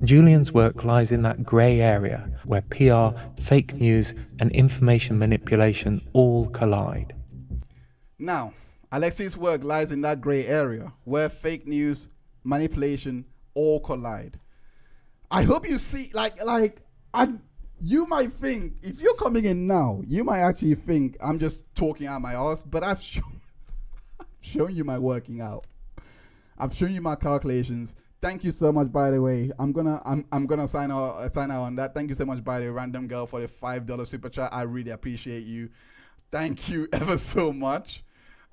F: Julian's work lies in that grey area where PR, fake news, and information manipulation all collide.
E: Now, Alexi's work lies in that grey area where fake news, manipulation, all collide. I hope you see, you might think, if you're coming in now, you might actually think I'm just talking out my ass, but I've shown you my working out. I've shown you my calculations. Thank you so much, by the way. I'm gonna sign out on that. Thank you so much, by the way, Random Girl, for the $5 super chat. I really appreciate you. Thank you ever so much.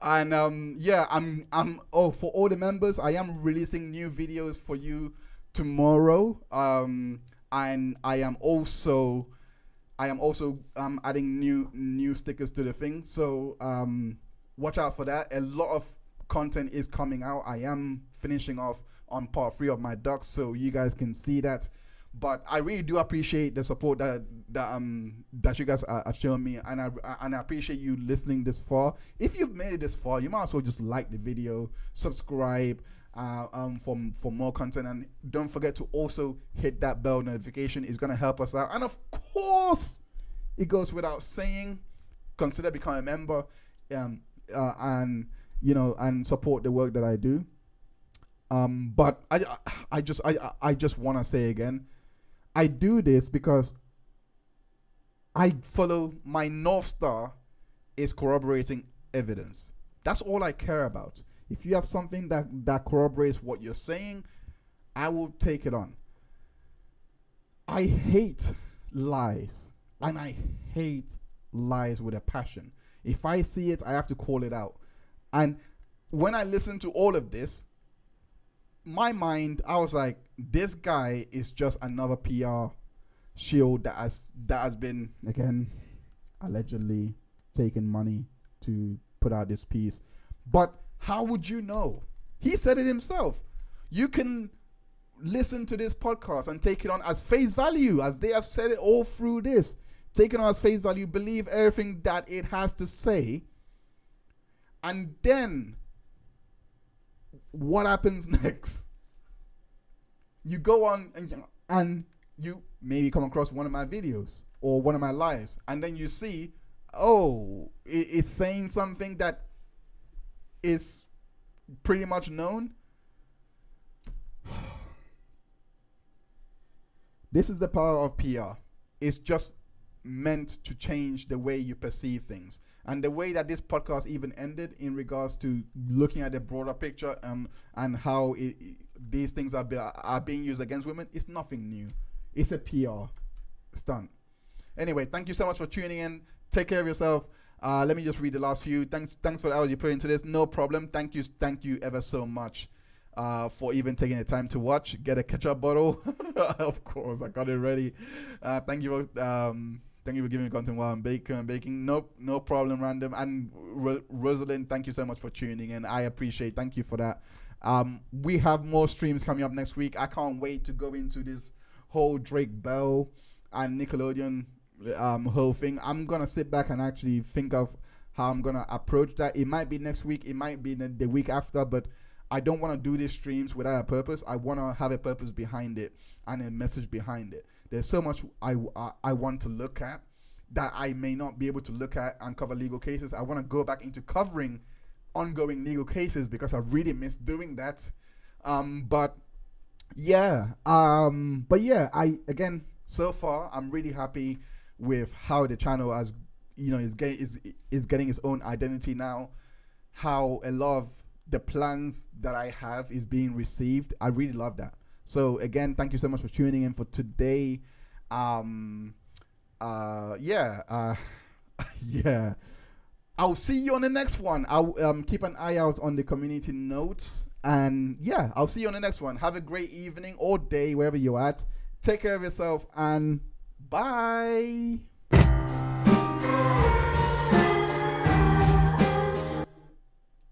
E: And yeah, for all the members, I am releasing new videos for you tomorrow. And I am also adding new stickers to the thing. So watch out for that. A lot of content is coming out. I am finishing off on part 3 of my docs, so you guys can see that. But I really do appreciate the support that you guys have shown me, and I appreciate you listening this far. If you've made it this far, you might as well just like the video, subscribe for more content, and don't forget to also hit that bell notification. It's gonna help us out, and of course, it goes without saying, consider becoming a member, and support the work that I do. But I just want to say again, I do this because I follow my North Star is corroborating evidence. That's all I care about. If you have something that corroborates what you're saying, I will take it on. I hate lies, and I hate lies with a passion. If I see it, I have to call it out. And when I listen to all of this, my mind, I was like, this guy is just another PR shield that has been, again, allegedly taking money to put out this piece. But how would you know? He said it himself. You can listen to this podcast and take it on as face value, as they have said it all through this. Take it on as face value, believe everything that it has to say, and then what happens next? You go on and you maybe come across one of my videos or one of my lives, and then you see, oh, it's saying something that is pretty much known. This is the power of PR. It's just meant to change the way you perceive things. And the way that this podcast even ended in regards to looking at the broader picture and how these things are being used against women, it's nothing new. It's a PR stunt. Anyway, thank you so much for tuning in. Take care of yourself. Let me just read the last few. Thanks for the hours you put into this. No problem. Thank you ever so much for even taking the time to watch. Get a ketchup bottle. Of course, I got it ready. Thank you Thank you for giving me content while I'm baking. Nope, no problem, Random. And Rosalind, thank you so much for tuning in. I appreciate. Thank you for that. We have more streams coming up next week. I can't wait to go into this whole Drake Bell and Nickelodeon whole thing. I'm gonna sit back and actually think of how I'm gonna approach that. It might be next week, it might be the week after, but I don't want to do these streams without a purpose. I want to have a purpose behind it and a message behind it. There's so much I want to look at that I may not be able to look at and cover legal cases. I want to go back into covering ongoing legal cases because I really miss doing that. But yeah, again, so far I'm really happy with how the channel has, is getting its own identity now. How a lot of the plans that I have is being received. I really love that. So again, thank you so much for tuning in for today. Yeah. I'll see you on the next one. I'll keep an eye out on the community notes. And yeah, I'll see you on the next one. Have a great evening or day, wherever you're at. Take care of yourself and bye.